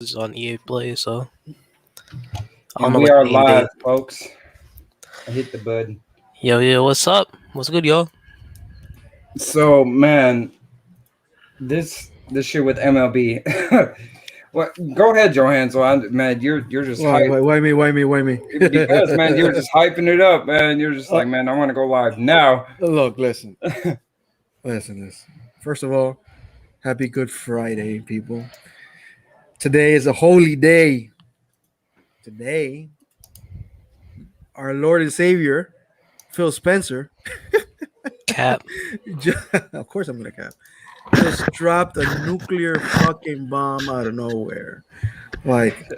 is on EA Play, so I don't And know we what are game live, date. folks. I hit the bud. Yo, what's up? What's good, yo? So, man, this shit with MLB. What? Go ahead, Johan. So, man, you're just Why? hype Why? Why me? Why me? Why me? because, man, you're just hyping it up, man. You're just Uh, like, man, I want to go live now. Look, listen. First of all, happy Good Friday, people. Today is a holy day. Today, our Lord and Savior, Phil Spencer, Cap. of course I'm gonna cap, just dropped a nuclear fucking bomb out of nowhere. Like,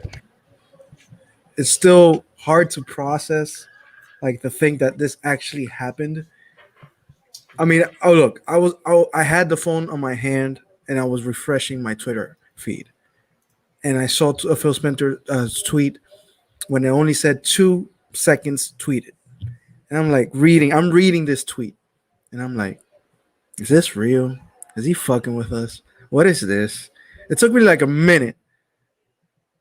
it's still hard to process, like, to think that this actually happened. I mean, oh look, I had the phone on my hand and I was refreshing my Twitter feed, and I saw a Phil Spencer tweet when it only said 2 seconds tweeted, and I'm reading this tweet, and I'm like, is this real? Is he fucking with us? What is this? It took me like a minute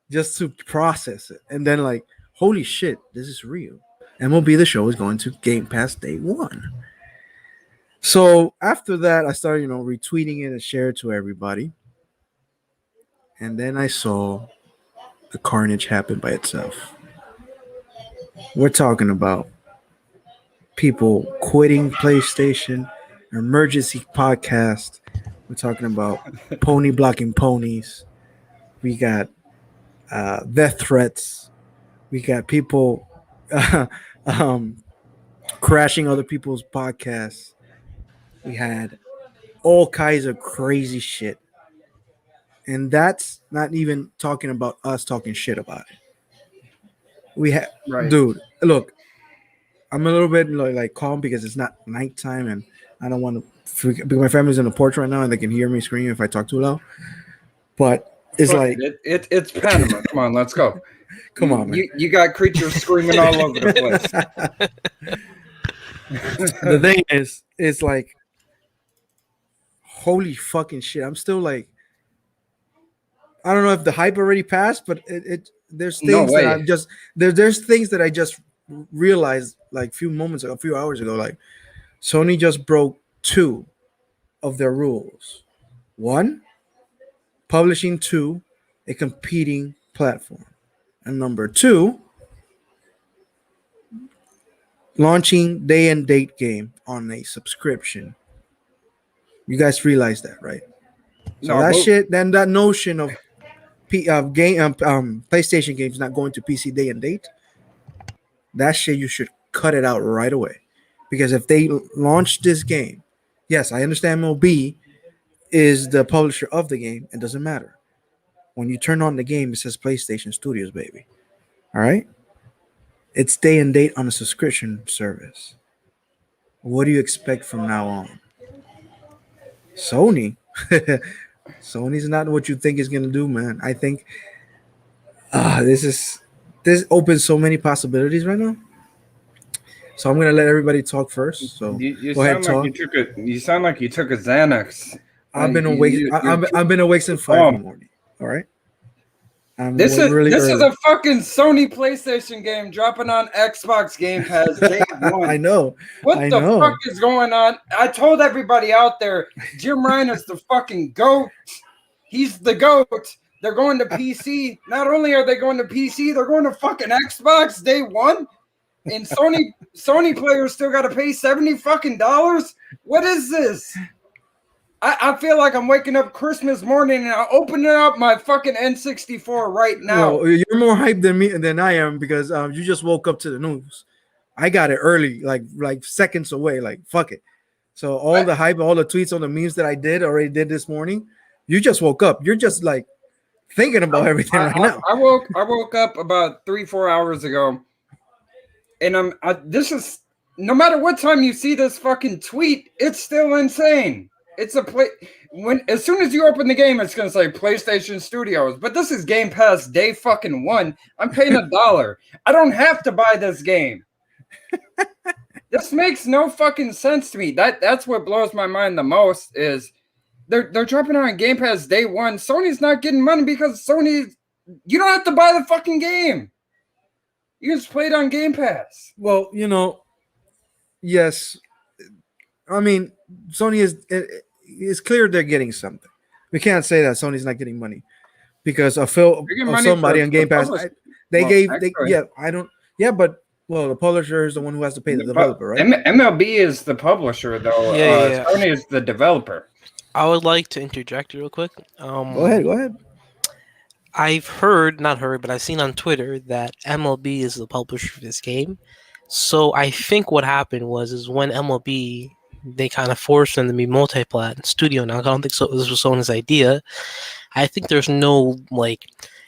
just to process it, and then like, holy shit, this is real. MLB The Show is going to Game Pass day one. So after that, I started, retweeting it and share it to everybody. And then I saw the carnage happen by itself. We're talking about people quitting PlayStation, emergency podcast. We're talking about pony blocking ponies. We got death threats. We got people um, crashing other people's podcasts. We had all kinds of crazy shit. And that's not even talking about us talking shit about it. We have, Right. dude, look, I'm a little bit like calm because it's not nighttime and I don't want to freak because my family's on the porch right now and they can hear me screaming if I talk too loud. But it's Fuck like, it's Panama. Come on, let's go. come on, man. You got creatures screaming all over the place. The thing is, it's like, holy fucking shit. I'm still like, I don't know if the hype already passed, but there's No things that way. I'm just there's things that I just realized like a few hours ago. Like, Sony just broke two of their rules. One, publishing to a competing platform, and number two, launching day and date game on a subscription. You guys realize that, right? So No, that but shit, then that notion of PlayStation games not going to PC day and date, that shit you should cut it out right away. Because if they launch this game, yes, I understand MLB is the publisher of the game. It doesn't matter. When you turn on the game, it says PlayStation Studios, baby. All right? It's day and date on a subscription service. What do you expect from now on? Sony. Sony's not what you think is gonna do, man. I think this opens so many possibilities right now. So I'm gonna let everybody talk first. So you go ahead, sound like talk. you sound like you took a Xanax. I've Like been awake. I've been awake since 5 in the morning. All right. I'm really this is early. a fucking Sony PlayStation game dropping on Xbox Game Pass day one. I know. What I the fuck know. is going on? I told everybody out there, Jim Ryan is the fucking GOAT. He's the GOAT. They're going to PC. Not only are they going to PC, they're going to fucking Xbox day one. And Sony players still got to pay $70 fucking dollars. What is this? I feel like I'm waking up Christmas morning and I'm opening up my fucking N64 right now. Well, you're more hyped than I am because you just woke up to the news. I got it early, like seconds away. Like, fuck it. So all the hype, all the tweets, all the memes that I already did this morning. You just woke up. You're just like thinking about everything right now. I woke up about 3-4 hours ago, and this is no matter what time you see this fucking tweet, it's still insane. It's as soon as you open the game, it's gonna say PlayStation Studios, but this is Game Pass day fucking one. I'm paying $1. I don't have to buy this game. This makes no fucking sense to me. That's what blows my mind the most is they're dropping it on Game Pass day one. Sony's not getting money because Sony You don't have to buy the fucking game. You can just play it on Game Pass. Well, yes. I mean, Sony is it's clear they're getting something. We can't say that Sony's not getting money because of somebody on Game Pass. I don't. Yeah, but the publisher is the one who has to pay the developer, right? MLB is the publisher, though. Yeah. Sony is the developer. I would like to interject real quick. Go ahead. I've not heard, but I've seen on Twitter that MLB is the publisher of this game. So I think what happened is when MLB, they kind of forced them to be multi-plat studio. Now I don't think this was Sony's idea. I think there's no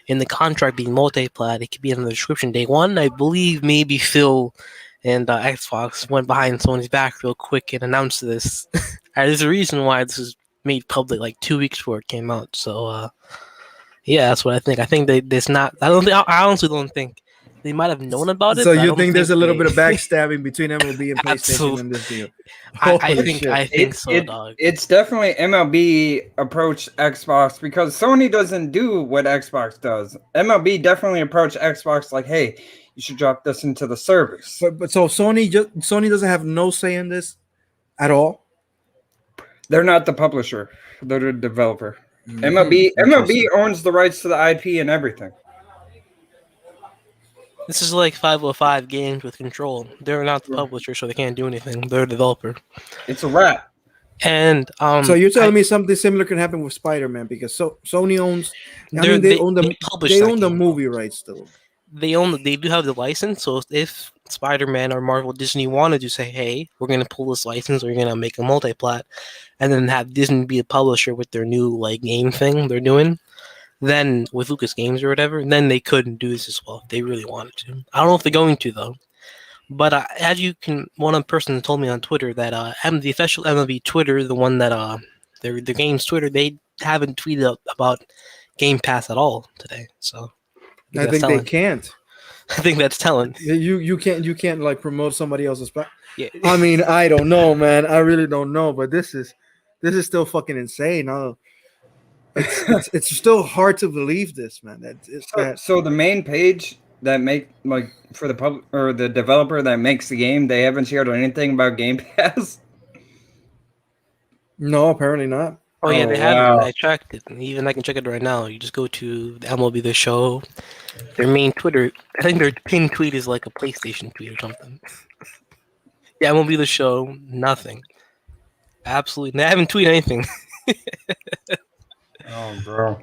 in the contract being multi-plat. It could be in the description. Day one, I believe maybe Phil and Xbox went behind Sony's back real quick and announced this. There's a reason why this was made public 2 weeks before it came out. So yeah, that's what I think. I think there's not. I honestly don't think they might have known about it. So you think there's a little bit of backstabbing between MLB and PlayStation in this deal? I think so, dog. It's definitely MLB approached Xbox because Sony doesn't do what Xbox does. MLB definitely approached Xbox like, hey, you should drop this into the service. But so Sony doesn't have no say in this at all. They're not the publisher. They're the developer. MLB owns the rights to the IP and everything. This is like 505 games with Control. They're not the publisher, so they can't do anything. They're a developer. It's a wrap. And so you're telling me something similar can happen with Spider-Man because Sony owns. They own the movie rights still. They do have the license. So if Spider-Man or Marvel Disney wanted to say, hey, we're going to pull this license, we're going to make a multi-plat, and then have Disney be a publisher with their new game thing they're doing, then with Lucas Games or whatever, then they couldn't do this as well if they really wanted to. I don't know if they're going to though. But one person told me on Twitter that the official MLB Twitter, the one that the game's Twitter, they haven't tweeted about Game Pass at all today. So I think they can't. I think that's telling. You can't promote somebody else's. Yeah. I mean, I don't know, man. I really don't know, but this is still fucking insane. It's still hard to believe this, man. So the main page that for the public or the developer that makes the game, they haven't shared anything about Game Pass. No, apparently not. Oh yeah, they haven't. I checked it. Even I can check it right now. You just go to the MLB The Show. Their main Twitter. I think their pinned tweet is like a PlayStation tweet or something. Yeah, MLB The Show. Nothing. Absolutely. They haven't tweeted anything. Oh, bro.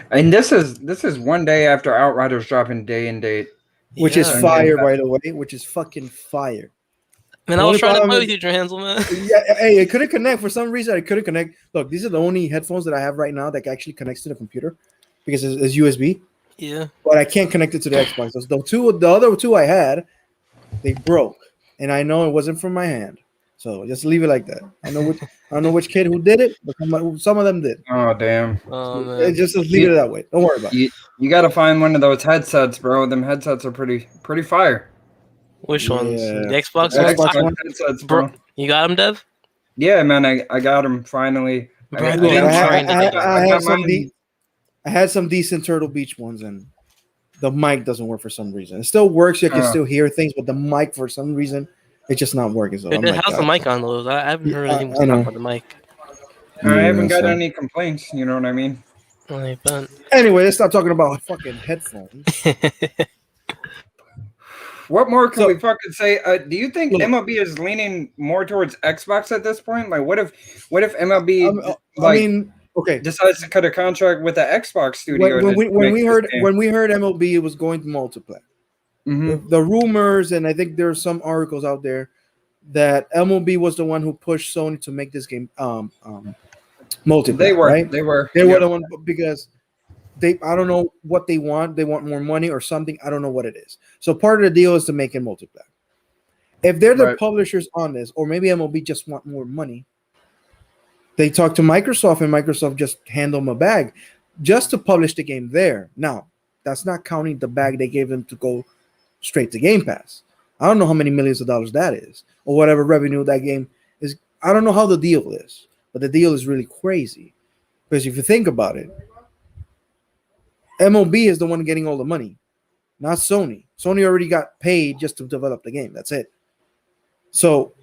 And this is one day after Outriders dropping day and date. Which is fire, by the way. Which is fucking fire. Man, I was trying to play with you, Hansel, man. Yeah, hey, it couldn't connect. For some reason, I couldn't connect. Look, these are the only headphones that I have right now that actually connects to the computer because it's USB. Yeah. But I can't connect it to the Xbox. The other two I had, they broke. And I know it wasn't from my hand. So just leave it like that. I don't know which kid who did it, but some of them did. Oh, damn. Oh, man. Just leave it that way. Don't worry about it. You got to find one of those headsets, bro. Them headsets are pretty fire. Which ones? The Xbox ones? Headsets, bro. You got them, Dev? Yeah, man. I got them finally. I had some decent Turtle Beach ones, and the mic doesn't work for some reason. It still works. You can still hear things, but the mic, for some reason, it's just not working. So how's the mic on those? I haven't heard anything about the mic. I haven't got any complaints. You know what I mean? Anyway, let's stop talking about fucking headphones. What more can we fucking say? Do you think MLB is leaning more towards Xbox at this point? Like, what if MLB decides to cut a contract with the Xbox studio? When we heard MLB was going to multiply, the rumors, and I think there's some articles out there that MLB was the one who pushed Sony to make this game multiplayer. They were, right? They were the one because I don't know what they want. They want more money or something. I don't know what it is. So part of the deal is to make it multiplayer. If they're the publishers on this, or maybe MLB just want more money, they talk to Microsoft, and Microsoft just hand them a bag just to publish the game there. Now, that's not counting the bag they gave them to go straight to Game Pass. I don't know how many millions of dollars that is, or whatever revenue that game is. I don't know how the deal is, but the deal is really crazy. Because if you think about it, MLB is the one getting all the money, not Sony. Sony already got paid just to develop the game. That's it. So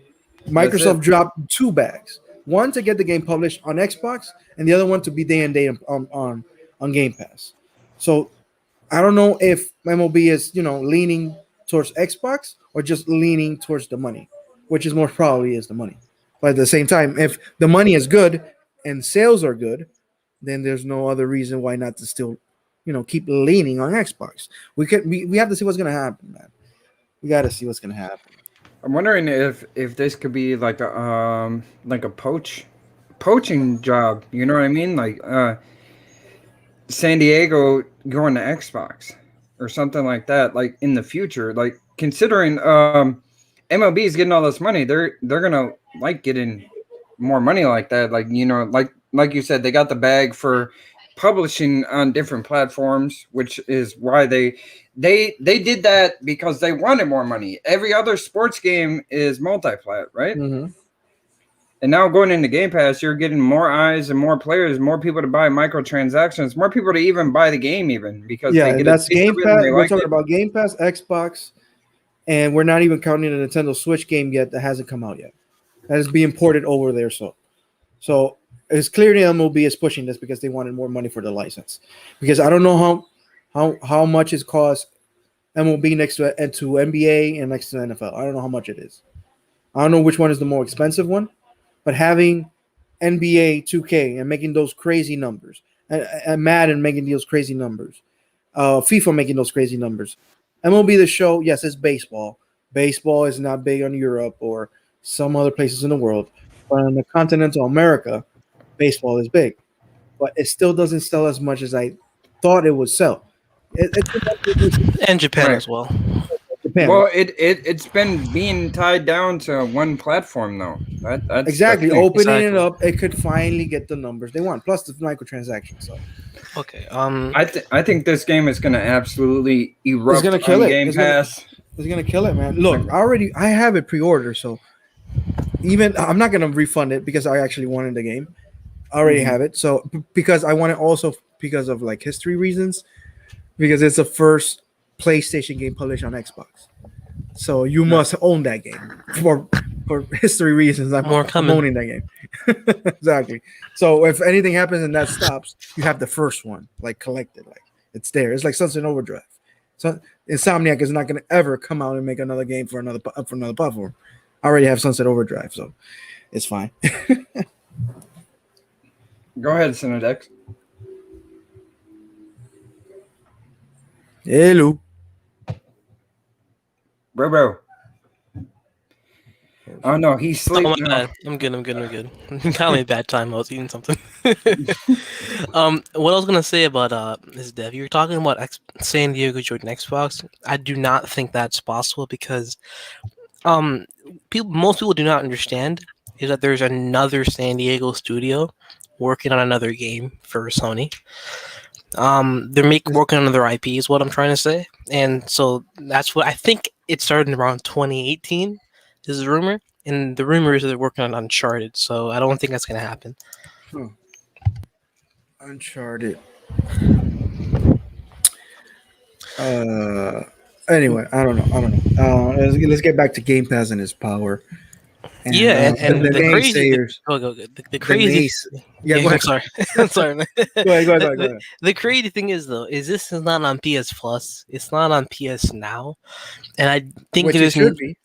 That's it. Microsoft dropped two bags. One to get the game published on Xbox, and the other one to be day and date on Game Pass. So I don't know if MLB is leaning towards Xbox or just leaning towards the money, which is more probably is the money. But at the same time, if the money is good and sales are good, then there's no other reason why not to still, keep leaning on Xbox. We have to see what's gonna happen, man. We got to see what's gonna happen. I'm wondering if this could be like a poaching job. You know what I mean? Like San Diego going to Xbox or something like that. Like in the future, like considering MLB is getting all this money, they're gonna like getting more money like that. Like like you said, they got the bag for publishing on different platforms, which is why they did that because they wanted more money. Every other sports game is multi-plat, right? Mm-hmm. And now going into Game Pass, you're getting more eyes and more players, more people to buy microtransactions, more people to even buy the game, even because they Yeah, get that's a taste Game of it and Pass. they We're like talking it. about Game Pass, Xbox, and we're not even counting the Nintendo Switch game yet that hasn't come out yet. That is being ported over there. So it's clearly MLB is pushing this because they wanted more money for the license. Because I don't know how much it costs MLB next to NBA and next to NFL. I don't know how much it is. I don't know which one is the more expensive one, but having NBA 2K and making those crazy numbers, and Madden making those crazy numbers, FIFA making those crazy numbers. MLB the show, yes, it's baseball. Baseball is not big on Europe or some other places in the world, but in the continental America, baseball is big. But it still doesn't sell as much as I thought it would sell. It's And Japan Right. as well. Japan, right? Well, it's been being tied down to one platform though. That's the Exactly. thing. Opening it Exactly. up, it could finally get the numbers they want. Plus the microtransactions. So Okay. I think this game is going to absolutely it's erupt gonna kill on it. Game Pass. It's gonna kill it, man. Look, I have it pre-ordered, so even I'm not gonna refund it because I actually wanted the game. I already Mhm. have it. So because I want it also because of like history reasons, because it's the first PlayStation game published on Xbox. So you No. must own that game for history reasons. More I'm coming. owning that game. Exactly. So if anything happens and that stops, you have the first one like collected, like it's there. It's like Sunset Overdrive. So Insomniac is not going to ever come out and make another game for another platform. I already have Sunset Overdrive, so it's fine. Go ahead, Cinedex. Hello. Bro. Oh no, he's Oh my sleeping now. bad. I'm good. I'm good. I'm good. Got me a bad time. I was eating something. What I was gonna say about this dev, you were talking about San Diego joining Xbox. I do not think that's possible because um, most people do not understand is that there's another San Diego studio working on another game for Sony. They're working on another IP is what I'm trying to say, and so that's what I think it started around 2018. This is a rumor, and the rumor is that they're working on Uncharted. So I don't think that's gonna happen. Huh. Uncharted. Uh. Anyway, I don't know. Let's get back to Game Pass and its power. And Yeah, and the the crazy, naysayers, go. The the crazy. nays. Yeah, Yeah, go I'm ahead. sorry. I'm sorry, man. Go ahead. Go ahead. Go the, ahead. Go the, ahead. the crazy thing is though, is this is not on PS Plus. It's not on PS Now, and I think Which it there's should be.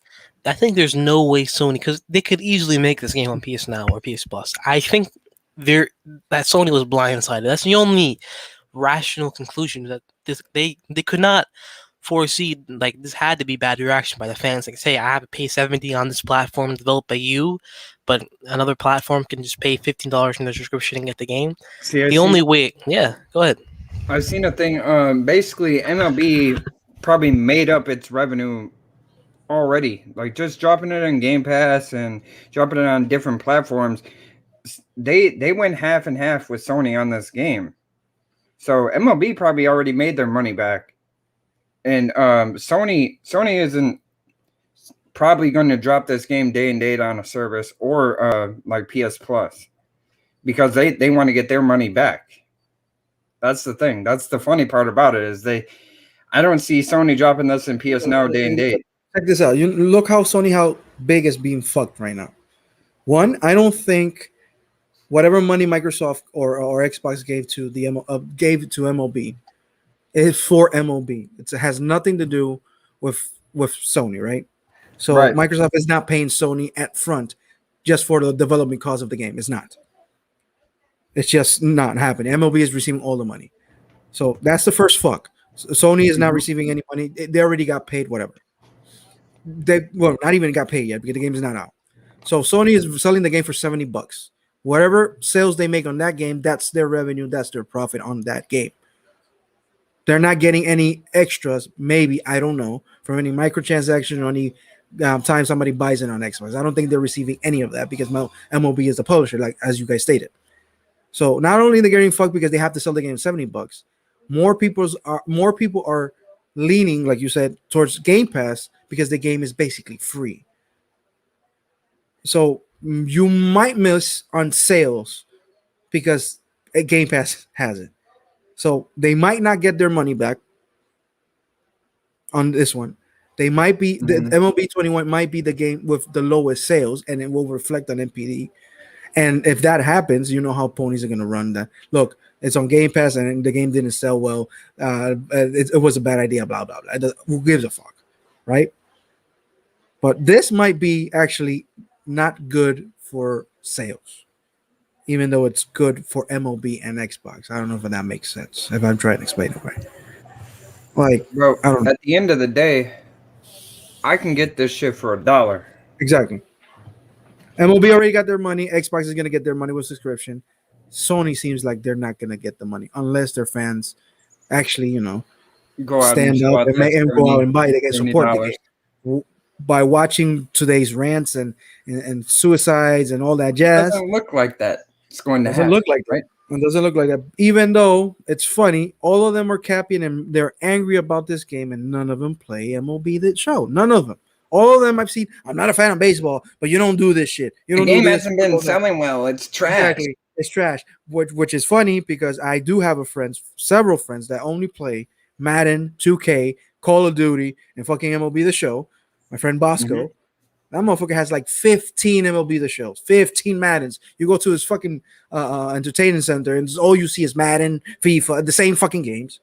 I think there's no way Sony because they could easily make this game on PS Now or PS Plus. I think that Sony was blindsided. That's the only rational conclusion that they could not foresee. Like this had to be bad reaction by the fans. Like say I have to pay $70 on this platform developed by you, but another platform can just pay $15 in the subscription and get the game. See, The only way, yeah, go ahead. I've seen a thing. Basically, MLB probably made up its revenue already. Like just dropping it on Game Pass and dropping it on different platforms. They went half and half with Sony on this game. So MLB probably already made their money back, and Sony isn't probably going to drop this game day and date on a service or like PS Plus because they want to get their money back. That's the thing. That's the funny part about it is I don't see Sony dropping this in PS Now day and date. Check this out. You look how big is being fucked right now. One, I don't think whatever money Microsoft or Xbox gave to MLB is for MLB. It has nothing to do with Sony, right? So Right. Microsoft is not paying Sony at front just for the development cost of the game. It's not. It's just not happening. MLB is receiving all the money. So that's the first fuck. Sony is not receiving any money. They already got paid, whatever. They not even got paid yet because the game is not out. So Sony is selling the game for $70. Whatever sales they make on that game, that's their revenue, that's their profit on that game. They're not getting any extras, maybe, I don't know, from any microtransaction or any time somebody buys it on Xbox. I don't think they're receiving any of that because MLB is the publisher, like as you guys stated. So not only they're getting fucked because they have to sell the game $70, more people are leaning, like you said, towards Game Pass because the game is basically free. So you might miss on sales because Game Pass has it. So they might not get their money back on this one. They might be the MLB 21 might be the game with the lowest sales, and it will reflect on MPD. And if that happens, you know how ponies are going to run that. Look, it's on Game Pass, and the game didn't sell well. It was a bad idea. Blah blah blah. Who gives a fuck, right? But this might be actually not good for sales, even though it's good for MLB and Xbox. I don't know if that makes sense. If I'm trying to explain it right, like, Bro, I don't know at the end of the day, I can get this shit for $1. exactly. MLB already got their money. Xbox is gonna get their money with subscription. Sony seems like they're not gonna get the money unless their fans actually, Go out stand and up and go out and buy it. They can support the game by watching today's rants and suicides and all that It jazz. doesn't look like that. It's going to Doesn't happen. look like that. Right? It doesn't look like that. Even though it's funny, all of them are capping and they're angry about this game, and none of them play MLB that show. None of them. All of them I've seen. I'm not a fan of baseball, but you don't do this shit. You The don't do game this. hasn't been selling well. It's trash. Exactly. It's trash. Which is funny because I do have several friends that only play Madden, 2K, Call of Duty, and fucking MLB the Show. My friend Bosco. That motherfucker has like 15 MLB the Shows, 15 Maddens. You go to his fucking entertainment center, and all you see is Madden, FIFA, the same fucking games.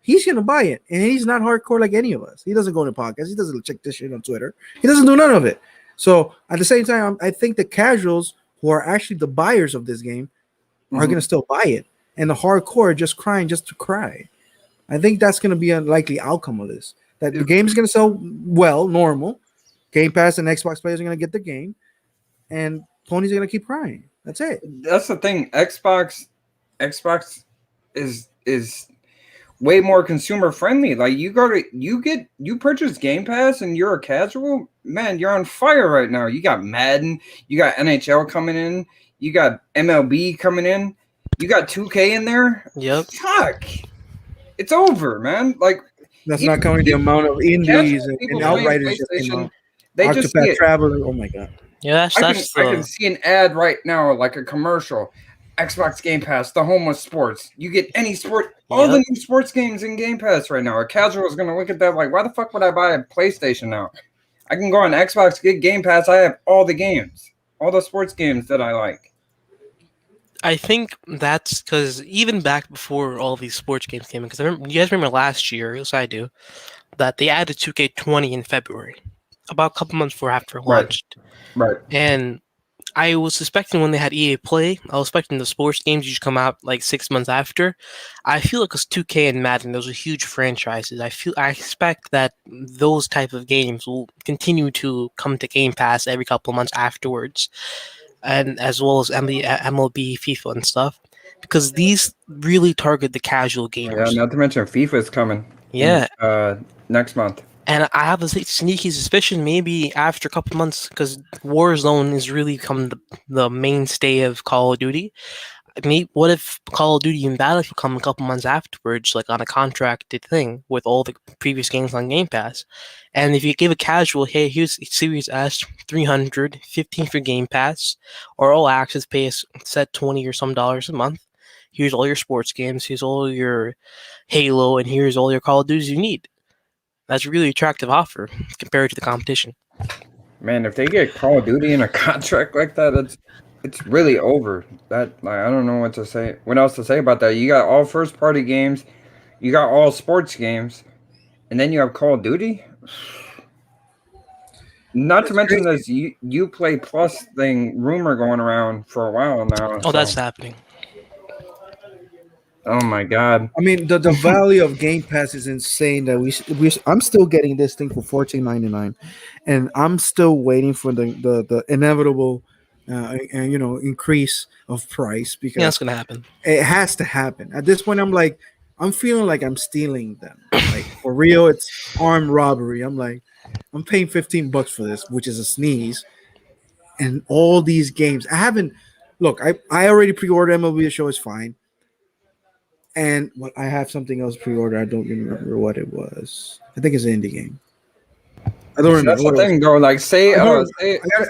He's gonna buy it, and he's not hardcore like any of us. He doesn't go to podcasts. He doesn't check this shit on Twitter. He doesn't do none of it. So at the same time, I think the casuals who are actually the buyers of this game are gonna still buy it, and the hardcore are just crying just to cry. I think that's gonna be a likely outcome of this. That the game is gonna sell well, normal. Game Pass and Xbox players are gonna get the game, and ponies are gonna keep crying. That's it. That's the thing. Xbox is way more consumer friendly. Like you purchase Game Pass and you're a casual, man, you're on fire right now. You got Madden, you got NHL coming in, you got MLB coming in, you got 2K in there. Yep. Fuck. It's over, man. Like That's not counting the amount of indies and people outriders just playing came out. they just see Octopath it. Traveler. Oh my god. Yeah, I can see an ad right now, like a commercial. Xbox Game Pass, the home of sports. You get any sport, all the new sports games in Game Pass right now. A casual is going to look at that like, why the fuck would I buy a PlayStation now? I can go on Xbox, get Game Pass. I have all the games, all the sports games that I like. I think that's because even back before all these sports games came in, because you guys remember last year, yes I do, that they added 2K20 in February, about a couple months after it launched. Right. And I was suspecting when they had EA Play, I was expecting the sports games to come out like 6 months after. I feel like because 2K and Madden, those are huge franchises. I expect that those type of games will continue to come to Game Pass every couple of months afterwards, and as well as MLB, FIFA, and stuff, because these really target the casual gamers. Yeah, not to mention FIFA is coming. Yeah. Next month. And I have a sneaky suspicion maybe after a couple months, because Warzone is really become the mainstay of Call of Duty. What if Call of Duty and Battlefield come a couple months afterwards, like on a contracted thing with all the previous games on Game Pass? And if you give a casual, hey, here's Series S, 300, 15 for Game Pass, or all access, pay a set $20 or some a month, Here's all your sports games. Here's all your Halo, and here's all your Call of Duties you need. That's a really attractive offer compared to the competition. Man, if they get Call of Duty in a contract like that, it's really over. That like, I don't know what to say. What else to say about that? You got all first party games, you got all sports games, and then you have Call of Duty. Not to That's mention crazy. this you play plus thing rumor going around for a while now. Oh, that's So, happening. oh my god. I mean, the value of Game Pass is insane. That I'm still getting this thing for $14.99, and I'm still waiting for the inevitable, and increase of price Yeah, that's because gonna happen. it has to happen. At this point, I'm feeling like I'm stealing them. Like for real, it's armed robbery. I'm paying $15 for this, which is a sneeze. And all these games, I haven't. Look, I already pre-ordered MLB The Show. Is fine. And what I have something else pre-order. I don't remember what it was. I think it's an indie game. I don't remember That's the what it was. thing though. Like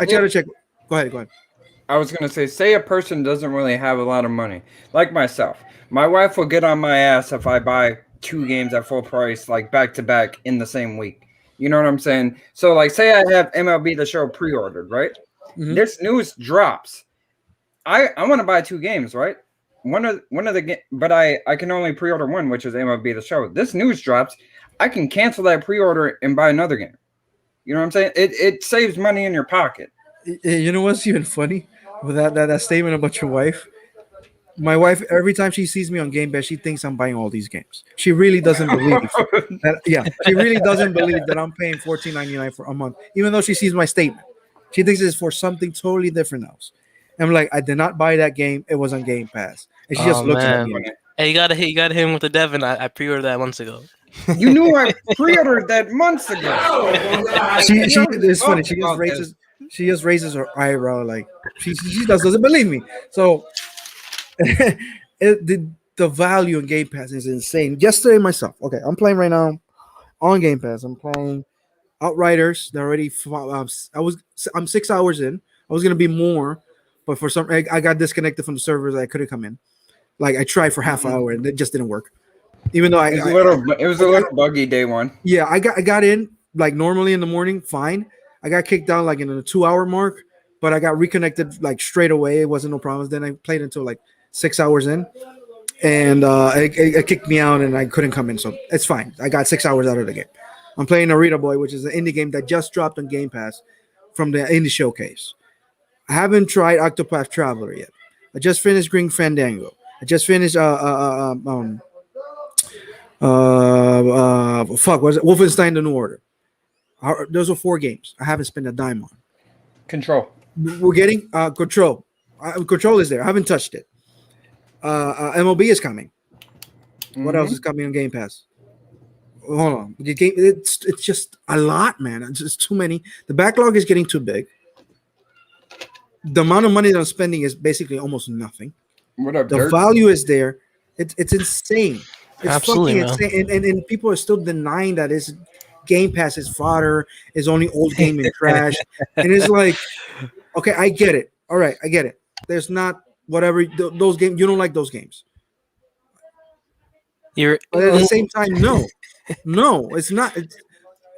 I gotta check. Go ahead. Go ahead. I was gonna say a person doesn't really have a lot of money. Like myself. My wife will get on my ass if I buy two games at full price, like back to back in the same week. You know what I'm saying? So like say I have MLB The Show pre-ordered, right? Mhm. This news drops. I want to buy two games, right? But I can only pre-order one, which is MLB The Show. This news drops. I can cancel that pre-order and buy another game. You know what I'm saying? It saves money in your pocket. You know what's even funny with that statement about your wife? My wife, every time she sees me on Game Pass, she thinks I'm buying all these games. She really doesn't believe that. Yeah, she really doesn't believe that I'm paying $14.99 for a month, even though she sees my statement. She thinks it's for something totally different else. I'm like, I did not buy that game. It was on Game Pass, and she just Oh looks at man. me. Hey, you gotta hit him with the Devon. I pre-ordered that months ago. You knew I pre-ordered that months ago. She it's funny. Talked about this. She just raises her eyebrow like she doesn't believe me. So the value in Game Pass is insane. Yesterday myself, okay, I'm playing right now on Game Pass. I'm playing Outriders. They're already I'm 6 hours in. I was gonna be more, but for some I got disconnected from the servers. I couldn't come in. Like I tried for half an hour and it just didn't work. Even though It was a little buggy day one. yeah, I got in like normally in the morning, fine. I got kicked down like in the 2 hour mark, but I got reconnected like straight away. It wasn't no problems. Then I played until like 6 hours in, and it kicked me out and I couldn't come in. So it's fine. I got 6 hours out of the game. I'm playing Narita Boy, which is an indie game that just dropped on Game Pass from the indie showcase. I haven't tried Octopath Traveler yet. I just finished Green Fandango. I just finished was it Wolfenstein: The New Order. Those are 4 games I haven't spent a dime on. Control. We're getting Control. Control is there. I haven't touched it. MLB is coming. What else is coming on Game Pass? Hold on. It's just a lot, man. It's just too many. The backlog is getting too big. The amount of money that I'm spending is basically almost nothing. What up, The Dirt? value is there. It's insane. It's Absolutely, fucking insane. And people are still denying that it's Game Pass is fodder, is only old game and trash. And it's like, okay, I get it. All right, I get it. There's not whatever those games. You don't like those games. You're But at the same time, no, it's not.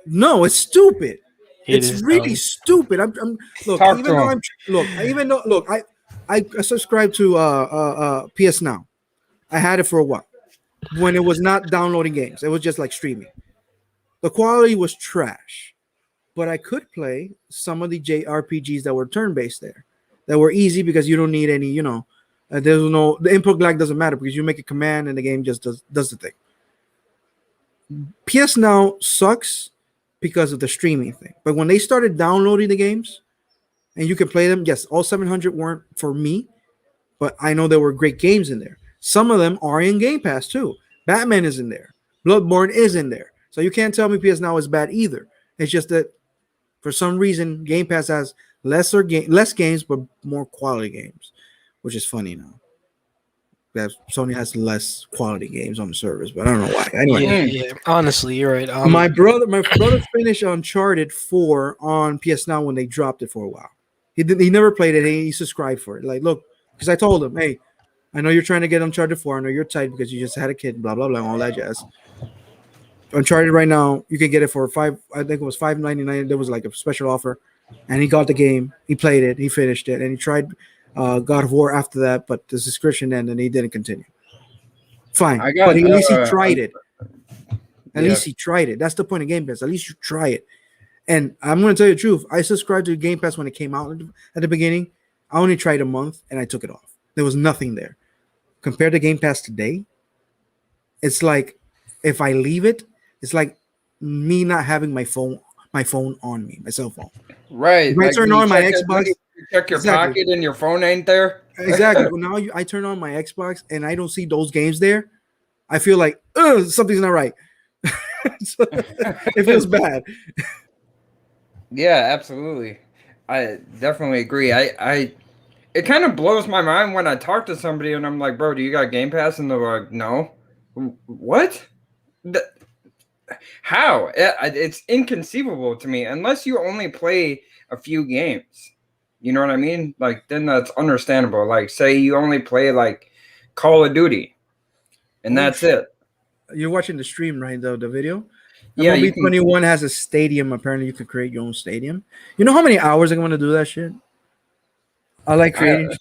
No, it's stupid. It It's is really dumb. stupid. I'm look. Talk Even to though him. I subscribe to PS Now. I had it for a while when it was not downloading games. It was just like streaming. The quality was trash, but I could play some of the JRPGs that were turn-based there, that were easy because you don't need any. There's no the input lag doesn't matter because you make a command and the game just does the thing. PS Now sucks because of the streaming thing. But when they started downloading the games and you can play them, yes, all 700 weren't for me, but I know there were great games in there. Some of them are in Game Pass too. Batman is in there. Bloodborne is in there. So you can't tell me PS Now is bad either. It's just that for some reason Game Pass has less games but more quality games, which is funny now. That Sony has less quality games on the service, but I don't know why. Anyway, Yeah. Honestly, you're right. my brother finished Uncharted 4 on PS Now when they dropped it for a while. He never played it. He subscribed for it. Like, look, because I told him, hey, I know you're trying to get Uncharted 4. I know you're tight because you just had a kid, blah blah blah, all that jazz. Uncharted right now, you can get it for five. I think it was $5.99. There was like a special offer, and he got the game. He played it. He finished it, and he tried God of War after that, but the subscription ended, and he didn't continue. Fine, I but got at least he tried it. At yeah. least he tried it. That's the point of Game Pass. At least you try it. And I'm going to tell you the truth. I subscribed to Game Pass when it came out at the beginning. I only tried a month, and I took it off. There was nothing there. Compared to Game Pass today, it's like if I leave it, it's like me not having my phone on me, my cell phone. Right. If I Like turn when you on my check Xbox, you check your exactly. pocket and your phone ain't there. Exactly. Well, now I turn on my Xbox and I don't see those games there. I feel like something's not right. So, it feels bad. Yeah, absolutely. I definitely agree. I it kind of blows my mind when I talk to somebody and I'm like, bro, do you got Game Pass? And they're like, no. What? Th- How? It's inconceivable to me unless you only play a few games. You know what I mean? Like, then that's understandable. Like, say you only play like Call of Duty, and that's it. You're watching the stream, right? The video. Yeah, you MLB can. 21 has a stadium. Apparently, you can create your own stadium. You know how many hours I'm going to do that shit? I like creating.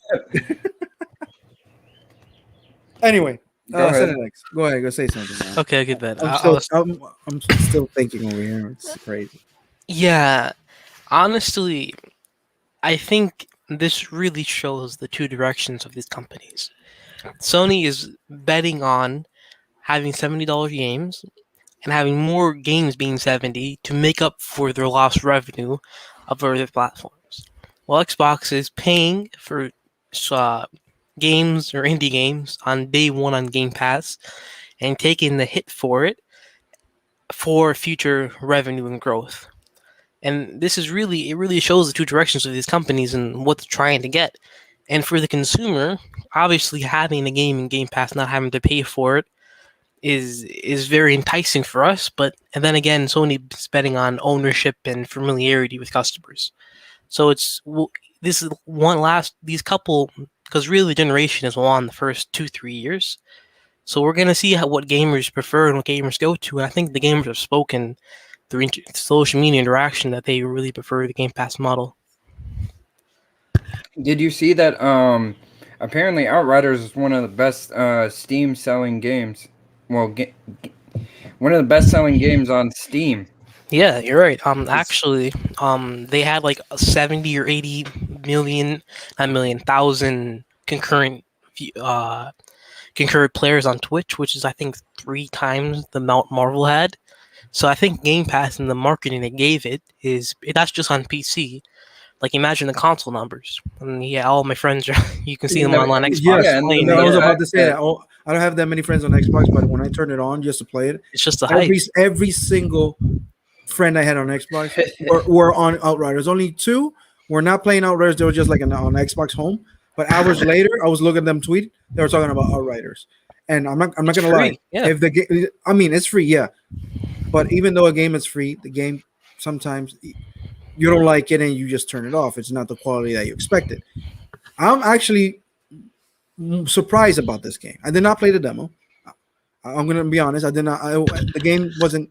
Anyway, Go ahead. Alex, go ahead. Go say something. Man. Okay, good bet. I'm still thinking over here. It's crazy. Yeah, honestly, I think this really shows the two directions of these companies. Sony is betting on having $70 games and having more games being 70 to make up for their lost revenue of other platforms. While Xbox is paying for games or indie games on day one on Game Pass and taking the hit for it for future revenue and growth. And this is it really shows the two directions of these companies and what they're trying to get. And for the consumer, obviously having the game in Game Pass, not having to pay for it, is very enticing for us. But and then again, Sony is betting on ownership and familiarity with customers. So this is these couple, because really the generation is on the first 2-3 years. So we're gonna see what gamers prefer and what gamers go to. And I think the gamers have spoken through social media interaction that they really prefer the Game Pass model. Did you see that? Apparently, Outriders is one of the best Steam selling games. Well, one of the best selling games on Steam. Yeah, you're right. Actually, they had like 70 or 80 million, not million, thousand concurrent players on Twitch, which is I think 3 times the amount Marvel had. So I think Game Pass and the marketing they gave that's just on PC. Like imagine the console numbers. And yeah, all my friends are you can see them on Xbox. Yes, playing I was it. about to say that. Oh, I don't have that many friends on Xbox, but when I turn it on just to play it, It's just a hype. every single friend I had on Xbox were on Outriders. Only 2 were not playing Outriders. They were just like on Xbox Home. But hours later, I was looking at them tweet. They were talking about Outriders, and I'm not gonna lie. Yeah. If the game, I mean, it's free, yeah. But even though a game is free, the game sometimes you don't like it and you just turn it off. It's not the quality that you expected. I'm actually surprised about this game. I did not play the demo. I'm gonna be honest. I did not. The game wasn't.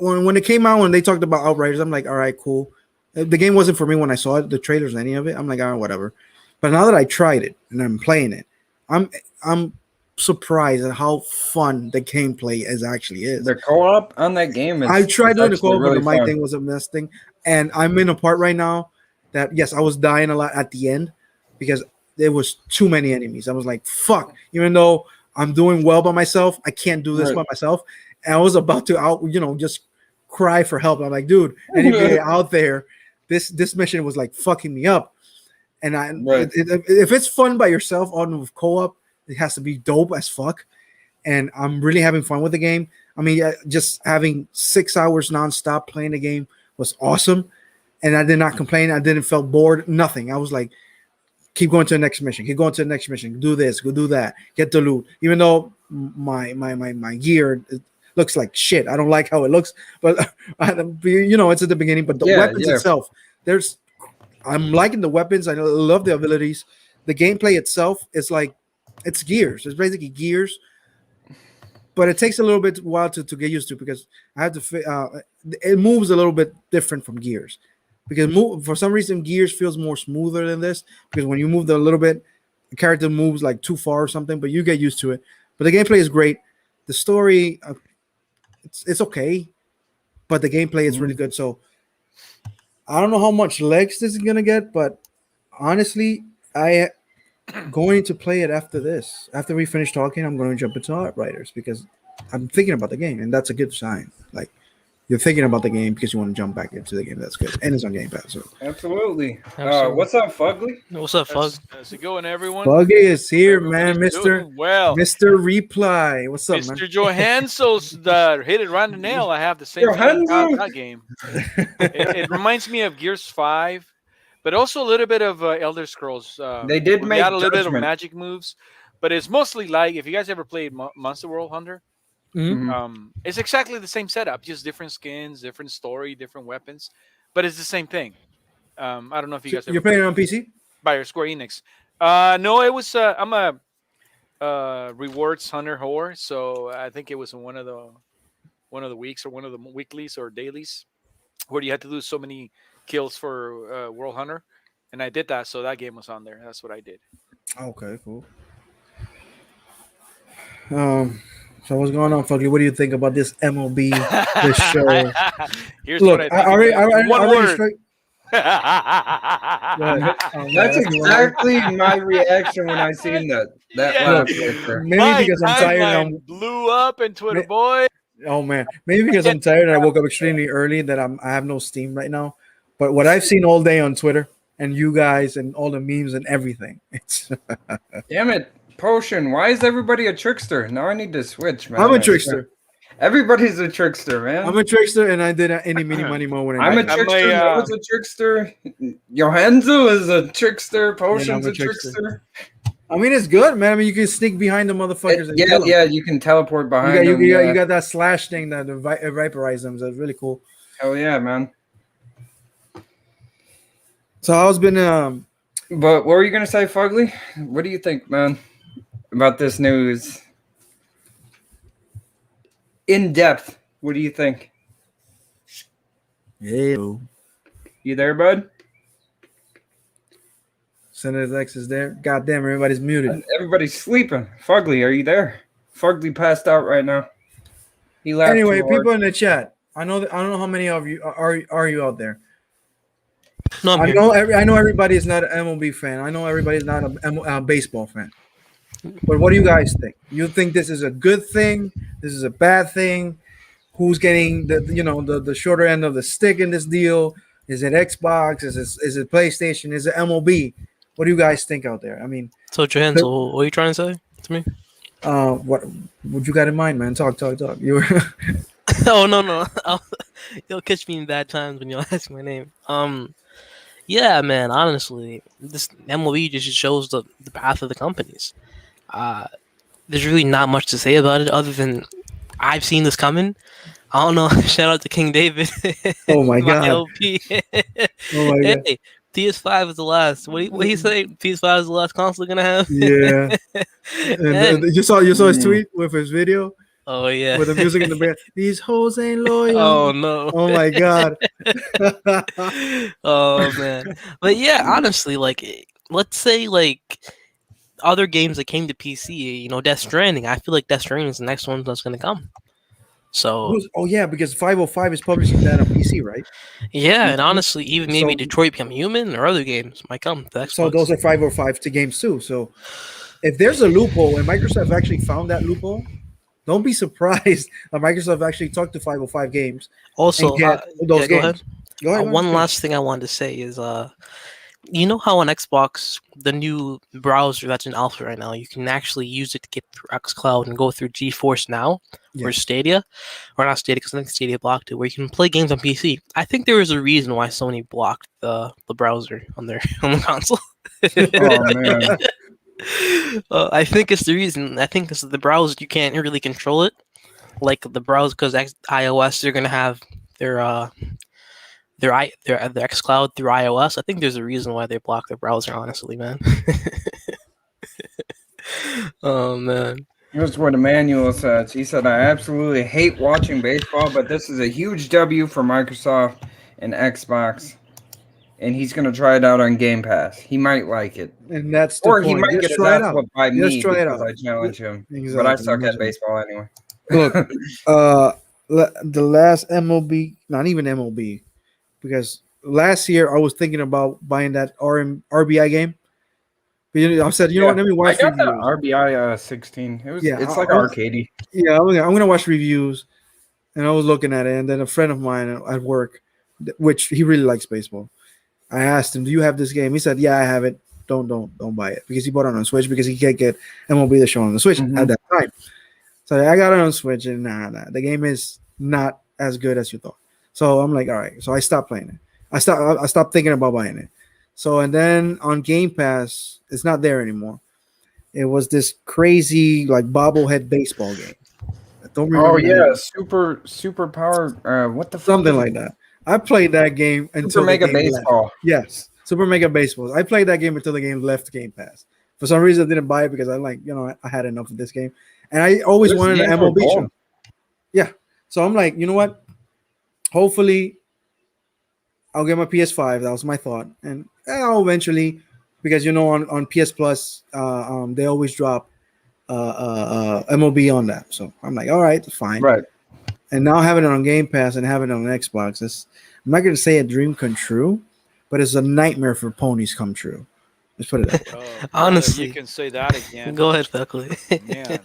When it came out, when they talked about Outriders, I'm like, all right, cool. The game wasn't for me when I saw it, the trailers, any of it. I'm like, oh, whatever. But now that I tried it and I'm playing it, I'm surprised at how fun the gameplay actually is. The co-op on that game is. I tried doing the co-op, really but my fun. thing was a mess thing. And I'm in a part right now that yes, I was dying a lot at the end because there was too many enemies. I was like, fuck. Even though I'm doing well by myself, I can't do this by myself. And I was about to just cry for help. I'm like, dude, anybody out there, this mission was like fucking me up. And if it's fun by yourself on with co-op, it has to be dope as fuck. And I'm really having fun with the game. I mean, just having 6 hours nonstop playing the game was awesome. And I did not complain. I didn't feel bored. Nothing. I was like, keep going to the next mission. Keep going to the next mission. Do this. Go do that. Get the loot. Even though my gear looks like shit. I don't like how it looks. But it's at the beginning. But the weapons itself, I'm liking the weapons. I love the abilities. the gameplay itself is like it's Gears. It's basically Gears, but it takes a little bit while to get used to because I have to. It moves a little bit different from Gears because for some reason Gears feels more smoother than this because when you move a little bit, the character moves like too far or something, but you get used to it. But the gameplay is great. The story, it's okay, but the gameplay is really good. So I don't know how much legs this is gonna get, but honestly, I going to play it after this. After we finish talking, I'm going to jump into Outriders because I'm thinking about the game, and that's a good sign. Like you're thinking about the game because you want to jump back into the game. That's good, and it's on Game Pass. So Absolutely. Absolutely. What's up, Fugly? What's up, Fug? How's it going, everyone? Buggy is here, Everybody's man, Mister doing well. Mister Reply. What's up, man? Mr. Johansel's hit it right on the nail. I have the same feeling about that game. It reminds me of Gears 5, but also a little bit of Elder Scrolls. They did we make had a little bit of Judgment. magic moves, but it's mostly like if you guys ever played Monster World Hunter, Mhm. it's exactly the same setup, just different skins, different story, different weapons, but it's the same thing. I don't know if you guys You're ever playing it on PC? by Square Enix. No, it was I'm a rewards hunter whore, so I think it was in one of the weeks or one of the weeklies or dailies where you had to do so many kills for World Hunter, and I did that, so that game was on there. That's what I did. Okay, cool. So what's going on, Fugly? What do you think about this MLB, this show? Here's Look, what I I already, think. about it. One already word. straight. Go ahead. That's exactly my reaction when I seen that Yeah. last picture. Maybe My because I'm tired timeline and blew up in Twitter, Ma- boy. oh man, maybe because I'm tired and I woke up extremely early that I have no steam right now. But what I've seen all day on Twitter and you guys and all the memes and everything, it's Damn it, Potion. Why is everybody a trickster? Now I need to switch, man. I'm a trickster. Everybody's a trickster, man. I'm a trickster, and I did any mini money more when I'm a did. trickster. Noah's a trickster. Johanzo is a trickster. Potion's a a trickster. I mean, it's good, man. I mean, you can sneak behind the motherfuckers. and Yeah, kill 'em. yeah, you can teleport You behind got, them. you got that slash thing that vaporize them. That's really cool. Hell yeah, man. So how's been? But what were you gonna say, Fugly? What do you think, man, about this news? In depth, what do you think? Hey, You there, bud? Senator X is there. Goddamn, everybody's muted. Everybody's sleeping. Fugly, are you there? Fugly passed out right now. He laughed. Anyway, too hard. people in the chat. I know. I don't know how many of you are you out there. No, I'm I here. know. I know everybody is not an MLB fan. I know everybody's not a baseball fan. But what do you guys think? You think this is a good thing? This is a bad thing? Who's getting the shorter end of the stick in this deal? Is it Xbox? Is it PlayStation? Is it MLB? What do you guys think out there? I mean, So, Johansel, what are you trying to say to me? what you got in mind, man? Talk. You were Oh no. You'll catch me in bad times when you ask my name. Yeah, man. Honestly, this MLB just shows the path of the companies. There's really not much to say about it other than I've seen this coming. I don't know. Shout out to King David. Oh my god. LP. Oh my god. Hey, PS5 is the last. What he say? PS5 is the last console gonna have. Yeah. And you saw his tweet with his video Oh yeah. with the music in the back. These hoes ain't loyal. Oh no. Oh my god. Oh man. But yeah, honestly, like, let's say like other games that came to PC, Death Stranding. I feel like Death Stranding is the next one that's gonna come. So Oh yeah, because 505 is publishing that on PC, right? yeah, and honestly, even maybe So- Detroit Become Human or other games might come to Xbox. So those are 505 to games too. So if there's a loophole and Microsoft actually found that loophole, don't be surprised that Microsoft actually talked to 505 games Also, and get those yeah, games. go ahead. Go ahead. One last thing I wanted to say is, you know how on Xbox, the new browser that's in alpha right now, you can actually use it to get through xCloud and go through GeForce Now or Yeah. Stadia, or not Stadia because I think Stadia blocked it, where you can play games on PC. I think there is a reason why Sony blocked the browser on their on the console. Oh man. I think it's the reason. I think it's the browser you can't really control it, like the browser because iOS they're gonna have their their XCloud through iOS. I think there's a reason why they blocked the browser. Honestly, man. Oh man. Here's what Emmanuel says. He said, I absolutely hate watching baseball, but this is a huge W for Microsoft and Xbox. And he's going to try it out on Game Pass. He might like it. And that's the Or he point. might Just get his try it ass out. whooped by Just me try it because out. I challenge him. But I Exactly. suck at Imagine. baseball anyway. Look, uh, the last MLB, not even MLB, because last year I was thinking about buying that RBI game. But I said, you know Yeah. what? Let me I watch got that reviews. RBI 16. Yeah, It's like arcadey. yeah, I'm gonna watch reviews, and I was looking at it, and then a friend of mine at work, which he really likes baseball, I asked him, "Do you have this game?" He said, "Yeah, I have it. Don't buy it because he bought it on Switch because he can't get MLB the Show on the Switch Mhm. at that time." So I got it on Switch, and nah, the game is not as good as you thought. So I'm like, all right. So I stopped playing it. I stopped thinking about buying it. So and then on Game Pass, it's not there anymore. It was this crazy like bobblehead baseball game. I don't Oh remember the yeah, name. super power. What the fuck Something is it? like that. I played that game Super until the Mega game left. Baseball. Yes, Super Mega Baseballs. I played that game until the game left Game Pass. For some reason, I didn't buy it because I like, I had enough of this game, and I always Those wanted an games were MLB gold. show. Yeah, so I'm like, you know what? Hopefully, I'll get my PS5. That was my thought, and I'll eventually, because on PS Plus, they always drop MLB on that. So I'm like, all right, fine. Right. And now having it on Game Pass and having it on Xbox, I'm not gonna say a dream come true, but it's a nightmare for ponies come true. Let's put it that way. Oh, you Honestly, can say that again, go ahead, Buckley. man.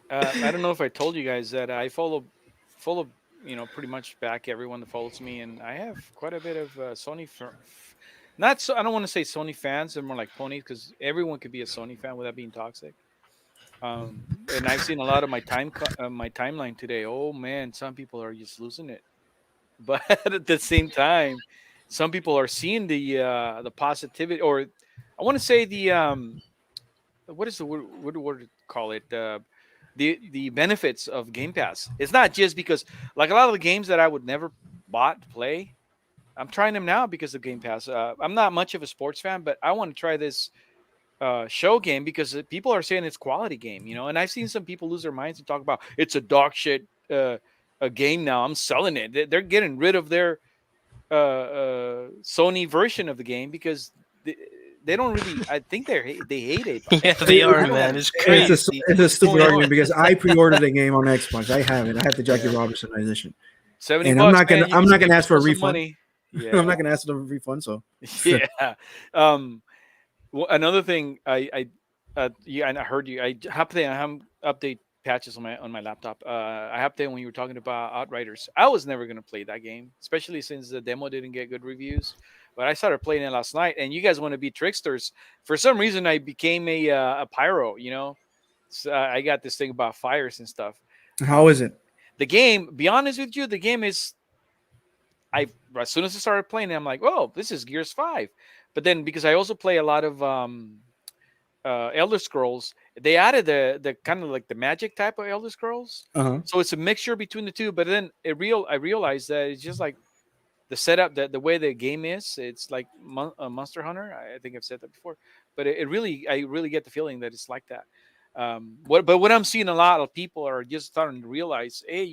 I don't know if I told you guys that I follow pretty much back everyone that follows me, and I have quite a bit of Sony. Not so I don't want to say Sony fans; they're more like ponies because everyone could be a Sony fan without being toxic. And I've seen a lot of my timeline today. Oh man, some people are just losing it, but at the same time, some people are seeing the positivity, or I want to say the what is the word, what do we call it? The benefits of Game Pass. It's not just because like a lot of the games that I would never bought to play. I'm trying them now because of Game Pass. I'm not much of a sports fan, but I want to try this show game because people are saying it's quality game, and I've seen some people lose their minds and talk about it's a dog shit a game now. I'm selling it. They're getting rid of their Sony version of the game because they don't really. I think they hate it. Yeah, they It- are, I don't man. know. It's It's Yeah. a crazy. it's a stupid Going on. argument because I pre-ordered the game on Xbox. I have it. I have the Jackie Yeah. Robinson edition, 70 and I'm bucks, not man. gonna You I'm can not save gonna ask for a yourself some refund. money. I'm not Yeah. gonna ask for a refund. So Yeah. Um, Another thing, and I heard you. I have update patches on my laptop. I updated when you were talking about Outriders. I was never gonna play that game, especially since the demo didn't get good reviews. But I started playing it last night, and you guys want to be tricksters. For some reason, I became a pyro. So, I got this thing about fires and stuff. how is Um, it? the game, be honest with you, the game is I as soon as I started playing it, I'm like, oh, this is Gears 5. But then because I also play a lot of Elder Scrolls, they added the kind of like the magic type of Elder Scrolls. Uh So it's a mixture between the two. But then I realized that it's just like the setup, the way the game is. It's like Monster Hunter. I think I've said that before. But I really get the feeling that it's like that. What I'm seeing a lot of people are just starting to realize, hey,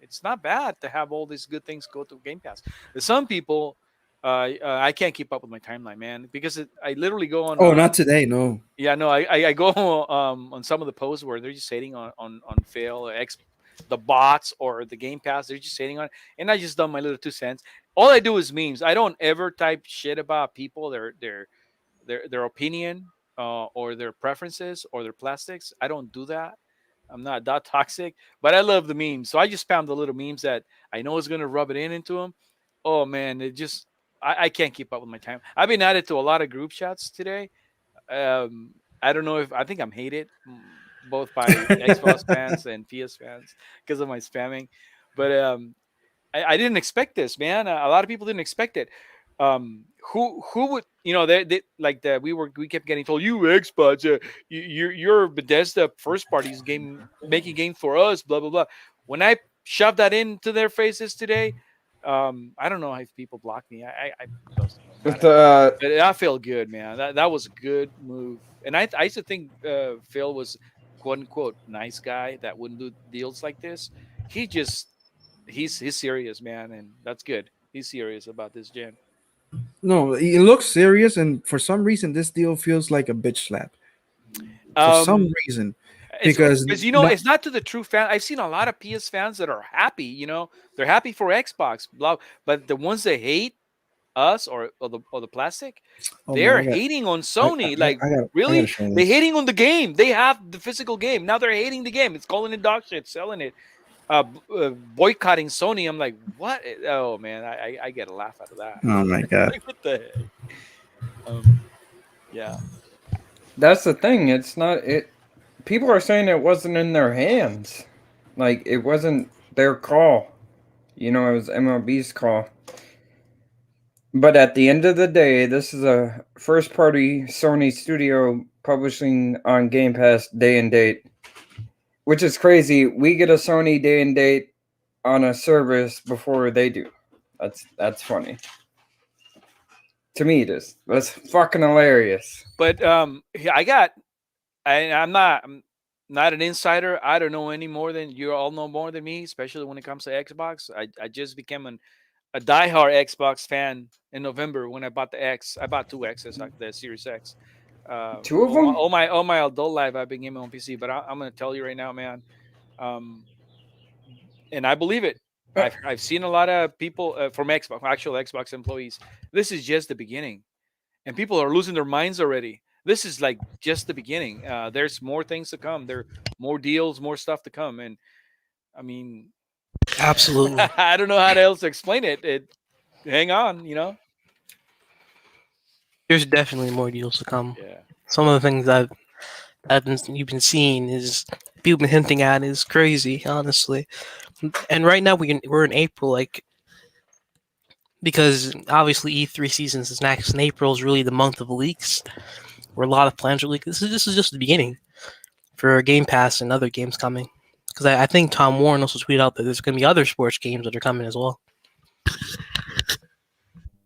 it's not bad to have all these good things go to Game Pass. There's some people, I can't keep up with my timeline, man, because I literally go on. Oh, not today. No. Yeah, no, I go on some of the posts where they're just hating on fail X, the bots or the Game Pass. They're just hating on, it. And I just done my little 2 cents. All I do is memes. I don't ever type shit about people, their opinion, or their preferences or their plastics. I don't do that. I'm not that toxic, but I love the memes. So I just spam the little memes that I know is gonna rub it into them. Oh man, I can't keep up with my time. I've been added to a lot of group chats today. I don't know if I think I'm hated both by Xbox fans and PS fans because of my spamming, but I didn't expect this, man. A lot of people didn't expect it. Who would they like that we kept getting told you Xbox, you're Bethesda first parties game making game for us, blah blah blah. When I shoved that into their faces today, I don't know if people block me. I doesn't With matter. the But that felt good, man. That was a good move. And I used to think Phil was quote unquote nice guy that wouldn't do deals like this. He just he's serious, man, and that's good. He's serious about this, Jen. No, it looks serious, and for some reason, this deal feels like a bitch slap. For some Um, reason, it's because because not, it's not to the true fan. I've seen a lot of PS fans that are happy. They're happy for Xbox, blah. But the ones that hate us or the plastic, oh man, they're hating on I, Sony. Like I gotta really, show they're this. hating on the game. They have the physical game. Now they're hating the game. It's calling it dog shit, selling it, boycotting Sony. I'm like, what? Oh man, I get a laugh out of that. Oh my god. Like what the heck? Um, yeah. that's the thing. It's not it. People are saying it wasn't in their hands. Like it wasn't their call. It was MLB's call. But at the end of the day, this is a first party Sony studio publishing on Game Pass day and date, which is crazy. We get a Sony day and date on a service before they do. That's funny. To me it is. That's fucking hilarious. But yeah, I'm not an insider. I don't know any more than you all know more than me, especially when it comes to Xbox. I just became a diehard Xbox fan in November when I bought the X. I bought two X's, like the Series X. Two of them? All my adult life, I've been gaming on PC. But I'm gonna tell you right now, man, um, and I believe it. I've seen a lot of people from Xbox, actual Xbox employees. This is just the beginning, and people are losing their minds already. This is like just the beginning. There's more things to come. There are more deals, more stuff to come, and I mean, Absolutely. I don't know how else to explain it. Hang on. There's definitely more deals to come. Yeah. Some of the things you've been seeing is people been hinting at is crazy, honestly. And right now we're in April, like because obviously E3 seasons is next, and April is really the month of leaks, where a lot of plans are leaked. This is just the beginning for Game Pass and other games coming. Because I think Tom Warren also tweeted out that there's going to be other sports games that are coming as well.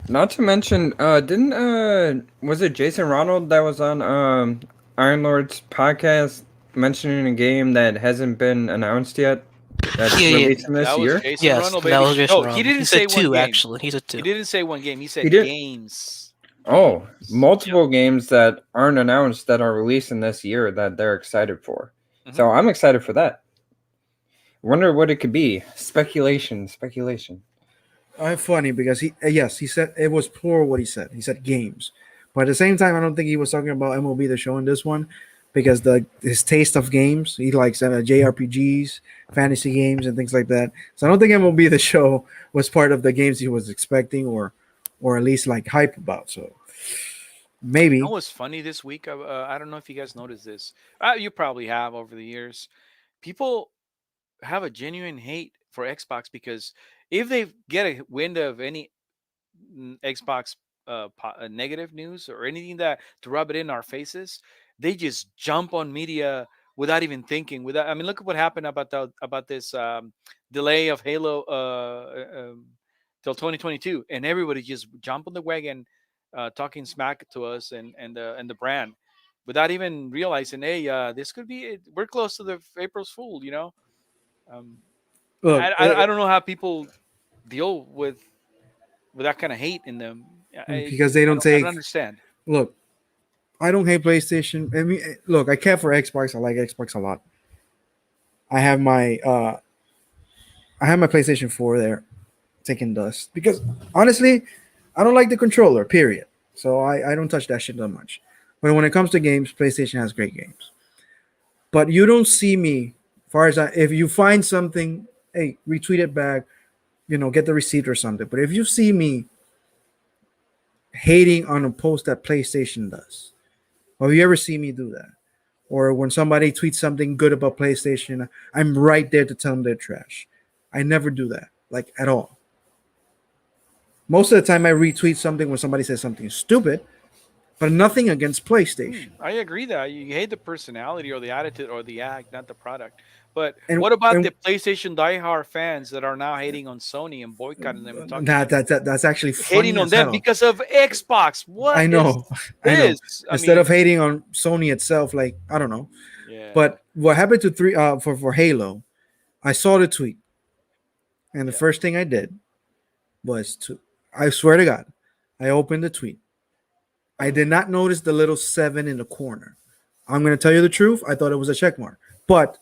Not to mention, didn't was it Jason Ronald that was on Iron Lord's podcast mentioning a game that hasn't been announced yet that's Yeah, yeah. releasing this That was year? Jason Yes, Ronald, that baby. was Jason No, Ronald. he didn't said say one two, game. actually. He said two. He didn't say one game. He said He did- games. Oh, multiple games that aren't announced that are releasing this year that they're excited for. Mhm. So I'm excited for that. Wonder what it could be. Speculation. Funny because he said it was poor what he said. He said games, but at the same time, I don't think he was talking about MLB the show in this one because his taste of games, he likes JRPGs, fantasy games, and things like that. So I don't think MLB the show was part of the games he was expecting or at least like hype about. So maybe You know what's funny this week? I don't know if you guys noticed this. You probably have over the years. People have a genuine hate for Xbox because if they get a wind of any Xbox negative news or anything that to rub it in our faces, they just jump on media without even thinking. I mean, look at what happened about this delay of Halo till 2022, and everybody just jump on the wagon, talking smack to us and the brand, without even realizing, hey, this could be we're close to the April's Fool. Um, look I don't know how people deal with that kind of hate in them. because they don't I take don't understand. look. I don't hate PlayStation. I mean, look, I care for Xbox. I like Xbox a lot. I have my PlayStation 4 there taking dust because honestly, I don't like the controller, period. So I don't touch that shit that much. But when it comes to games, PlayStation has great games. But you don't see me, far as if you find something, hey, retweet it back, get the receipt or something. But if you see me hating on a post that PlayStation does, or if you ever see me do that, or when somebody tweets something good about PlayStation, I'm right there to tell them they're trash. I never do that, like at all. Most of the time, I retweet something when somebody says something stupid, but nothing against PlayStation. I agree that you hate the personality or the attitude or the act, not the product. But and what about and the PlayStation diehard fans that are now hating on Sony and boycotting them and talking that's actually hating funny on as them hell. because of Xbox? What I is know, I know. this? I Instead of mean, hating on Sony itself, like I don't know. yeah, But what happened to three for Halo? I saw the tweet, and the yeah. first thing I did was to, I swear to God, I opened the tweet. I did not notice the little seven in the corner. I'm gonna tell you the truth. I thought it was a check mark, but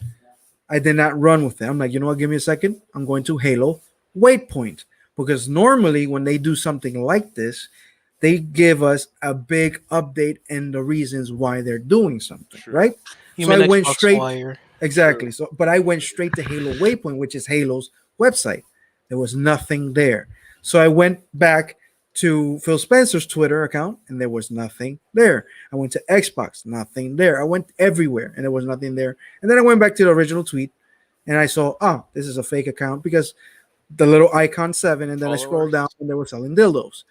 I did not run with it. I'm like, you know what? Give me a second. I'm going to Halo waypoint because normally when they do something like this, they give us a big update and the reasons why they're doing something, True, right? You So I mean went Xbox straight Wire? exactly. true. So, but I went straight to Halo waypoint, which is Halo's website. There was nothing there. So I went back to Phil Spencer's Twitter account and there was nothing there. I went to Xbox, nothing there. I went everywhere and there was nothing there. And then I went back to the original tweet and I saw, oh, this is a fake account because the little icon seven. And then I scrolled down Followers. and they were selling dildos.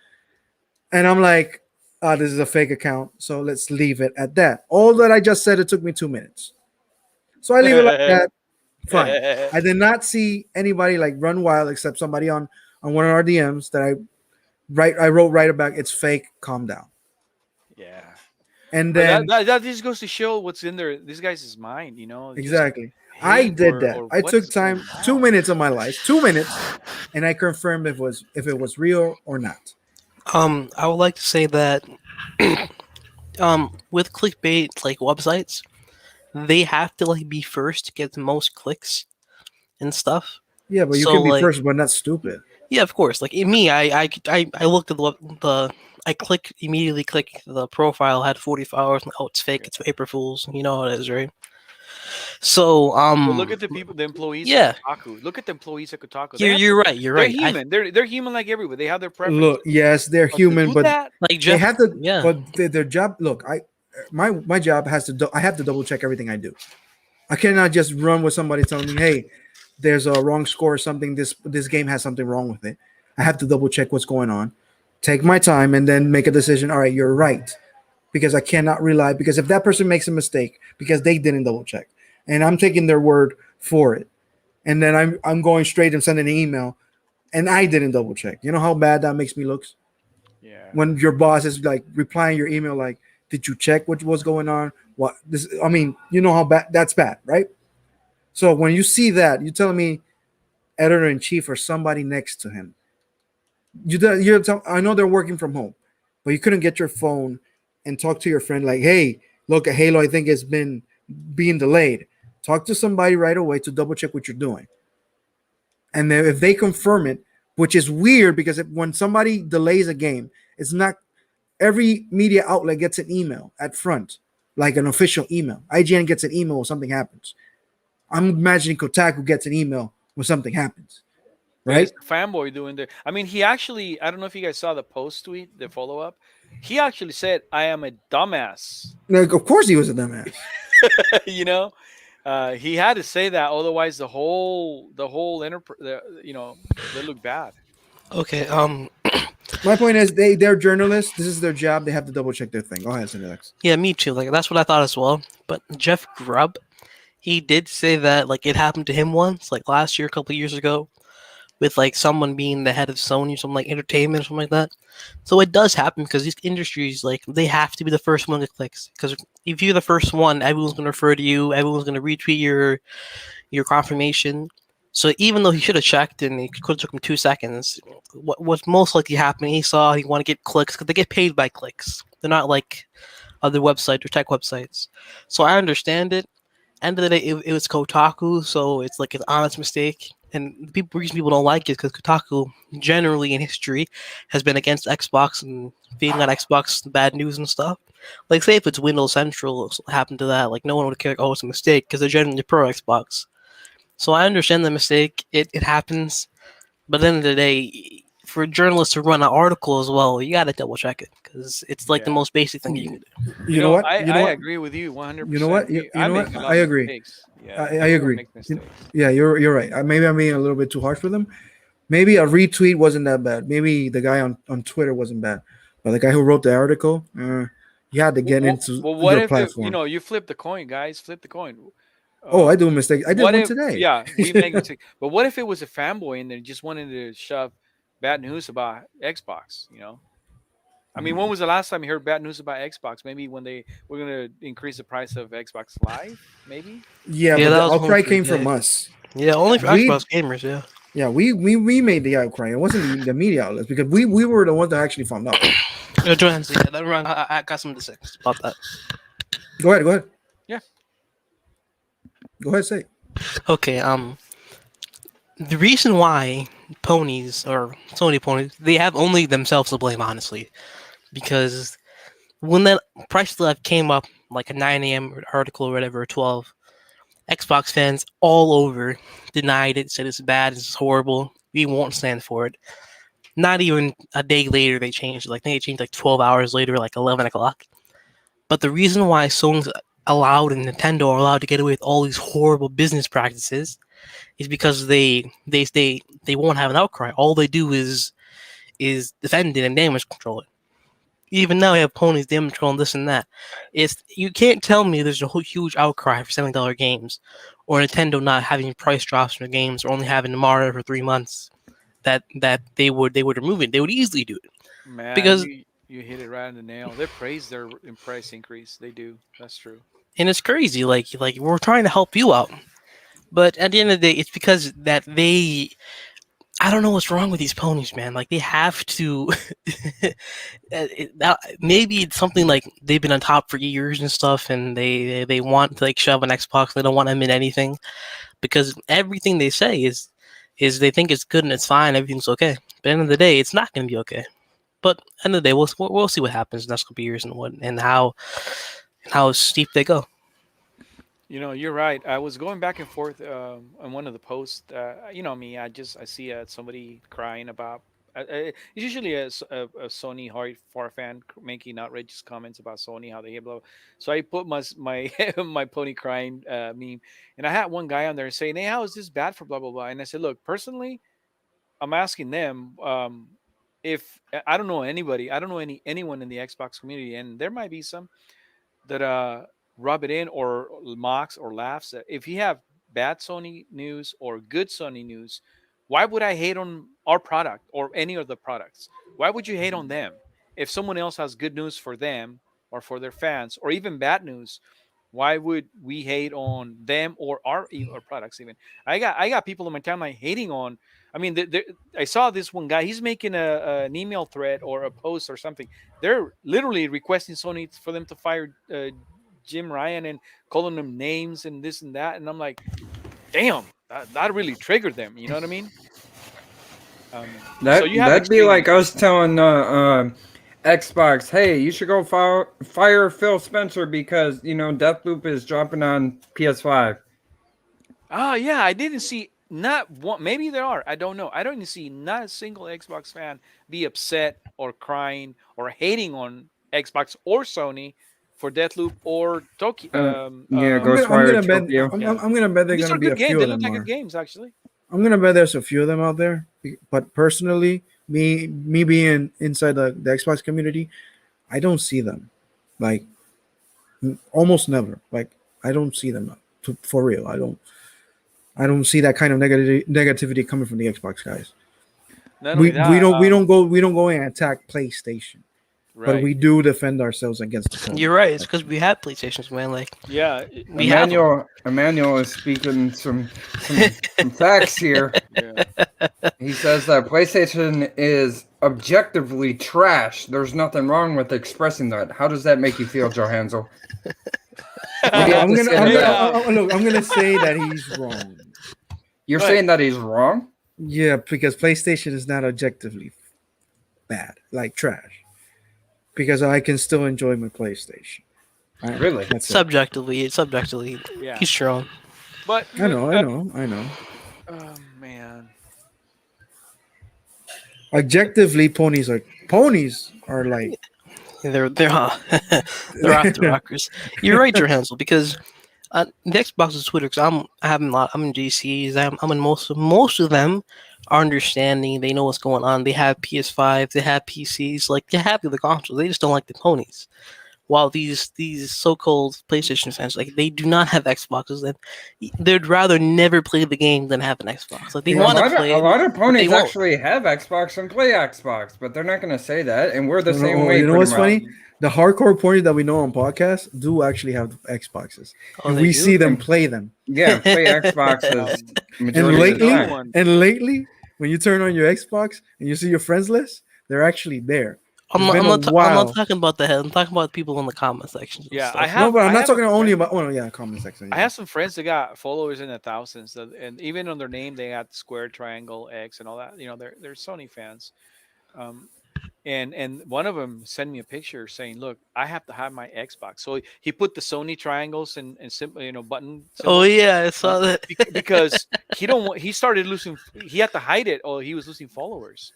And I'm like, oh, this is a fake account. So let's leave it at that. All that I just said, it took me 2 minutes. So I leave it like that. Fine. I did not see anybody like run wild except somebody on one of our DMs that I wrote right about it's fake. Calm down. Yeah. And But then that just goes to show what's in there. This guy's mind, just exactly, I hate did that. or I what took is going time, 2 minutes of my life, 2 minutes, on. and I confirmed if it was real or not. I would like to say that with clickbait like websites, they have to like be first to get the most clicks and stuff. Yeah, but you So can be like first, but not stupid. yeah, of course. Like in me, I looked at the I click immediately click the profile had 40 followers. Oh, it's fake. It's April Fools. You know how it is, right? So Well, look at the people, the employees at yeah, Kotaku. Look at the employees at Kotaku. They you're have you're right. You're they're right. I human. They're human like everybody. They have their Look, preferences. yes, they're But to human, do but that, like they Jeff. have to. Yeah. But their job. Look, my job has to. I have to double check everything I do. I cannot just run with somebody telling me, "Hey, there's a wrong score or something. This game has something wrong with it." I have to double check what's going on, take my time, and then make a decision. All right, you're right, because I cannot rely. Because if that person makes a mistake because they didn't double check, and I'm taking their word for it, and then I'm going straight and sending an email, and I didn't double check. You know how bad that makes me look yeah. when your boss is like replying your email like, "Did you check what was going on?" What this? I mean, you know how bad that's bad, right? So when you see that, you telling me editor in chief or somebody next to him, I know they're working from home, but you couldn't get your phone and talk to your friend like, "Hey, look, at Halo, I think it's been being delayed." Talk to somebody right away to double check what you're doing, and then if they confirm it, which is weird because when somebody delays a game, it's not every media outlet gets an email at front, like an official email. IGN gets an email when something happens. I'm imagining Kotaku gets an email when something happens, But it's right? the fanboy doing there. I mean, he actually, I don't know if you guys saw the post tweet, the follow up. He actually said, I am a dumbass. Like, of course he was a dumbass. you know, he had to say that. Otherwise, the whole enterprise, they look bad. Okay. My point is, they're journalists. This is their job. They have to double check their thing. Go ahead, Cinex. Yeah, me too. Like that's what I thought as well. But Jeff Grubb, he did say that like it happened to him once, like last year, a couple years ago, with like someone being the head of Sony or something like entertainment or something like that. So it does happen because these industries like they have to be the first one that clicks. Because if you're the first one, everyone's gonna refer to you. Everyone's gonna retweet your confirmation. So even though he should have checked and it could have took him 2 seconds, what's most likely happening? He saw he want to get clicks because they get paid by clicks. They're not like other websites or tech websites. So I understand it. End of the day, it was Kotaku, so it's like an honest mistake. And the reason people don't like it is because Kotaku, generally in history, has been against Xbox and feeding on Xbox bad news and stuff. Like, say if it's Windows Central or something happened to that, like no one would care. Oh, it's a mistake because they're generally pro Xbox. So I understand the mistake. It happens, but at the end of the day, for a journalist to run an article as well, you gotta double check it because it's like the Yeah. most basic thing you can do. You know what? You I know what? agree with you You know what? 100%. You I know make what? a I lot of agree. mistakes. Yeah, I everyone agree. makes mistakes. Yeah, you're right. Maybe I'm being a little bit too harsh for them. Maybe a retweet wasn't that bad. Maybe the guy on Twitter wasn't bad, but the guy who wrote the article, you had to get into Well, what your if platform. you flip the coin, guys? Flip the coin. Oh, I do a mistake. I did What one if, today. yeah, we make a mistake. But what if it was a fanboy and they just wanted to shove bad news about Xbox? I mean, when was the last time you heard bad news about Xbox? Maybe when they were going to increase the price of Xbox Live, maybe. Yeah, Yeah, but that the was outcry mostly came from the us. yeah only Yeah. for We Xbox gamers. Yeah. Yeah, we made the outcry. It wasn't the media outlets because we were the ones that actually found out. Johannes, yeah, that run. I got something to say about that. Go ahead, go ahead, Yeah. go ahead. Say. Okay. The reason why ponies or Sony ponies they have only themselves to blame, honestly, because when that price left came up like a 9 a.m. article or whatever, or 12, Xbox fans all over denied it, said it's bad, it's horrible, we won't stand for it. Not even a day later, they changed. Like, I think they changed like 12 hours later, like 11 o'clock. But the reason why Sony's allowed and Nintendo are allowed to get away with all these horrible business practices is because they won't have an outcry. All they do is defend it and damage control it. Even now, we have ponies damage control and this and that. It's you can't tell me there's a whole huge outcry for $70 games, or Nintendo not having price drops for games, or only having Mario for 3 months. That they would remove it. They would easily do it Man, because you hit it right on the nail. They praise their price increase. They do. That's true. and it's crazy. Like we're trying to help you out, but at the end of the day, it's because that they. I don't know what's wrong with these ponies, man. Like they have to. Maybe it's something like they've been on top for years and stuff, and they want to like shove an Xbox. They don't want to admit anything because everything they say is they think it's good and it's fine. Everything's okay. But at the end of the day, it's not going to be okay. But at the end of the day, we'll see what happens in the next couple of years and how steep they go. You're right. I was going back and forth on one of the posts. Me, I see somebody crying about. It's usually a Sony hardcore fan making outrageous comments about Sony, how they hate blah. So I put my my pony crying meme, and I had one guy on there saying, "Hey, how is this bad for blah blah blah?" And I said, "Look, personally, I'm asking them if I don't know anybody, I don't know anyone in the Xbox community, and there might be some that rub it in or mocks or laughs at. If you have bad Sony news or good Sony news, why would I hate on our product or any of the products? Why would you hate on them? If someone else has good news for them or for their fans or even bad news, why would we hate on them or our products? Even I got people in my timeline hating on. I mean, I saw this one guy. He's making an email thread or a post or something. They're literally requesting Sony for them to fire Jim Ryan and calling them names and this and that. And I'm like, damn, that really triggered them. You know what I mean? So That you have that'd be like experience. us telling Xbox, hey, you should go fire Phil Spencer because Deathloop is dropping on PS5. Ah, yeah, I didn't see not one. Maybe there are. I don't know. I don't see not a single Xbox fan be upset or crying or hating on Xbox or Sony for Deathloop or Tokyo. Yeah, I'm Ghostwire gonna bet Tokyo. Yeah, I'm gonna bet and they're these gonna are be good a games. few They of look them like good more. games, actually. I'm gonna bet there's a few of them out there. But personally, me being inside the Xbox community, I don't see them. Like almost never. Like I don't see them for real. I don't see that kind of negativity coming from the Xbox guys. Not only We that, don't we don't go and attack PlayStation, but right? we do defend ourselves against the You're ponies. right. It's because we have PlayStations, man. Like Yeah, we have them. Emmanuel is speaking some facts here. yeah. He says that PlayStation is objectively trash. There's nothing wrong with expressing that. How does that make you feel, Joe Hansel? What do you have I'm to gonna say to I'm Hey, gonna that? look. I'm gonna say that he's wrong. You're right. saying that he's wrong? Yeah, because PlayStation is not objectively bad, like trash. Because I can still enjoy my PlayStation. Really? That's it. Subjectively, Yeah, he's strong. but I know, I know, I know. oh man, Objectively, ponies are like They're they're after rockers. You're right, Hansel, because the Xbox is Twitter. Because I have a lot. I'm in GCs. I'm in most of them are understanding. They know what's going on. They have PS5. They have PCs. Like they have the other consoles. They just don't like the ponies. while these so-called PlayStation fans, like, they do not have Xboxes, and they'd rather never play the game than have an Xbox. Like, they Yeah. want to play A it, lot of but they ponies won't. actually have Xbox and play Xbox, but they're not going to say that. And we're the No, same no, way. you know pretty what's much. funny? The hardcore ponies that we know on podcasts do actually have Xboxes, Oh, and they we do? see them play them. Yeah, play Xboxes Um, And majority of the lately, time. one. when you turn on your Xbox and you see your friends list, they're actually there. I'm It's not, been I'm a not, I'm not while. talking about the head. I'm talking about people in the comment sections and Yeah, I stuff. No, have. but I'm I not have a talking only friend. about. Oh, no, yeah, comment section. I Yeah. have some friends that got followers in the thousands, and even on their name they got square, triangle, X, and all that. You know, they're Sony fans. Um, and one of them sent me a picture saying, "Look, I have to have my Xbox." So he put the Sony triangles and simple, button Oh symbols, yeah, I saw that. because he don't want. He started losing. He had to hide it, or he was losing followers.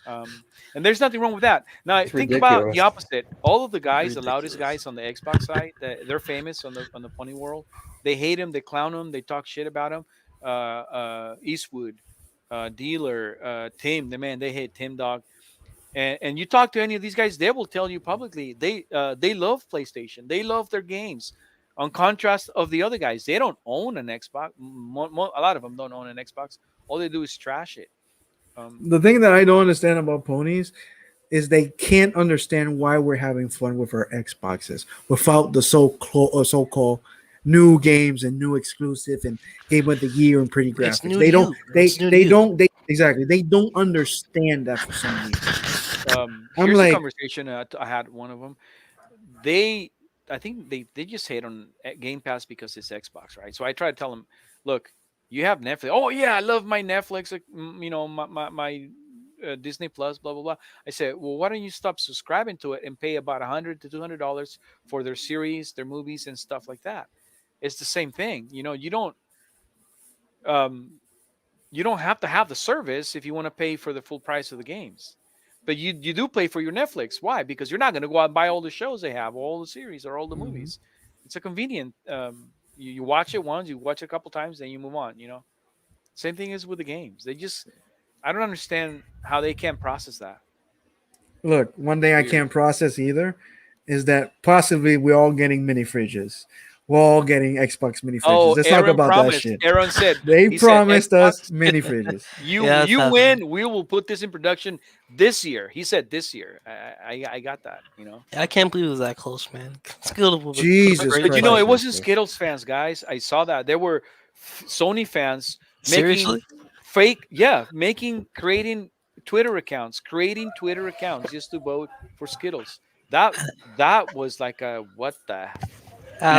Um, and there's nothing wrong with that. Now It's think about the ridiculous. opposite. All of the guys, the loudest Ridiculous. guys on the Xbox side, they're famous on the pony world. They hate him. They clown him. They talk shit about him. Eastwood, Dealer, Tim, the man. They hate Tim Dog. And you talk to any of these guys, they will tell you publicly they love PlayStation. They love their games. On contrast of the other guys, they don't own an Xbox. A lot of them don't own an Xbox. All they do is trash it. Um, The thing that I don't understand about ponies is they can't understand why we're having fun with our Xboxes without the so-called new games and new exclusive and game of the year and pretty It's graphics. new to you. It's new to you. They don't understand that for some reason. I'm Here's a like, conversation I had with one of them. They, I think they just hate on Game Pass because it's Xbox, right? So I try to tell them, look, you have Netflix. Oh yeah, I love my Netflix. My Disney Plus, blah blah blah. I said, well, why don't you stop subscribing to it and pay about $100 to $200 for their series, their movies, and stuff like that? It's the same thing. Um, you don't have to have the service if you want to pay for the full price of the games. But you do pay for your Netflix. Why? Because you're not going to go out and buy all the shows they have, or all the series, or all the mhm. movies. It's a convenient. You watch it once, you watch it a couple times, then you move on. Same thing is with the games. I don't understand how they can't process that. Look, one thing I Weird. can't process either is that possibly we're all getting mini fridges. We're all getting Xbox mini fridges. Oh, Let's talk Aaron about that promised. shit. Aaron said They he said promised us Xbox. mini fridges. Yeah, it's You happening. win. We will put this in production this year. He said this year. I got that. I can't believe it was that close, man. Skill put a Jesus great But Christ. it fight. wasn't Skittles fans, guys. I saw that there were Sony fans making Seriously? creating creating Twitter accounts just to vote for Skittles. That that was like a what the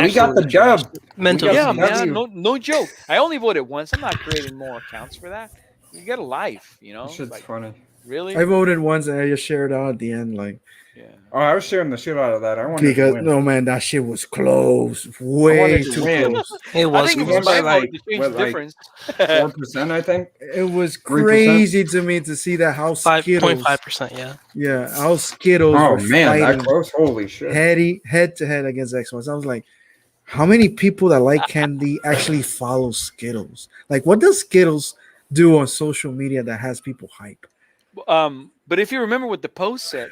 We got the Absolutely trash. dub. Mental We got yeah, the disease. man, W. no joke. I only voted once. I'm not creating more accounts for that. You get a life, This It's shit's like funny. I really, voted once and I just shared out at the end, like, yeah. Oh, I was sharing the shit out of that. I wanted to because win. no man, that shit was close, I wanted way to too win. close. It I was think We if it was won by close. my vote, like it change what, the like difference. 4%, I think. It was 3%. crazy to me to see that how 5.5%. Yeah. How Skittles Oh were man, that fighting close! Holy shit! head to head against Xbox. I was like, how many people that like candy actually follow Skittles? Like, what does Skittles do on social media that has people hype? But if you remember what the post says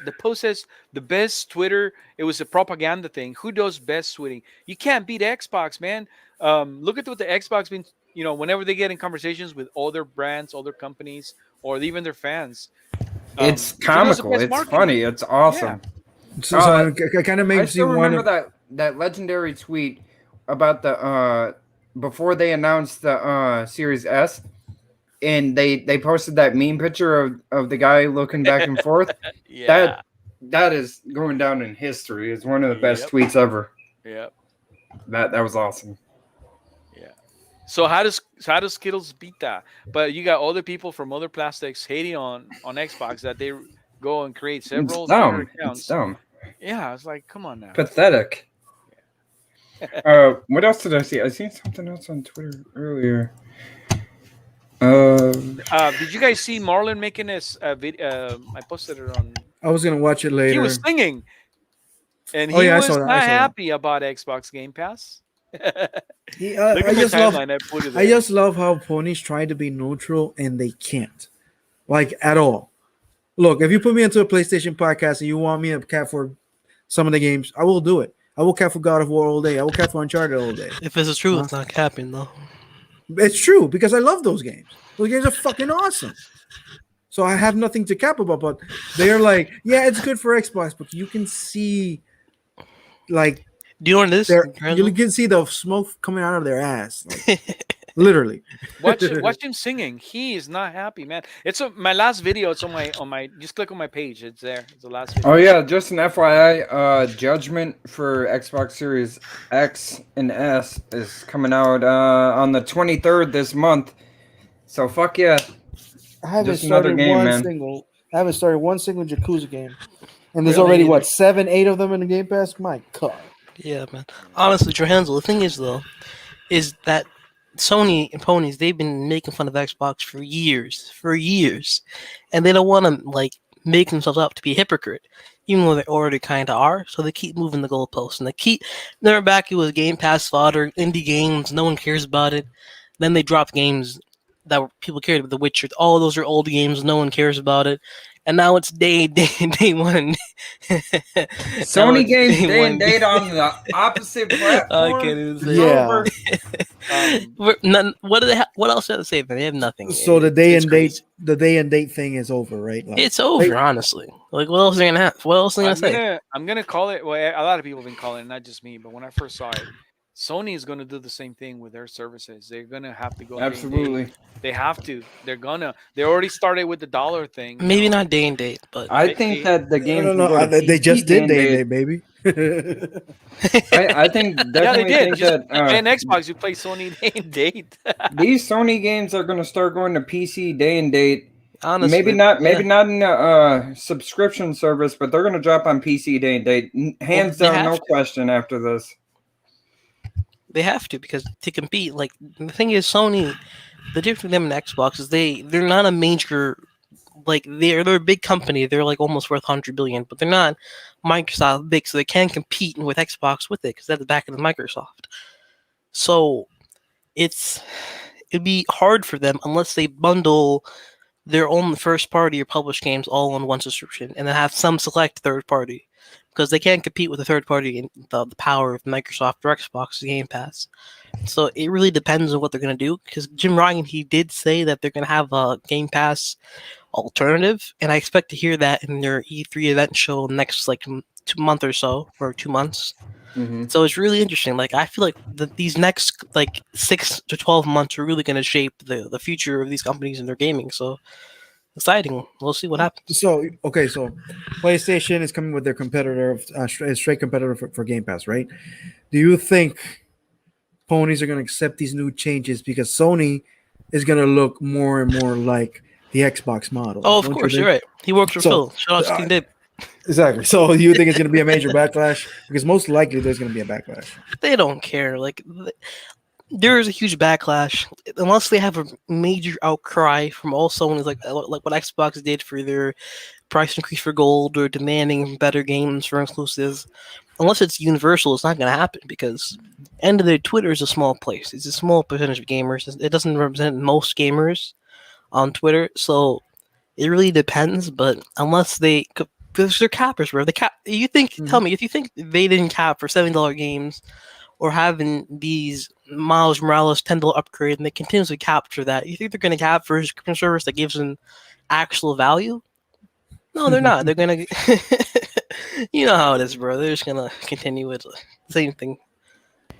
the best Twitter. It was a propaganda thing. Who does best tweeting? You can't beat Xbox, man. Look at what the Xbox been. Whenever they get in conversations with other brands, other companies, or even their fans, It's who does the comical. best It's funny. marketing? It's Yeah. awesome. So I kind of I made me see still one remember of. that legendary tweet about the before they announced the Series S, and they posted that meme picture of the guy looking back and forth. Yeah. That is going down in history. It's one of the best Yep. tweets ever. Yep. That was awesome. Yeah. So how does Skittles beat that? But you got other people from other plastics hating on Xbox that they go and create It's several Twitter dumb. It's accounts. dumb. Yeah, it's like, come on now. Pathetic. What else did I see? I seen something else on Twitter earlier. Uh, Did you guys see Marlon making this video? I posted it on. I was gonna watch it He was later. singing, and Oh he yeah, I was saw that. I not saw that. happy about Xbox Game Pass. Look at I my just love. timeline. I put it I there. just love how ponies try to be neutral and they can't, like, at all. Look, if you put me into a PlayStation podcast and you want me to some of the games. I will do it. I will cap for God of War all day. I will cap for Uncharted all day. If this is true, Huh? it's not capping though. It's true because I love those games. Those games are fucking awesome. So I have nothing to cap about, but they're like, yeah, it's good for Xbox, but you can see, like, Do you know what it is? you can see the smoke coming out of their ass, like, literally. Watch him singing. He is not happy, man. It's my last video. It's on my. Just click on my page. It's there. It's the last video. Oh yeah, just an FYI, Judgment for Xbox Series X and S is coming out on the 23rd this month. So fuck yeah. I haven't Just another started game, one man. single. I haven't started one single Yakuza game, and there's Really? already what 7, 8 of them in the Game Pass. My God. Yeah, man. Honestly, Johansel, the thing is though, is that Sony and ponies, they've been making fun of Xbox for years, and they don't want to like make themselves up to be a hypocrite, even though they already kind of are. So they keep moving the goalposts, and they keep. They're back. It was Game Pass fodder, indie games. No one cares about it. Then they drop games that people cared about. The Witcher. All those are old games. No one cares about it. And now it's day one. Sony games day and date on the opposite platform. I can't even say Yeah. What else do they have to say? They have nothing. So the It's day and crazy. date thing is over, right? Like, It's over, honestly. Like, what else are they gonna have? What else are they gonna say? I'm gonna call it. Well, a lot of people have been calling it, not just me. But when I first saw it, Sony is going to do the same thing with their services. They're going to have to go. Absolutely. They have to. They already started with the dollar thing. Maybe not day and date, but I think that the games. no, they just did day and date, baby. I think Yeah, they definitely did. think Just that and Xbox, you play Sony day and date. these Sony games are going to start going to PC day and date. honestly, Maybe not in a subscription service, but they're going to drop on PC day and date. Hands they down, have no to. question. After this, They have to, because to compete, like, the thing is, Sony, the difference with them and Xbox is they're not a major, like, they're a big company. They're like almost worth 100 billion, but they're not Microsoft big, so they can't compete with Xbox with it because they're the back of the Microsoft. So it'd be hard for them unless they bundle their own first party or published games all on one subscription and then have some select third party, because they can't compete with the third party in the power of Microsoft or Xbox Game Pass. So it really depends on what they're going to do, because Jim Ryan, he did say that they're going to have a Game Pass alternative, and I expect to hear that in their E3 event show next like 2 month or so, or 2 months. So it's really interesting. Like, I feel like these next like 6 to 12 months are really going to shape the future of these companies and their gaming. So exciting. We'll see what happens. So PlayStation is coming with their competitor, straight competitor for Game Pass, right? Do you think ponies are going to accept these new changes because Sony is going to look more and more like the Xbox model? Oh, of course, you're right. He works for Phil. Shout out to King Dib. Exactly. So you think it's going to be a major backlash? Because most likely there's going to be a backlash. They don't care. Like, there is a huge backlash unless they have a major outcry from all Sony's, like what Xbox did for their price increase for gold or demanding better games for exclusives. Unless it's universal, it's not going to happen, because end of the day, Twitter is a small place. It's a small percentage of gamers. It doesn't represent most gamers on Twitter, so it really depends. But unless because they're cappers, bro. You think? Tell me, if you think they didn't cap for $70 games, or having these Miles Morales $10 upgrade, and they continuously capture that, you think they're going to cap for a subscription service that gives them actual value? No, they're not. They're going to, you know how it is, bro. They're just going to continue with the same thing,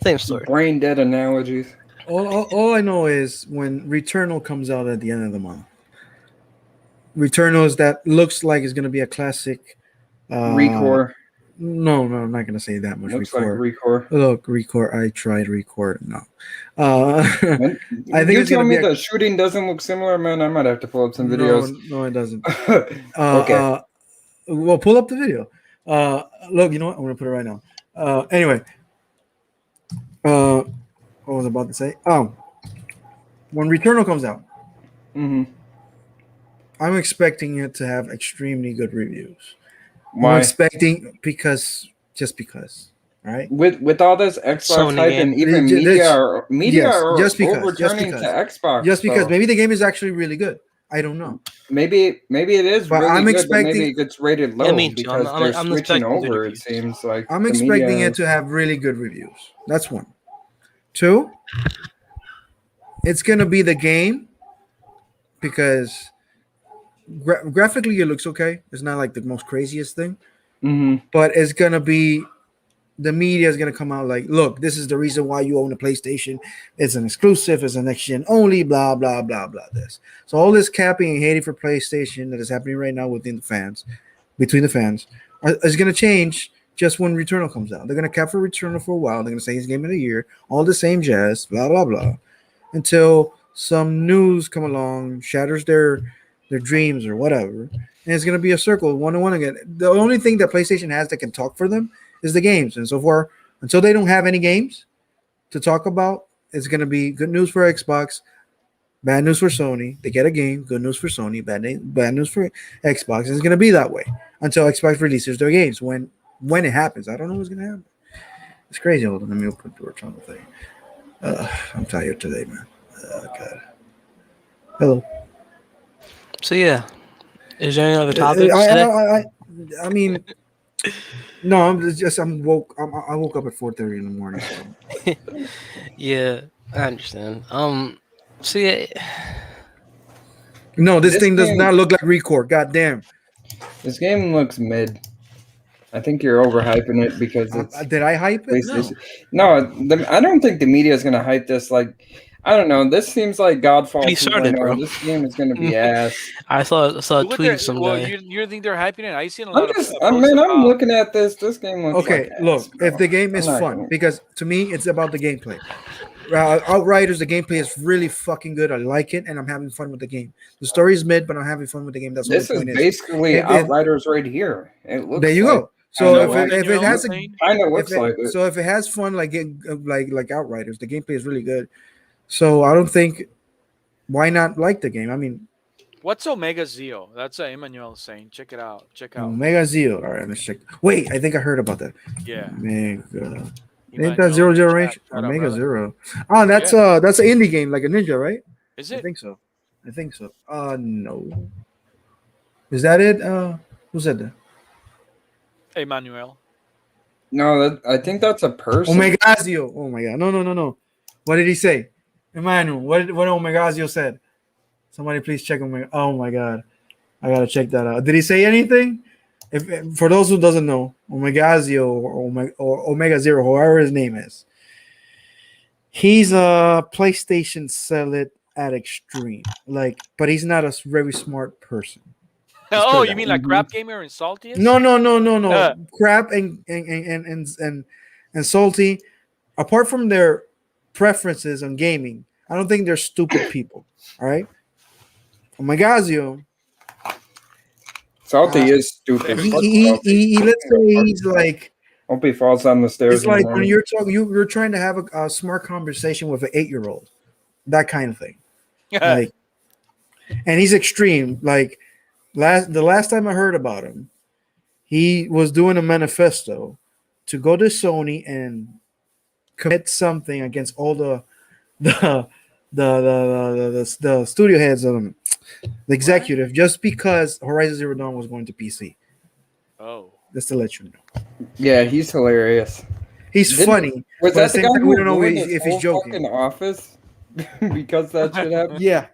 same story. Brain dead analogies. All I know is when Returnal comes out at the end of the month, Returnals that looks like it's going to be a classic. Recore. No, I'm not going to say that much. Looks Recore. like Recore. Look, Recore. I tried Recore. No. I think you it's tell going me to be the shooting doesn't look similar, man. I might have to pull up some videos. No, it doesn't. Okay. Well, pull up the video. Look, you know what? I'm going to put it right now. Anyway. What was I about to say? Oh. When Returnal comes out, I'm expecting it to have extremely good reviews. Why? I'm expecting because. All right. With all this Xbox Sony hype game. and even Yes, media are just because. overturning to Xbox. Just because so- maybe the game is actually really good. I don't know. Maybe it is But really I'm good, but maybe expecting it gets rated Yeah, low me too. because they're I'm switching expecting good over. It reviews. seems like I'm the expecting media it to have really good reviews. That's one. Two, it's gonna be the game because graphically it looks okay. It's not like the most craziest thing, Mhm. but it's gonna be the media is gonna come out like, look, this is the reason why you own a PlayStation. It's an exclusive. It's a next gen only. Blah blah blah blah. This. So all this capping and hating for PlayStation that is happening right now within the fans, between the fans, is gonna change just when Returnal comes out. They're gonna cap for Returnal for a while. They're gonna say it's game of the year. All the same jazz. Blah blah blah. Until some news come along, shatters their dreams or whatever, and it's gonna be a circle, one to one again. The only thing that PlayStation has that can talk for them is the games, and so far, until they don't have any games to talk about, it's gonna be good news for Xbox, bad news for Sony. They get a game, good news for Sony, bad news for Xbox. It's gonna be that way until Xbox releases their games. When it happens, I don't know what's gonna happen. It's crazy. Hold on, let me open the door on the thing. I'm tired today, man. Oh, God. Hello. So yeah, is there any other I, topics I, today? I mean, no. I'm woke. I woke up at 4:30 in the morning. So. Yeah, I understand. So yeah, No, this This thing does game, not look like Record. God damn. this game looks mid. I think you're overhyping it because it's Did I hype it? No. PlayStation. No, I don't think the media is gonna hype this. Like, I don't know. This seems like Godfall already started, 2.0. bro. This game is gonna be ass. I saw a What tweet they of some well, guy. you think they're hyping it? I seen a I'm lot of just, posts man. I'm about. looking at this. This game looks like Okay, ass, look. If bro. the game I'm is not fun, gonna. because to me, it's about the gameplay. Outriders, the gameplay is really fucking good. I like it, and I'm having fun with the game. The story is mid, but I'm having fun with the game. That's what the This is point is. basically If Outriders right here. It There looks you like go. kind So of So like if it Emmanuel has a saying, kind of if looks it like it. so if it has fun like Outriders, the gameplay is really good. So I don't think why not like the game. I mean, "What's Omega Zeo?" That's Emmanuel saying. Check it out. Check out. Omega Zero. All right, let's check. Wait, I think I heard about that. Yeah, Omega. Ain't that Emmanuel zero in the chat. generation? Shout out, Omega brother. Zero. Oh, Yeah, that's an indie game like a ninja, right? is I it think so. I think so. No. Is that it? Who said that? Emmanuel? No, I think that's a person. Omegazio. Oh my god. No. What did he say? Emmanuel, what Omegazio said? Somebody please check Omega. Oh my god. I gotta check that out. Did he say anything? If for those who doesn't know, Omegazio or Omega Zero, whoever his name is, he's a PlayStation sell it at extreme. Like, but he's not a very smart person. Let's put Oh, it you that way. mean like Mhm. Crap Gamer and No, Saltiest? no. Crap and salty. Apart from their preferences on gaming, I don't think they're stupid people. All right, Omegazio, Salty uh, is stupid. Very Fuck stupid. Salty. let's say he's like, Hope he falls down the stairs it's in the like when morning. you're talking, you're trying to have a smart conversation with an 8-year-old, that kind of thing. Like, and he's extreme. Like the last time I heard about him, he was doing a manifesto to go to Sony and commit something against all the the studio heads of them, the What? executive, just because Horizon Zero Dawn was going to PC. Oh, Just to let you know, Yeah, he's hilarious. he's Didn't funny, was but at the that the same guy time, we who don't know ruined his if he's whole joking. fucking office because that shit happened? Yeah,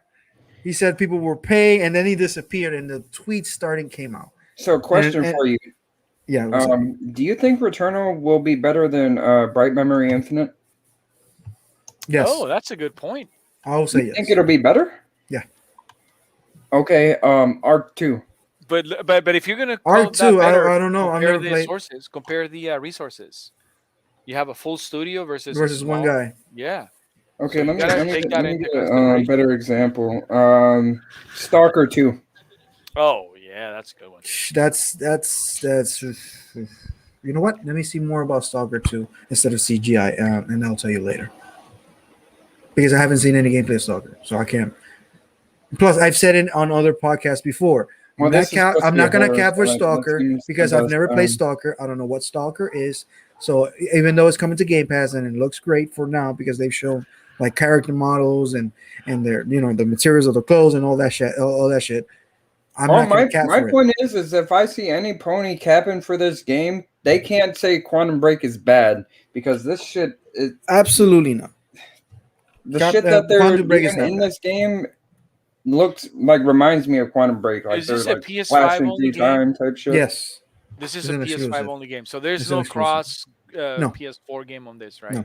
he said people were paying, and then he disappeared, and the tweet starting came out. So, question And for you: yeah, what's up? Do you think Returnal will be better than Bright Memory Infinite? Yes, oh, that's a good point. I'll You say think yes. it'll be better? Yeah, Okay. Arc 2. But if you're gonna call Arc that Two. better, I don't know. I've compare never the played sources, compare the resources. You have a full studio versus a versus one small. guy. Yeah, so Okay, you gotta take let that me into get a consideration. better example. Stalker 2. Oh yeah, that's a good one. That's. You know what? Let me see more about Stalker 2 instead of CGI, and I'll tell you later. Because I haven't seen any gameplay of Stalker, so I can't. Plus, I've said it on other podcasts before. Well, this is supposed to I'm be a not gonna horror, cap so for that Stalker seems the because I've best. never played Stalker. I don't know what Stalker is. So even though it's coming to Game Pass and it looks great for now because they've shown like character models and their the materials of the clothes and all that shit. All that shit. I'm Oh, not gonna cap my for it. point is if I see any pony capping for this game, they can't say Quantum Break is bad because this shit is Absolutely not. the shit that they're Quantum Break is doing not in bad. this game looks like reminds me of Quantum Break. Like Is they're this a like PS5 flashing only through game? time type shit. Yes, This is it's a an PS5 exclusive. only game, so there's It's an no exclusive. cross No. PS4 game on this, right? No.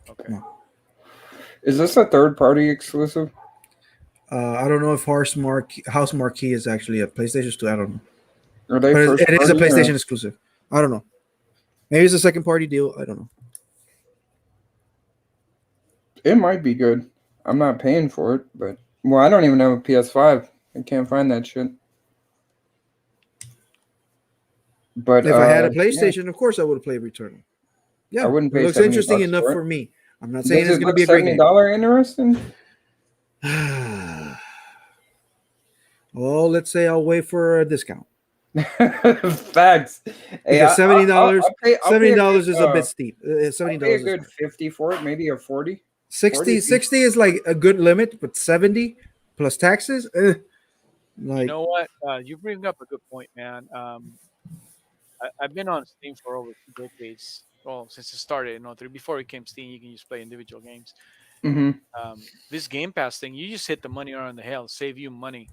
Okay. No. Is this a third party exclusive? I don't know if House Marquee is actually a PlayStation 2. I don't know, Are they but first it is a party, or- PlayStation exclusive. I don't know. Maybe it's a second party deal. I don't know. It might be good. I'm not paying for it, but well, I don't even have a PS5. I can't find that shit. But If I had a yeah, PlayStation, of course I would have played Returnal. Yeah, I wouldn't it pay looks 70 interesting bucks enough for it. for me. I'm not saying does it's it going to look be a great game. $70 interesting? Well, let's say I'll wait for a discount Facts. Hey, because $70 I'll pay $70 is a good, bit steep. I'll $70 pay a is good fine. 50 for it, maybe a 40. 60 is like a good limit, but 70 plus taxes, You like know what? You bring up a good point, man. I've been on Steam for over 2 decades. Well, since it started in 03. Before it came Steam, you can just play individual games. Mm-hmm. This Game Pass thing, you just hit the money around the hell, save you money.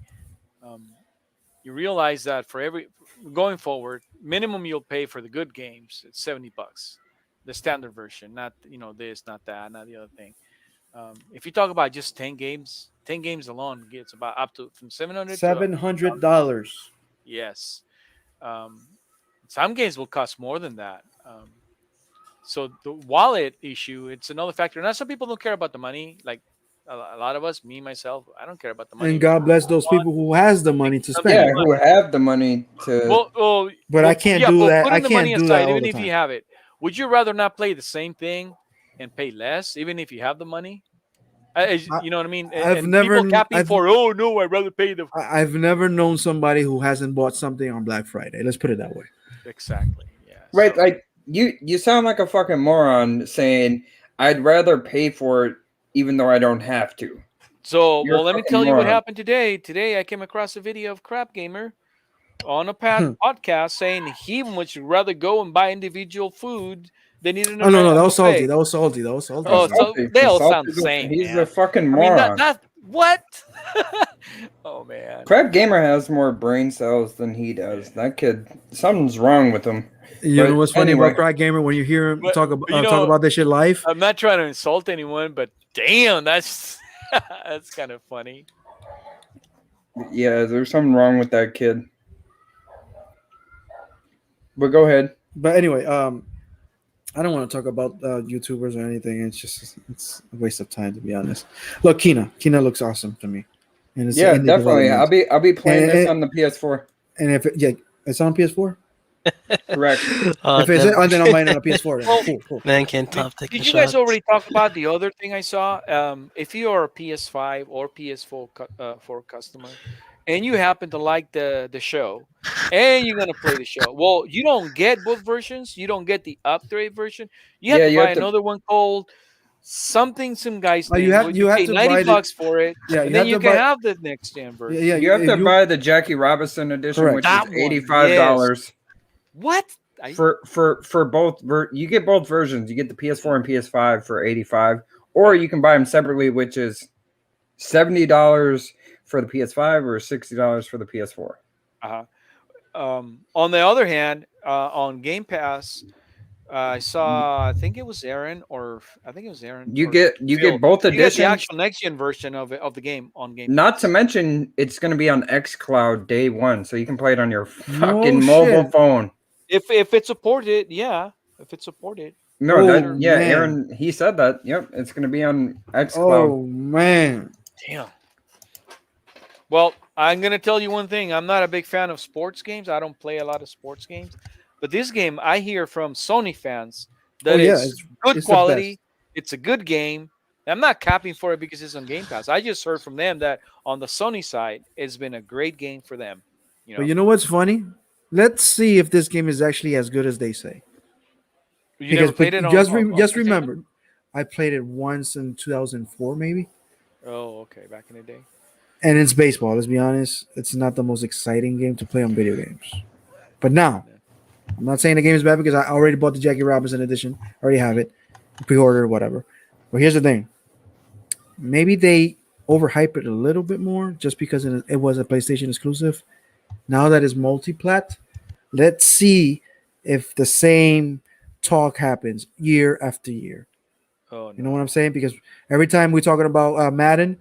You realize that for every going forward, minimum you'll pay for the good games, it's $70, the standard version, not this, not that, not the other thing. If you talk about just 10 games alone gets about up to from 700 to $700. yes. Um, some games will cost more than that. So the wallet issue, it's another factor. Now some people don't care about the money, like a lot of us, me myself, I don't care about the money. And God bless those people who has the money to spend. Yeah, who have the money to. But I can't do that. I Putting the can't money do that aside, all even the if you time. have it, would you rather not play the same thing and pay less, even if you have the money? You know what I mean? People capping for, oh no, I'd rather pay the. I've never known somebody who hasn't bought something on Black Friday. Let's put it that way. Exactly. Yeah. Right, So, like you sound like a fucking moron saying I'd rather pay for it even though I don't have to. You're a let me fucking tell you what moron. happened today. Today, I came across a video of Crap Gamer on a podcast saying he would rather go and buy individual food than eat in Oh no, that was salty. buffet. That was salty. That was salty. Oh, That's so salty, they 'cause all salty sound the is a- same. He's Man. a fucking I mean, moron. not what? Oh man. Crab Gamer has more brain cells than he does. That kid, something's wrong with him. You know But what's funny anyway. about Crack Gamer when you hear him But, talk you about this shit live? I'm not trying to insult anyone, but damn, that's that's kind of funny. Yeah, there's something wrong with that kid. But go ahead. But anyway, I don't want to talk about YouTubers or anything. It's a waste of time, to be honest. Look, Kina looks awesome to me. And it's Yeah, indie definitely. development. I'll be playing And- this and- on the PS4. And if it's on PS4, Correct. if it's then I'm buying it on a PS4. Well, Cool. Man can't top taking Did you guys shots. already talk about the other thing I saw? If you are a PS5 or PS4 for customer, and you happen to like the show, and you're gonna play the show, well, you don't get both versions. You don't get the upgrade version. You have Yeah, to you buy have to- another one called something. Some guys Oh, you name. have- you have pay to 90 buy the- bucks for it, Yeah, and you then have you to can buy- have the next gen version. Yeah, You have to buy the Jackie Robinson edition, Correct. which That is one, $85 What? for both. You get both versions. You get the PS4 and PS5 for $85, or you can buy them separately, which is $70 for the PS5 or $60 for the PS4. On the other hand, on Game Pass, I saw. I think it was Aaron, You or get Phil. both You get the editions. actual next gen version of the game on Game Not Pass. to mention, it's going to be on xCloud day one, so you can play it on your No fucking mobile shit. phone. If it's supported, yeah. If it's supported, No, Oh, yeah, man. Aaron, he said that. Yep, it's going to be on xCloud. Oh man. damn. Well, I'm gonna tell you one thing. I'm not a big fan of sports games. I don't play a lot of sports games, but this game I hear from Sony fans that Oh, yeah, it's good it's the quality. best. It's a good game. I'm not capping for it because it's on Game Pass. I just heard from them that on the Sony side, it's been a great game for them. You know, But you know what's funny? Let's see if this game is actually as good as they say. you never played it on. Just on just PlayStation? remember, I played it once in 2004 maybe, Oh, okay, back in the day. and it's baseball. Let's be honest, it's not the most exciting game to play on video games. But now, Yeah. I'm not saying the game is bad because I already bought the Jackie Robinson edition. I already have it, pre-order, whatever. But here's the thing: maybe they overhype it a little bit more just because it was a PlayStation exclusive. Now that it's multi-plat, let's see if the same talk happens year after year. Oh You know what I'm no. saying? Because every time we're talking about Madden,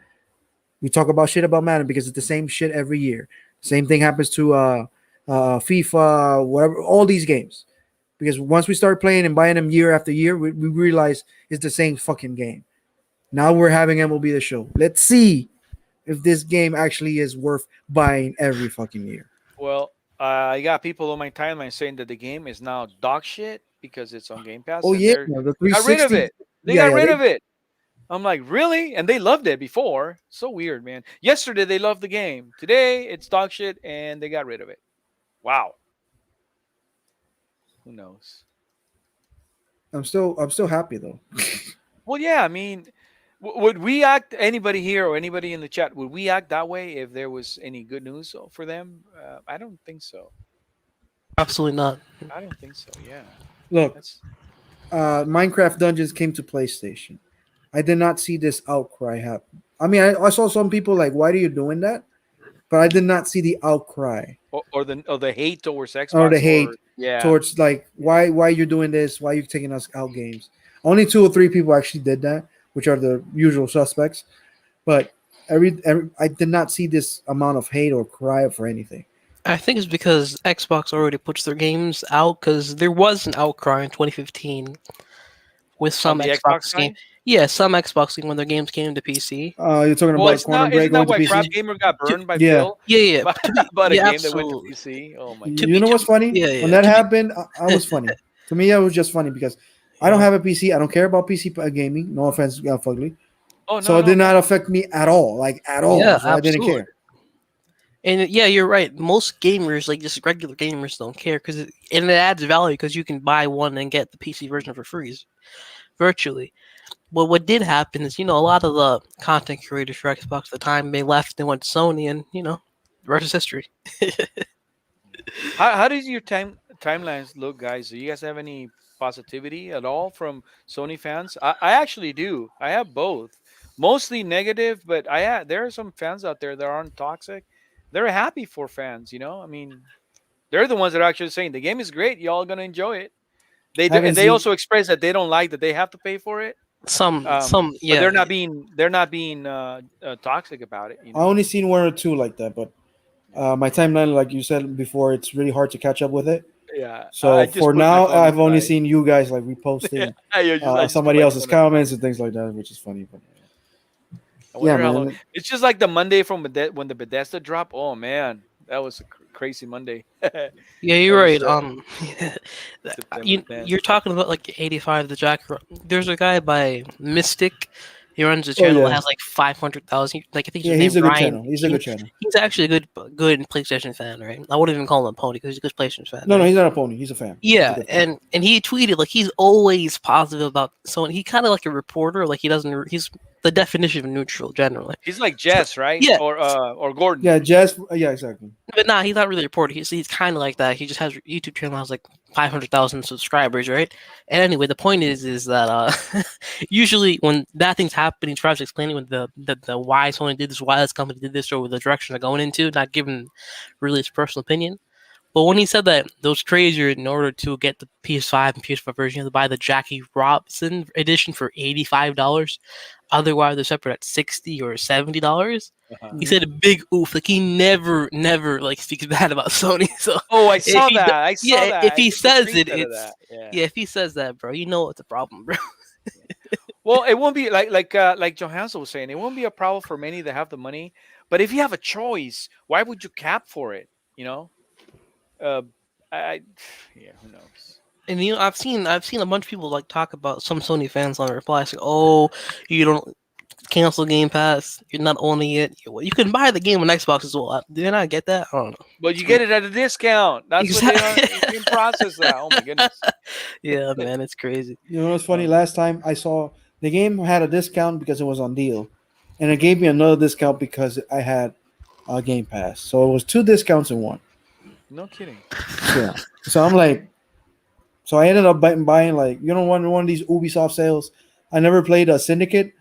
we talk about shit about Madden because it's the same shit every year. Same thing happens to FIFA, whatever, all these games. Because once we start playing and buying them year after year, we realize it's the same fucking game. Now we're having MLB the show. Let's see if this game actually is worth buying every fucking year. Well, I got people on my timeline saying that the game is now dog shit because it's on Game Pass, Oh and yeah, they the got rid of 360. it. They Yeah, got yeah. rid of it. I'm like, really? And they loved it before. So weird, man. Yesterday they loved the game. Today it's dog shit, and they got rid of it. Wow. Who knows? I'm still happy though. Well, yeah. I mean, would we act, anybody here or anybody in the chat? Would we act that way if there was any good news for them? I don't think so. Absolutely not. I don't think so. Yeah. Look, That's Minecraft Dungeons came to PlayStation. I did not see this outcry happen. I mean, I saw some people like, "Why are you doing that?" But I did not see the outcry or the hate towards or the Xbox, or hate yeah. towards like, why you're doing this? Why you taking us out games? Only two or three people actually did that, which are the usual suspects. But every I did not see this amount of hate or cry for anything. I think it's because Xbox already puts their games out because there was an outcry in 2015 with On some the Xbox Xbox game. side. Yeah, some Xbox game when their games came to PC. You're talking Well, about it's Quantum not. Break Isn't that going to why Crap PC? Gamer got To, burned by Yeah. Phil yeah, yeah. about, To be, about a yeah, game that went to absolutely. PC? Oh my To You be, know goodness. what's funny? yeah, When yeah. that To be, happened, I was funny. To me, that was just funny because I don't yeah. have a PC. I don't care about PC gaming. No offense, Fugly. Oh So no, it no, did no. not affect me at all, like at all. Yeah, So I didn't absolutely. care. And yeah, you're right. Most gamers, like just regular gamers, don't care because it adds value because you can buy one and get the PC version for free virtually. But what did happen is, a lot of the content creators for Xbox at the time they left and went to Sony, and the rest is history. How does your timelines look, guys? Do you guys have any positivity at all from Sony fans? I actually do. I have both. Mostly negative, but there are some fans out there that aren't toxic. They're happy for fans. I mean, they're the ones that are actually saying the game is great. Y'all gonna enjoy it. They do, Haven't and they seen. also express that they don't like that they have to pay for it. But Yeah, they're not being toxic about it. I only seen one or two like that, but Yeah. my timeline, like you said before, it's really hard to catch up with it. Yeah. I So just for put my now, phone I've only aside. seen you guys like reposting I just put somebody my else's phone aside. comments and things like that, which is funny. But I yeah, wonder how long. man. It's just like the Monday from when the Bethesda drop. Oh man, that was a crazy Monday. That yeah, you're was right. September 10th. You're talking about like 85, the Jack. There's a guy by Mystic. He runs a Oh channel that yeah, has like 500,000. Like I think yeah. his He's name's a good Ryan. channel. He's a good channel. He's actually a good PlayStation fan, right? I wouldn't even call him a pony because he's a good PlayStation fan, No, no, right? he's not a pony. He's a fan. He's a Yeah, good fan. and he tweeted like he's always positive about Sony. He kind of like a reporter, like he doesn't. He's the definition of neutral generally. He's like So Jess, right? yeah, Or Gordon. Yeah, Jazz. Yeah, exactly. but nah, he's not really a reporter. He's kind of like that. He just has a YouTube channel has like 500,000 subscribers, right? And anyway, the point is that usually when that thing's happening, he tries to explain when the why Sony did this, why this company did this, or the direction they're going into, not giving really his personal opinion. But when he said that those crazier in order to get the PS5 and PS4 version, you have to buy the Jackie Robinson edition for $85. Otherwise, they're separate at $60 or $70. Uh-huh. He Mhm. said a big oof. Like he never like speaks bad about Sony. So Oh, I if saw he, d- that. I saw yeah, that. if I he took a says it, screenshot of it's that. Yeah. yeah. If he says that, bro, you know it's a problem, bro. Well, it won't be like Johansson was saying. It won't be a problem for many that have the money. But if you have a choice, why would you cap for it? You know, uh, I yeah, who knows? And I've seen a bunch of people like talk about some Sony fans on replies like, oh, you don't cancel Game Pass, you're not owning it. You can buy the game on Xbox as well. Did I not get that? I don't know. But It's you get weird. it at a discount. That's what they are. Exactly. They didn't process that. Oh my goodness. Yeah, man, it's crazy. You know what's funny? Uh, Last time I saw The game had a discount because it was on deal, and it gave me another discount because I had a Game Pass. So it was two discounts in one. No kidding. Yeah. So I'm like, so I ended up buying like one of these Ubisoft sales. I never played a Syndicate,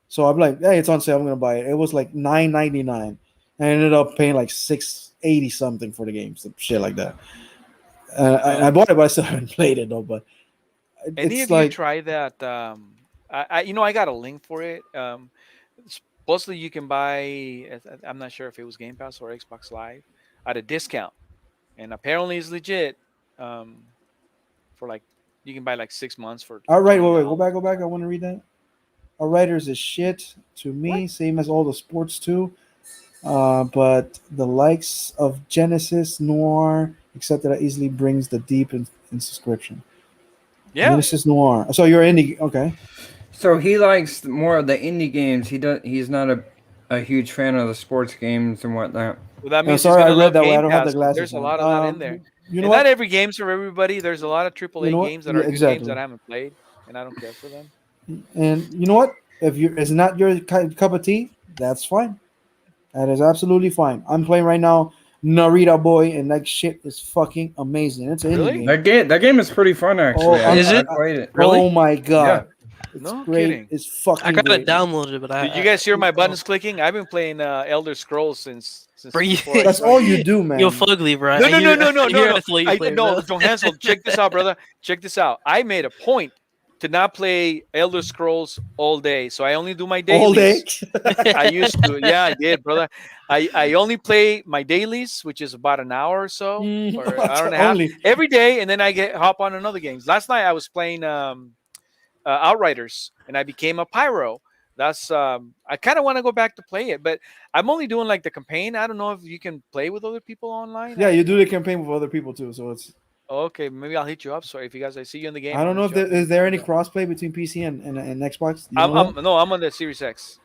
so I'm like, hey, it's on sale. I'm gonna buy it. It was like $9.99. I ended up paying like $6.80 something for the game, some shit like that. I bought it, but I still haven't played it though. But Any it's of you like, try that? I got a link for it. Supposedly you can buy. I'm not sure if it was Game Pass or Xbox Live at a discount, and apparently it's legit. Um, for like you can buy like 6 months for all right, twenty wait, dollars. go back. I want to read that. Writers is shit to What? me, same as all the sports too. But the likes of Genesis Noir, except that it easily brings the deep in subscription. Yeah. Genesis Noir. So you're indie, okay? So he likes more of the indie games. He's not a huge fan of the sports games and whatnot. Well, that means he's Sorry, I gonna read love that way. I Game don't have the Pass because glasses there's a on. lot of that in there. You know And not what? every game's for everybody. There's a lot of You AAA know what? games that Yeah, are good games exactly. that I haven't played, and I don't care for them. And you know what? If you it's not your cup of tea, that's fine. That is absolutely fine. I'm playing right now Narita Boy, and that shit is fucking amazing. It's an indie Really? game. That game is pretty fun Oh, actually. Is I it played it. really? Oh my Yeah. god, it's No great. kidding. It's I fucking gotta great. download it, but Did you guys hear my buttons clicking? I've been playing Elder Scrolls since Bro, before I That's all started. you do, Yo, man. fugly, bro. No, I no, no, hear, no, no, I no, hear no. that's what you I play, no, bro. Don't Hansel. Check this out, brother. Check this out. I made a point to not play Elder Scrolls all day, so I only do my All day. dailies. I used to, yeah, I did, brother. I only play my dailies, which is about an hour or so, or an hour and a half Only. every day, and then I get hop on another games. Last night I was playing Outriders, and I became a pyro. That's I kind of want to go back to play it, but I'm only doing like the campaign. I don't know if you can play with other people online. Yeah, you do the campaign with other people too. So it's. Okay, maybe I'll hit you up. So if you guys, I see you in the game, I I'll don't know hit if you up. is there any Yeah. crossplay between PC and Xbox. You know that? I'm on the Series X.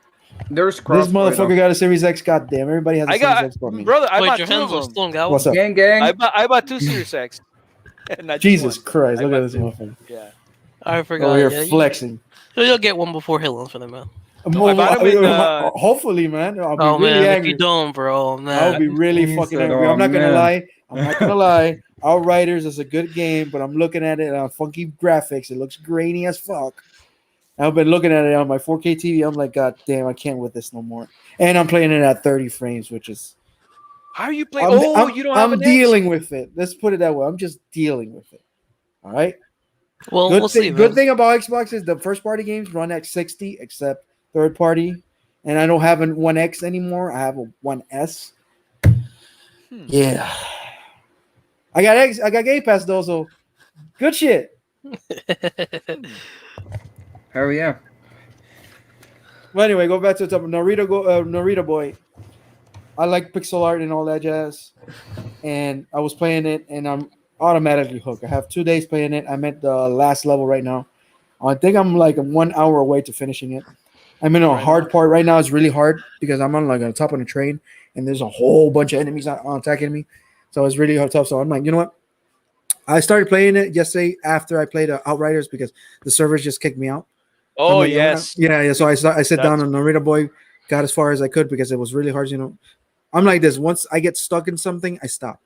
There's This crossplay motherfucker though. got a Series X. Goddamn, everybody has a I Series got X but me. brother. I Wait, bought two of Johansson them. still got What's one? up? Gang gang. I bought two Series X, not just Jesus one. Christ! I Look at bought this two. motherfucker Yeah, I over forgot. here Yeah, flexing. you'll get one before Halo for them, man. no, I bought them in. Hopefully, man. I'll be Oh really man, if you angry. don't, bro, I'll man. be really He fucking said, angry. "Oh I'm not gonna man." lie. I'm not gonna lie. Outriders is a good game, but I'm looking at it on funky graphics. It looks grainy as fuck. I've been looking at it on my 4K TV. I'm like, God damn, I can't with this no more. And I'm playing it at 30 frames, which is How are you playing? Oh, you don't have I'm an X. dealing with it. Let's put it that way. I'm just dealing with it. All right. Well, we'll see, Good man. thing about Xbox is the first party games run at 60, except third party. And I don't have a One X anymore. I have a One S. Hmm. Yeah. I got Game Pass though, so good shit. Hmm. Hell yeah. Well, anyway, go back to the top. Narita Boy. I like pixel art and all that jazz. And I was playing it, and I'm automatically hooked. I have 2 days playing it. I'm at the last level right now. I think I'm like 1 hour away to finishing it. I'm in a Right hard on. part right now. It's really hard because I'm on like on top of a train, and there's a whole bunch of enemies attacking me. So it's really tough. So I'm like, you know what? I started playing it yesterday after I played Outriders because the servers just kicked me out. I'm Oh like, yes, yeah. So I sit down That's- on Narita Boy, got as far as I could because it was really hard. You know, I'm like this. Once I get stuck in something, I stop.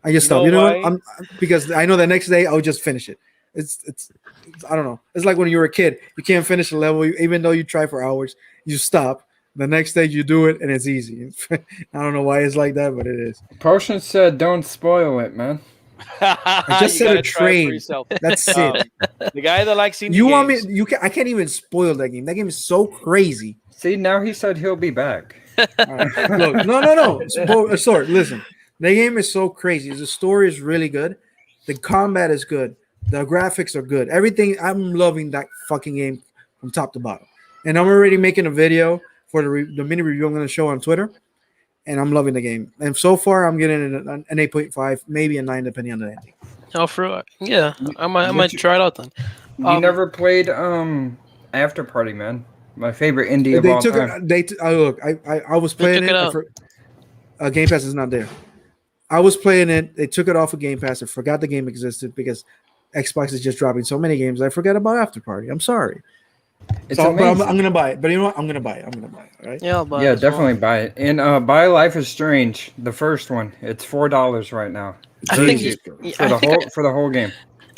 I just You stop. know You know why? what? Because I know the next day I'll just finish it. It's I don't know. It's like when you were a kid, you can't finish a level even though you try for hours. You stop. The next day you do it and it's easy. I don't know why it's like that, but it is. Potion said, "Don't spoil it, man." I just you said gotta a try it for train. yourself. That's it. The guy that likes indie You want me? games. You can. I can't even spoil that game. That game is so crazy. See, now he said he'll be back. All right. Look, no. Sorry, listen. The game is so crazy. The story is really good. The combat is good. The graphics are good. Everything. I'm loving that fucking game from top to bottom. And I'm already making a video for the mini review I'm going to show on Twitter. And I'm loving the game. And so far, I'm getting an 8.5, maybe a 9, depending on the ending. Oh, for yeah, I might But you- try it out then. You never played After Party, man. My favorite indie of They all took time. it. Look. I was They playing took it. it out. Game Pass is not there. I was playing it. They took it off of Game Pass. I forgot the game existed because Xbox is just dropping so many games. I forgot about After Party. I'm sorry. It's So, but amazing. I'm gonna buy it. But you know what? I'm gonna buy it. I'm gonna buy it. All right. Yeah, I'll buy it Yeah, as well. definitely buy it. And buy Life is Strange, the first one. It's $4 right now. I Very think Jesus cheap Christ. for the whole game,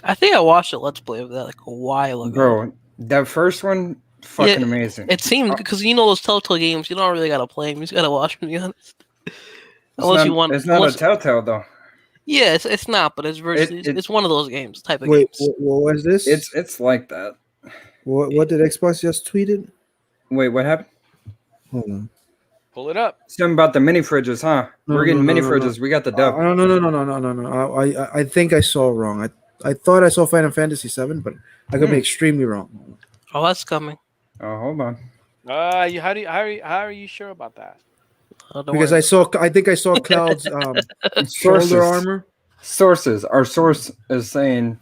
I think I watched a Let's Play of that like a while ago. bro. That first one, Yeah, fucking amazing. it seemed because you know those Telltale games, you don't really gotta play them. You just gotta watch them. To be honest, unless you want, It's not a unless Telltale though. yeah, it's not, but it's It virtually it it's one of those games type of Wait, games. what was this? it's like that. What did Xbox just tweeted? Wait, what happened? Hold on. Pull it up. Something about the mini fridges, huh? No, We're no, getting no, mini no, no. fridges. We got the dub. No. I think I saw wrong. I thought I saw Final Fantasy 7, but I could be extremely wrong. Oh, that's coming. Oh, hold on. How are you sure about that? Oh, don't Because worry. I think I saw Cloud's Sources. shoulder armor. Sources. Our source is saying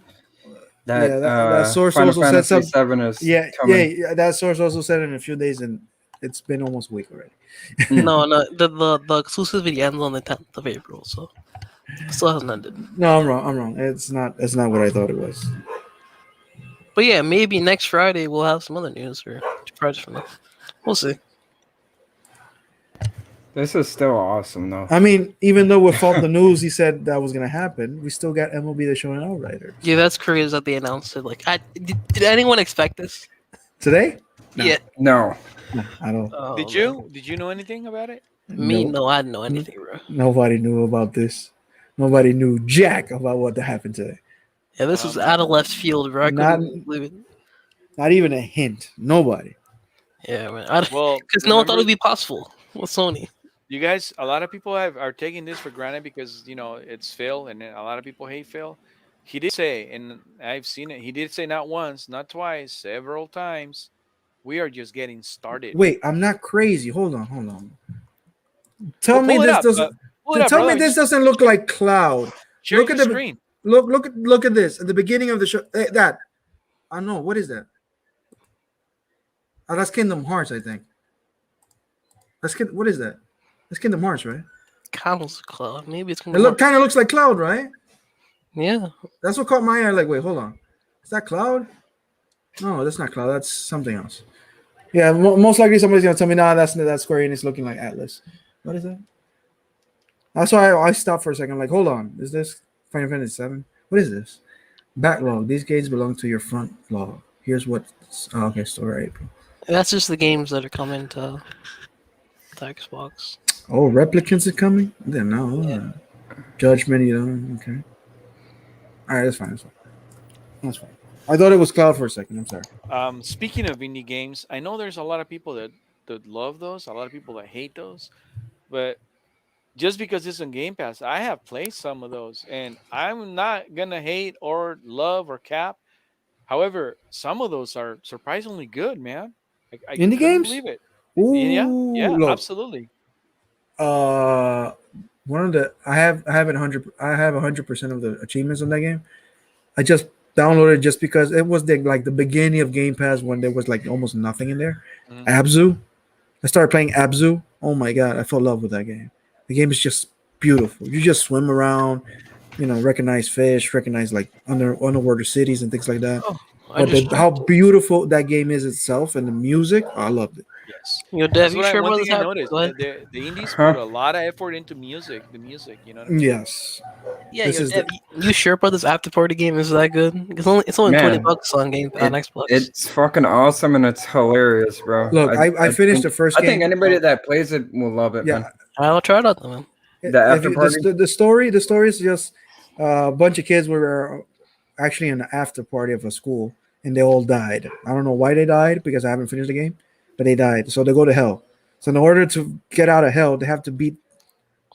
that, Yeah, that source Final also said Fantasy some. 7 is Yeah, coming. yeah, that source also said in a few days, and it's been almost a week already. No, the exclusivity ends on the 10th of April, so it still hasn't ended. No, I'm wrong. I'm wrong. It's not. It's not what I thought it was. But yeah, maybe next Friday we'll have some other news or 2 Fridays from now. We'll see. This is still awesome, though. I mean, even though without the news, he said that was gonna happen. We still got MLB the Show and Outriders Yeah, that's crazy that they announced it. Like, did anyone expect this? today. No. Yeah. No. No, I don't. Oh, Did man. you? Did you know anything about it? Me? Nope. No, I didn't know anything, bro. Nobody knew about this. Nobody knew jack about what happened today. Yeah, this was out of left field, bro. I Not- couldn't believe it. Not even a hint. Nobody. Yeah, man. Well, Because no one thought remember- it'd be possible with Sony. You guys, a lot of people are taking this for granted because it's Phil, and a lot of people hate Phil. He did say, and I've seen it. He did say not once, not twice, several times. We are just getting started. Wait, I'm not crazy. Hold on. Tell Well, me pull it this up, doesn't. pull it up, Tell me brother. this doesn't look like Cloud. Share look your at the- screen. Look at this at the beginning of the show. That I know. What is that? Oh, that's Kingdom Hearts, I think. What is that? That's Kingdom Hearts, right? Connell's Cloud. Maybe it's It gonna kind of looks like Cloud, right? Yeah. That's what caught my eye. Like, wait, hold on. Is that Cloud? No, that's not Cloud. That's something else. Yeah, most likely somebody's gonna tell me, nah, that's Square Enix looking like Atlas. What is that? That's why I stopped for a second. Like, hold on. Is this Final Fantasy 7? What is this? Backlog. These games belong to your front log. Here's what. Oh, okay, story April. That's just the games that are coming to Xbox. Oh, replicants are coming? I didn't know. Judgment, okay. All right, that's fine. That's fine. I thought it was Cloud for a second. I'm sorry. Speaking of indie games, I know there's a lot of people that love those, a lot of people that hate those, but just because it's on Game Pass, I have played some of those, and I'm not gonna hate or love or cap. However, some of those are surprisingly good, man. I Indie couldn't games? believe it. Ooh, Yeah, look. absolutely. One of the I have 100% of the achievements on that game. I just downloaded just because it was the beginning of Game Pass when there was like almost nothing in there. Mhm. Abzu. I started playing Abzu. Oh my god, I fell in love with that game. The game is just beautiful. You just swim around, recognize fish, recognize like underwater cities and things like that. Oh, I But just how beautiful that game is itself and the music, I loved it. Yes. Dev, That's you what sure one brothers thing I have? noticed. Go ahead. The indies Huh? put a lot of effort into music. The music, you know what I mean? Yes. Yeah, This yo, is Dev, you sure Brothers After Party game is that good? It's only Man, $20 on Game on Xbox. It's fucking awesome and it's hilarious, bro. Look, I finished the first I game. think anybody that plays it will love it, Yeah. man. I'll try it out, though, man. The after party? The story is just a bunch of kids were actually in an after party of a school and they all died. I don't know why they died because I haven't finished the game, but they died. So they go to hell. So in order to get out of hell, they have to beat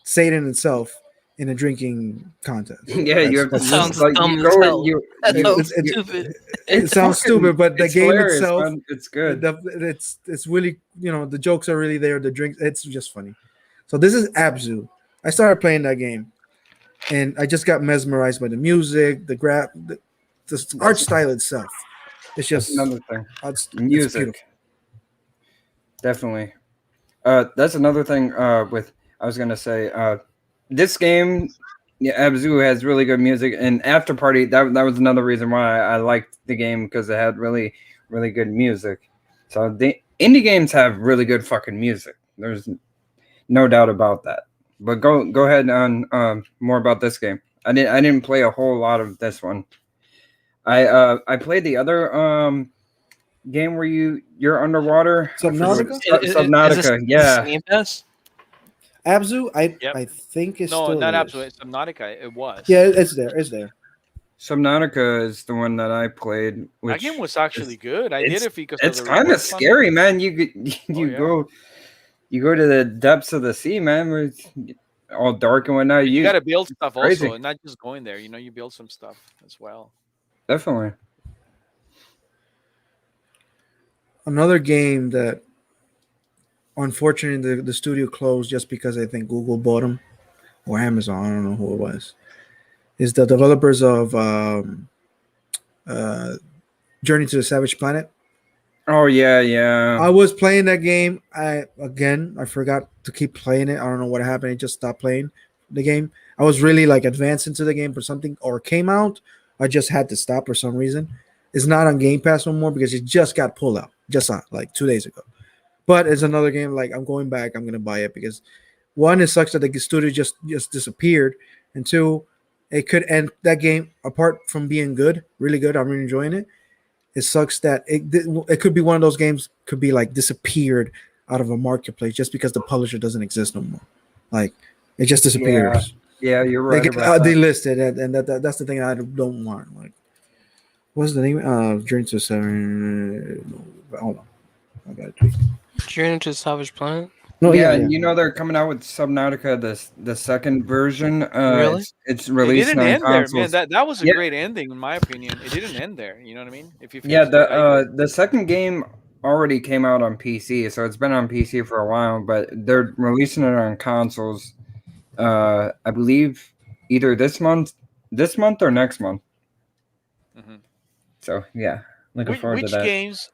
Satan himself in a drinking contest. Yeah, you have to That sounds just, like, dumb you as go hell. and you. That you- sounds it's- stupid. It sounds stupid, but the it's game hilarious, itself, man. It's good. it's really, the jokes are really there. The drinks, it's just funny. So this is Abzu. I started playing that game, and I just got mesmerized by the music, the art style itself. It's That's just another thing. it's Music. beautiful. Definitely. That's another thing. With I was gonna say, this game, yeah, Abzu has really good music, and After Party. That was another reason why I liked the game because it had really, really good music. So the indie games have really good fucking music. There's no doubt about that. But go ahead on more about this game. I didn't play a whole lot of this one. I played the other game where you're underwater. I forget what Subnautica? Is this Subnautica. Yeah. Game Pass? Abzu, Yep. I think it's No, still not is. absolutely. Subnautica. It was. Yeah, it's there. It's there. Subnautica is the one that I played. That Which game was actually good. I did it's it because it's of the kind of rewards on it. scary, man. Oh, You yeah. you go to the depths of the sea, man. Where it's all dark and whatnot. But you got to build It's stuff crazy. also, and not just going there. You know, you build some stuff as well. Definitely. Another game that unfortunately the studio closed just because I think Google bought them or Amazon. I don't know who it was. Is the developers of uh, Journey to the Savage Planet. Oh yeah. I was playing that game. I forgot to keep playing it. I don't know what happened. I just stopped playing the game. I was really like advanced into the game for something or came out. I just had to stop for some reason. It's not on Game Pass no more because it just got pulled out just like 2 days ago. But it's another game. Like I'm going back. I'm gonna buy it because one, it sucks that the studio just disappeared, and two, it could end that game. Apart from being good, really good, I'm really enjoying it. It sucks that it could be one of those games could be like disappeared out of a marketplace just because the publisher doesn't exist no more. Like it just disappears. Yeah, you're They right get about that. delisted, and that's the thing I don't want. Like, what's the name? Journey to Seven. No, hold on, I got it. Journey to the Savage Planet? No, Yeah, yeah. and you know they're coming out with Subnautica, the second version. Really? It's It releasing didn't on end there, man. consoles. That was a Yeah. great ending, in my opinion. It didn't end there. You know what I mean? If you Yeah, finished it, I agree. the second game already came out on PC, so it's been on PC for a while, but they're releasing it on consoles. I believe either this month or next month. Mhm. So yeah, looking forward to Which that. games?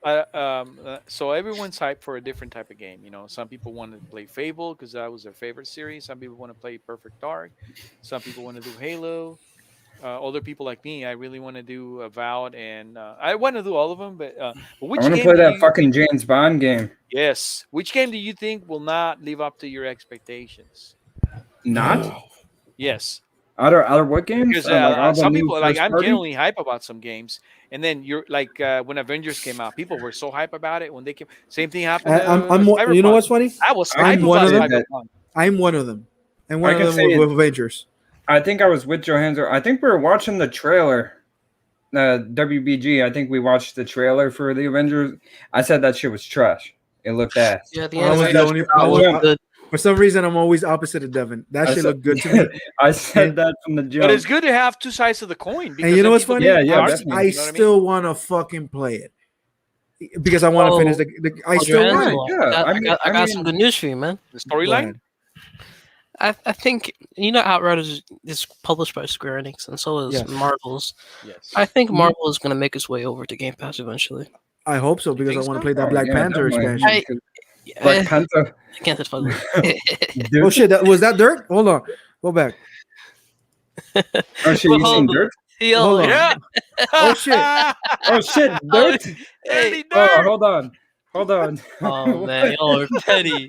So everyone's hyped for a different type of game. You know, some people want to play Fable because that was their favorite series. Some people want to play Perfect Dark. Some people want to do Halo. Other people like me, I really want to do Avowed, and I want to do all of them. But I which want to game play do that you fucking think? James Bond game. Yes, which game do you think will not live up to your expectations? Not Yes. out of what games? Because Like all the some new people like first I'm party. genuinely hype about some games, and then you're like when Avengers came out, people were so hype about it when they came. Same thing happened to You know Cyberpunk. what's funny? I was I hype I'm one about of them. played that. Cyberpunk. I'm one of them, and one I of can them say with Avengers. I think I was with Johannes. I think we were watching the trailer. WBG. I think we watched the trailer for the Avengers. I said that shit was trash. It looked ass. Yeah, the I was said the that animation only. shit I from the was, jump. good. for some reason, I'm always opposite of Devin. That I shit said, looked good to me. I said And, that from the But jump. it's good to have two sides of the coin because and you know then what's people funny? Yeah, can yeah, I'm, argue, definitely. I you know what I mean? still want to fucking play it because I want to finish Oh, the. I oh, still want it. Johansson, Yeah, I got some mean, good news for you, man. The Go storyline. ahead. I think Outriders is published by Square Enix, and so is Yes. Marvel's. Yes. I think Marvel is going to make its way over to Game Pass eventually. I hope so because I think want to so? play that oh, Black yeah, Panther definitely. expansion. Black Panther. I can't touch ugly. Oh shit! Was that dirt? Hold on. Go back. Oh shit! Well, You hold seen on. Dirt? Yo, Hold on. Yeah. Oh shit! Oh shit! Oh, Dirt? hey, Oh, Dirt. hold on. oh man, y'all are petty.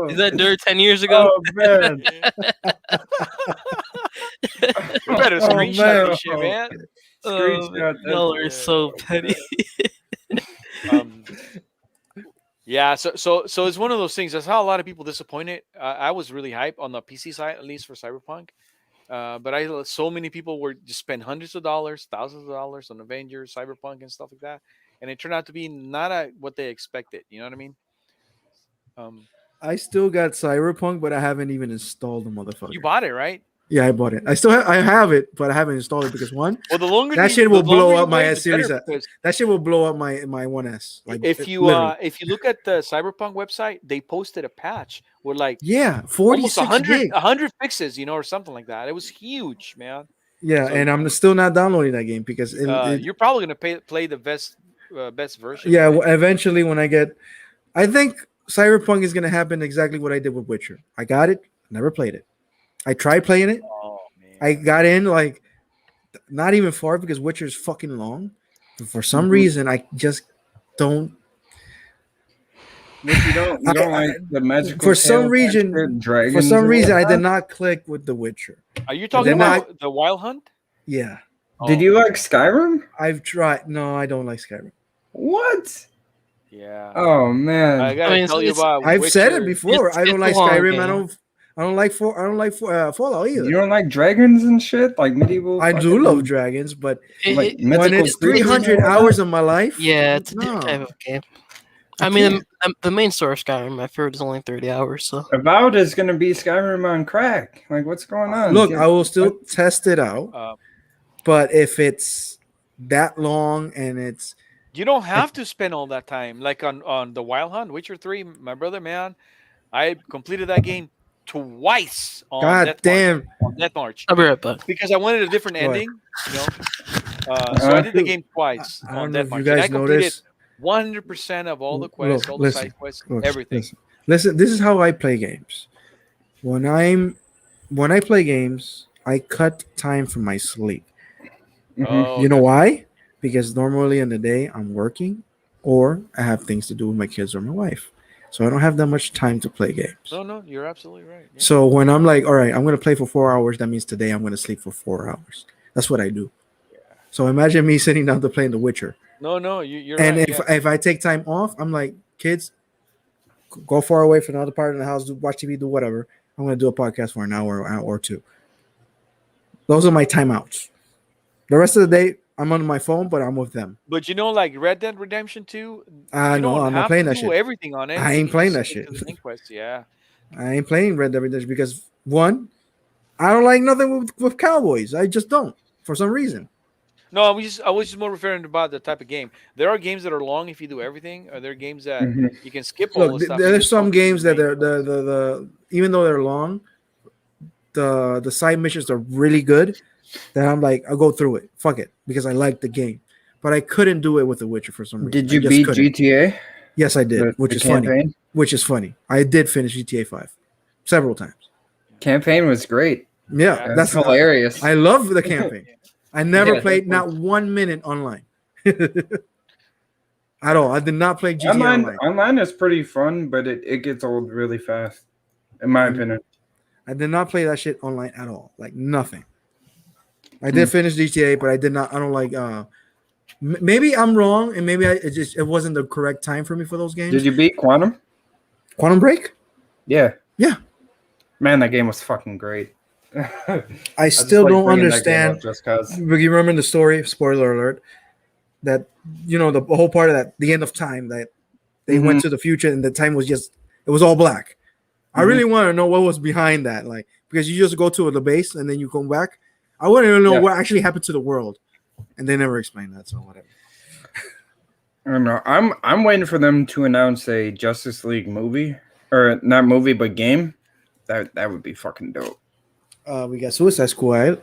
Is that Dirt 10 years ago? Oh man! You better Oh, screenshot man. this shit, man. Screenshot y'all that. are so petty. Um, yeah, so it's one of those things. That's how a lot of people disappointed. I was really hype on the PC side, at least for Cyberpunk. But so many people were just spend hundreds of dollars, thousands of dollars on Avengers, Cyberpunk, and stuff like that, and it turned out to be not what they expected. You know what I mean? I still got Cyberpunk, but I haven't even installed the motherfucker. You bought it, right? Yeah, I bought it. I have it, but I haven't installed it because one, Well, the longer that you- shit will the longer blow you up my wait, S the better, series. because That shit will blow up my 1S. Like if you literally. if you look at the Cyberpunk website, they posted a patch with like Yeah, almost 46 gig. 100 fixes, or something like that. It was huge, man. Yeah, So, and I'm still not downloading that game because you're probably gonna play the best version. yeah, of it. eventually when I think Cyberpunk is gonna happen exactly what I did with Witcher. I got it, never played it. I tried playing it. Oh man. I got in like not even far because Witcher is fucking long. But for some Mhm. reason, I just don't. What you don't like the magical for some tale type reason, shit, dragons for some and reason, I did whatnot? not click with The Witcher. Are you I talking did not. about the Wild Hunt? Yeah, Did Oh, you like Skyrim? I've tried. No, I don't like Skyrim. What? yeah. Oh I man. I gotta mean, tell you it's about I've said it Witcher. before. I don't it's a like long Skyrim. game. I don't like Fallout You either. don't like dragons and shit? Like medieval I do love fucking dragons, but like when mythical it's It's a 300 creatures and different. hours whatnot? of my life, Yeah, it's a different type no, of game. I I mean, can't. the main story of Skyrim, I've heard, is only 30 hours. So Avowed is gonna be Skyrim on crack. Like what's going on? Look, I will still What? test it out, Uh, but if it's that long and it's you don't like, have to spend all that time. Like on the Wild Hunt, Witcher 3, my brother, man, I completed that game twice on God Death March. damn, On Death March. I'll be right back. Because I wanted a different what? ending, you know. So I did the Dude, game twice I on don't know Death if you March. And I guys completed notice. 100% of all the quests, Look, all the side listen, quests, look, everything. listen. This is how I play games. When I play games, I cut time from my sleep. Mhm. Oh, You know okay. why? Because normally in the day I'm working or I have things to do with my kids or my wife. So I don't have that much time to play games. No, no, you're absolutely right. Yeah. So when I'm like, all right, I'm gonna play for 4 hours, that means today I'm gonna sleep for 4 hours. That's what I do. So imagine me sitting down to play The Witcher. No, no, you're And right. if I take time off, I'm like, kids, go far away from another part of the house, watch TV, do whatever. I'm gonna do a podcast for an hour or two. Those are my timeouts. The rest of the day, I'm on my phone, but I'm with them. But like Red Dead Redemption 2, you No, don't I'm not have playing to that do shit. everything on it. I You ain't can playing just that stick shit. to the main quest. Yeah. I ain't playing Red Dead Redemption because one, I don't like nothing with cowboys. I just don't for some reason. No, I was just more referring about the type of game. There are games that are long if you do everything, or there are games that Mhm. you can skip all Look, the stuff and there's just some focus on games the that main are quest. the even though they're long, the side missions are really good. That I'm like, I'll go through it. Fuck it, because I like the game. But I couldn't do it with The Witcher for some reason. Did I you just beat couldn't. GTA? Yes, I did, which The is funny. campaign? Which is funny. I did finish GTA 5 several times. Campaign was great. Yeah, Yeah. That's that's hilarious. I love the campaign. I never Yeah, played definitely. not 1 minute online at all. I did not play GTA online. Online is pretty fun, but it gets old really fast, in my I, opinion. I did not play that shit online at all. Like nothing. I Hmm. did finish GTA, but I did not. I don't like. Maybe I'm wrong, and maybe it wasn't the correct time for me for those Did games. you beat Quantum? Quantum Break. Yeah. Yeah. Man, that game was fucking great. I just still like don't bringing that game understand. up just cause. You remember the story? Spoiler alert. That the whole part of that, the end of time, that they Mhm. went to the future and the time was just it was all black. I Mhm. really want to know what was behind that, like because you just go to the base and then you come back. I want to know Yeah. what actually happened to the world, and they never explained that. So whatever. I don't know. I'm waiting for them to announce a Justice League movie, or not movie, but game. That would be fucking dope. We got Suicide Squad,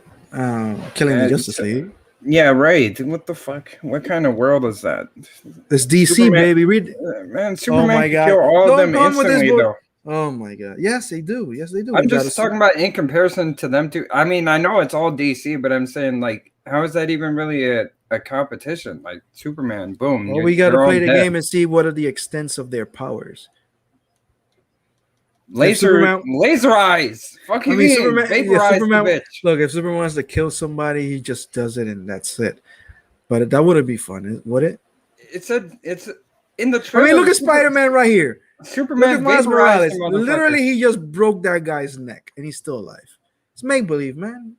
killing the And Justice League. yeah, right. What the fuck? What kind of world is that? It's DC, Superman- baby. Read. Man, Oh Superman my can god! kill all of Don't them come with this instantly, book. though. Oh my god! Yes, they do. Yes, they do. I'm We gotta just talking about in comparison to them two. I mean, I know it's all DC, but I'm saying like, how is that even really a competition? Like Superman, boom. Well, we got to they're all play the dead. game and see what are the extents of their powers. Laser, Superman- laser eyes. Fuck you, I mean, mean? Superman. Yeah, Vaporize Superman. the bitch. Look, if Superman wants to kill somebody, he just does it, and that's it. But that wouldn't be fun, would it? It's in the I trailer. mean, look at Spider-Man right here. Look Superman at Miles vaporized Morales. the motherfucker. Literally, he just broke that guy's neck, and he's still alive. It's make believe, man.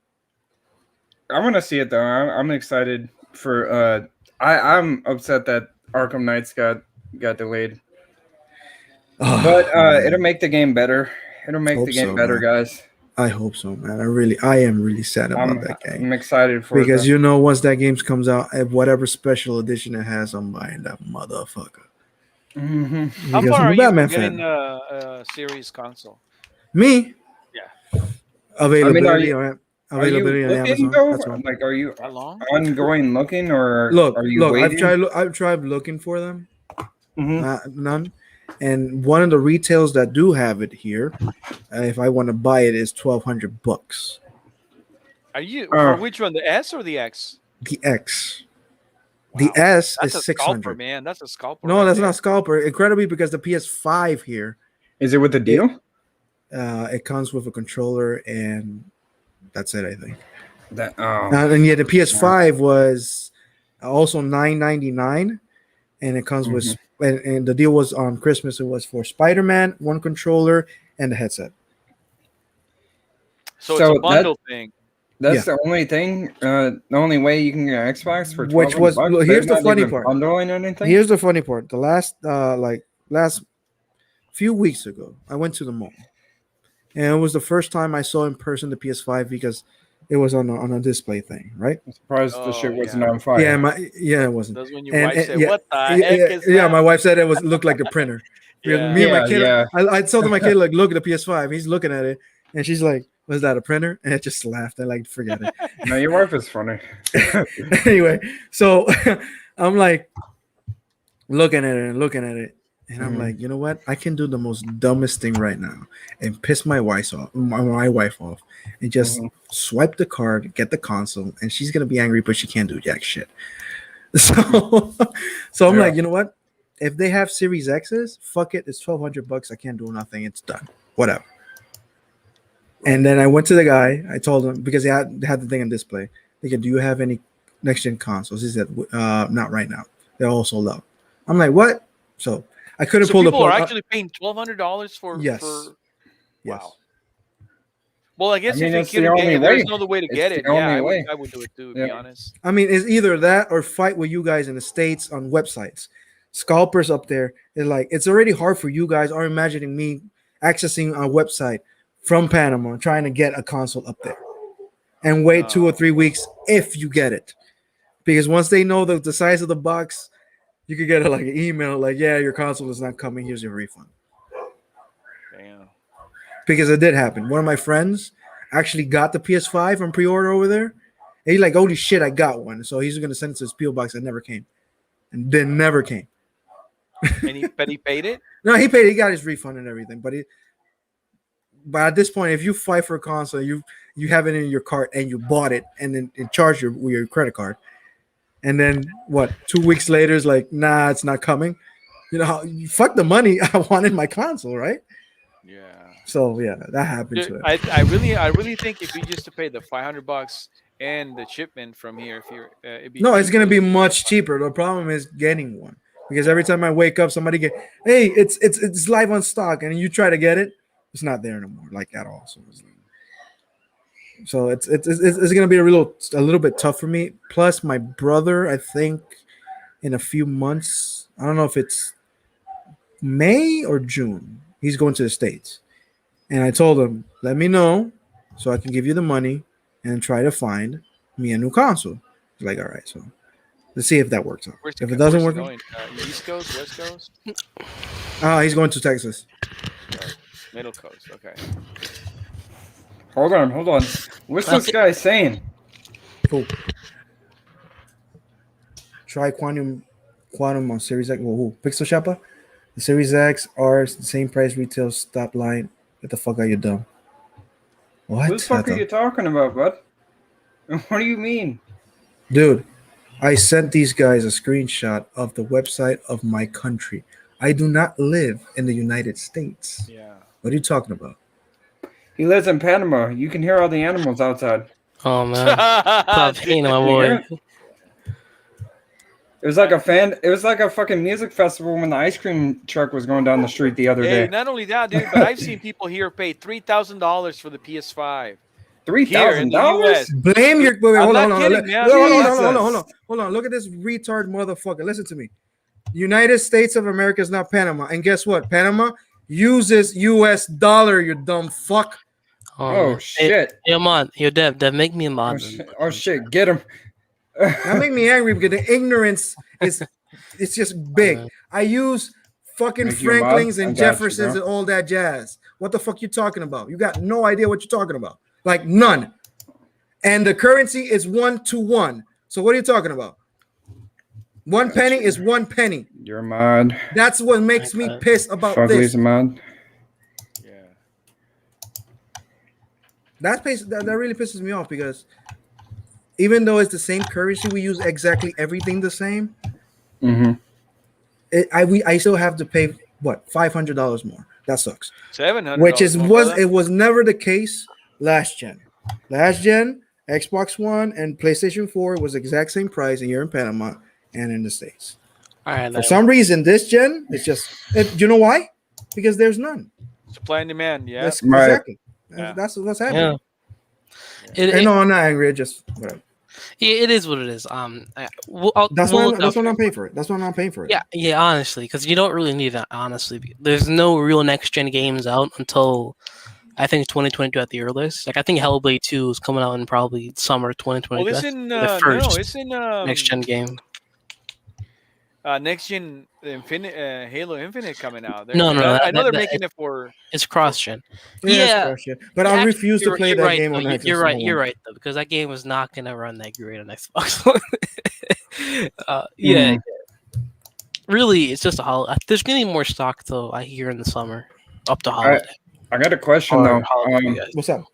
I want to see it though. I'm excited for. I'm upset that Arkham Knights got delayed, but it'll make the game better. It'll make Hope the game so, better, man. guys. I hope so, man. I am really sad about that game I'm excited for because it. once that game comes out, whatever special edition it has, I'm buying that motherfucker. Mm-hmm. How Because far I'm are a you from Batman getting fan. a series console? Me, Yeah. availability Are you availability on looking Amazon. though? That's all. Like, are you That long? ongoing looking, or Look, are you waiting? I've tried looking for them. Mhm. None. And one of the retails that do have it here, if I want to buy it, is $1,200. Are you Uh, for which one? The S or the X? The X. The Wow. S That's is a scalper, 600. man. That's a scalper. No, right that's there. not scalper. Incredibly, because the PS5 here, Is it with the it, deal? it comes with a controller and that's it, I think. That oh And yet the PS5 was also $9.99, and it comes with Mhm. and the deal was on Christmas. It was for Spider-Man, one controller, and the headset. So it's a So bundle thing. Yeah. that's the only thing. The only way you can get an Xbox for Which was $1,200. look, They're here's the not funny even part. bundling anything. Here's the funny part. The last few weeks ago, I went to the mall, and it was the first time I saw in person the PS5 because it was on a display thing, right? I'm surprised the Oh shit wasn't yeah. on fire. Yeah, it wasn't. That's when your And, wife and said, yeah, "What the yeah, heck is yeah, that?" my wife said it looked like the printer. Because Yeah. me and my Yeah, kid, yeah. I told my kid like, look at the PS5. He's looking at it, and she's like, "Was that a printer?" And I just laughed. I like forget it. No, your wife is funny. Anyway, so I'm like looking at it and looking at it, and I'm Mhm. like, you know what? I can do the most dumbest thing right now and piss my wife off, and just Mhm. swipe the card, get the console, and she's gonna be angry, but she can't do jack shit. So, so I'm Yeah. like, you know what? If they have Series X's, fuck it. It's $1,200. I can't do nothing. It's done. Whatever. And then I went to the guy. I told him because they had the thing on display. They said, "Do you have any next gen consoles?" He said, "Not right now. They're all sold out." I'm like, "What?" So I couldn't So pull the people are plug. actually paying $1,200 for Yes. for. Yes. Wow. Well, I I guess mean, if you it's the couldn't get, only if there's way. no other way to It's get the it, yeah, only way. I would do it too. To Yeah. be honest. I mean, it's either that or fight with you guys in the States on websites. Scalpers up there is like, it's already hard for you guys. Are imagining me accessing a website from Panama trying to get a console up there and wait 2 or 3 weeks if you get it. Because once they know the size of the box, you could get like an email like, yeah, your console is not coming. Here's your refund. Damn. Because it did happen. One of my friends actually got the PS5 on pre-order over there. And he's like, holy shit, I got one. So he's going to send it to his PO box. It never came. And then never came. But he paid it. No, he paid. He got his refund and everything. But at this point, if you fight for a console, you have it in your cart and you bought it and then charge your credit card. And then what? 2 weeks later, it's like, nah, it's not coming. You know, fuck the money. I wanted my console, right? Yeah. So yeah, that happened Dude, to it. I really think if you just to pay the $500 and the shipment from here, if you're, it'd be No, it's gonna cheaper. be much cheaper. The problem is getting one because every time I wake up, somebody hey, it's live on stock, and you try to get it, it's not there anymore, like at all. So it's gonna be a little bit tough for me. Plus, my brother, I think, in a few months, I don't know if it's May or June, he's going to the States, and I told him, let me know so I can give you the money and try to find me a new console. He's like, all right, so. Let's see if that works out. If it doesn't Where's work, he going? East Coast, West Coast, he's going to Texas. Middle Coast. Okay. Hold on. What's this guy saying? Cool. Try Quantum on Series X. Whoa, Pixel Shopper. The Series X are the same price retail. Stop lying. Get the fuck out, you dumb. What? Who the fuck are you talking about, bud? What do you mean? Dude, I sent these guys a screenshot of the website of my country. I do not live in the United States. Yeah. What are you talking about? He lives in Panama. You can hear all the animals outside. Oh man, stop hating my You boy. hear it? It was like a fucking music festival when the ice cream truck was going down the street the other Hey, day. not only that, dude, but I've seen people here pay $3,000 for the PS5 here in the $3,000? U.S. Blame your. Wait, I'm hold not on, kidding, man. hold on. Look at this retard motherfucker. Listen to me. United States of America is not Panama, and guess what? Panama uses U.S. dollar. You dumb fuck. Oh, man. shit. Hey, man, you're Dev. Make me a Oh mod. shit, get him. That make me angry because the ignorance is it's just big. man. I use fucking Make you a mod? Franklins I and got you, Jeffersons bro. and all that jazz. What the fuck you talking about? You got no idea what you're talking about. Like none. And the currency is 1 to 1. So what are you talking about? One penny is 1 penny. You're a mod. That's what makes me pissed about Fugly's this. a mod. Yeah. That really pisses me off because even though it's the same currency, we use exactly everything the same. Mm-hmm. I still have to pay what $500 more. That sucks. Which $700 is more, was brother. it was never the case last gen. Last gen, Xbox One and PlayStation 4 was the exact same price, and you're in Panama and in the States. All right, For some reason, this gen is just. You know why? Because there's none. Supply and demand. Yeah. That's Right. exactly. Yeah. That's what's yeah, happening. it, And it, no, I'm not angry. Just whatever. yeah, it is what it is. That's We'll why. look That's out why I'm for not it. paying for it. That's why I'm not paying for it. Yeah, yeah, honestly, because you don't really need that. Honestly, there's no real next gen games out until I think 2022 at the earliest. Like I think Hellblade 2 is coming out in probably summer Well, 2022. it's That's in the no, first it's in next gen game. next gen Infinite Halo Infinite coming out. No, no, no. I know they're That making it for. it's cross gen. Yeah, it's Yeah, crush it. But yeah, I actually, refuse to play you're that right game though. on the You're Xbox right. You're One. right though, because that game was not gonna run that great on Xbox One. Yeah, Mm. really, it's just a holiday. There's gonna be more stock though. I hear in the summer, up to I holiday. I got a question though. Holiday for you guys. What's up?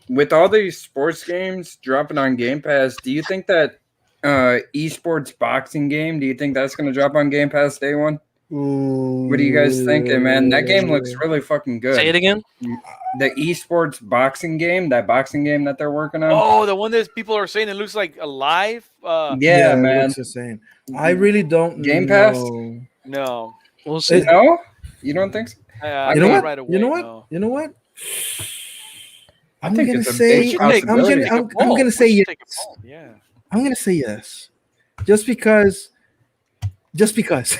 With all these sports games dropping on Game Pass, do you think that esports boxing game? Do you think that's going to drop on Game Pass day one? What are you guys thinking, man? That game looks really fucking Say it good. again. The esports boxing game, that boxing game that they're working on. Oh, the one that people are saying it looks like alive. Yeah, It man. looks insane. I really don't Game Pass? know. No, We'll see. No, you don't think so? I You know got what? right away. You know what? No. You know what? I I'm think gonna it's a say big We should I'm, take, I'm we should gonna possibility. take a I'm, poll. I'm gonna We say should yes. take a poll. Yeah. I'm gonna say yes, just because. Just because.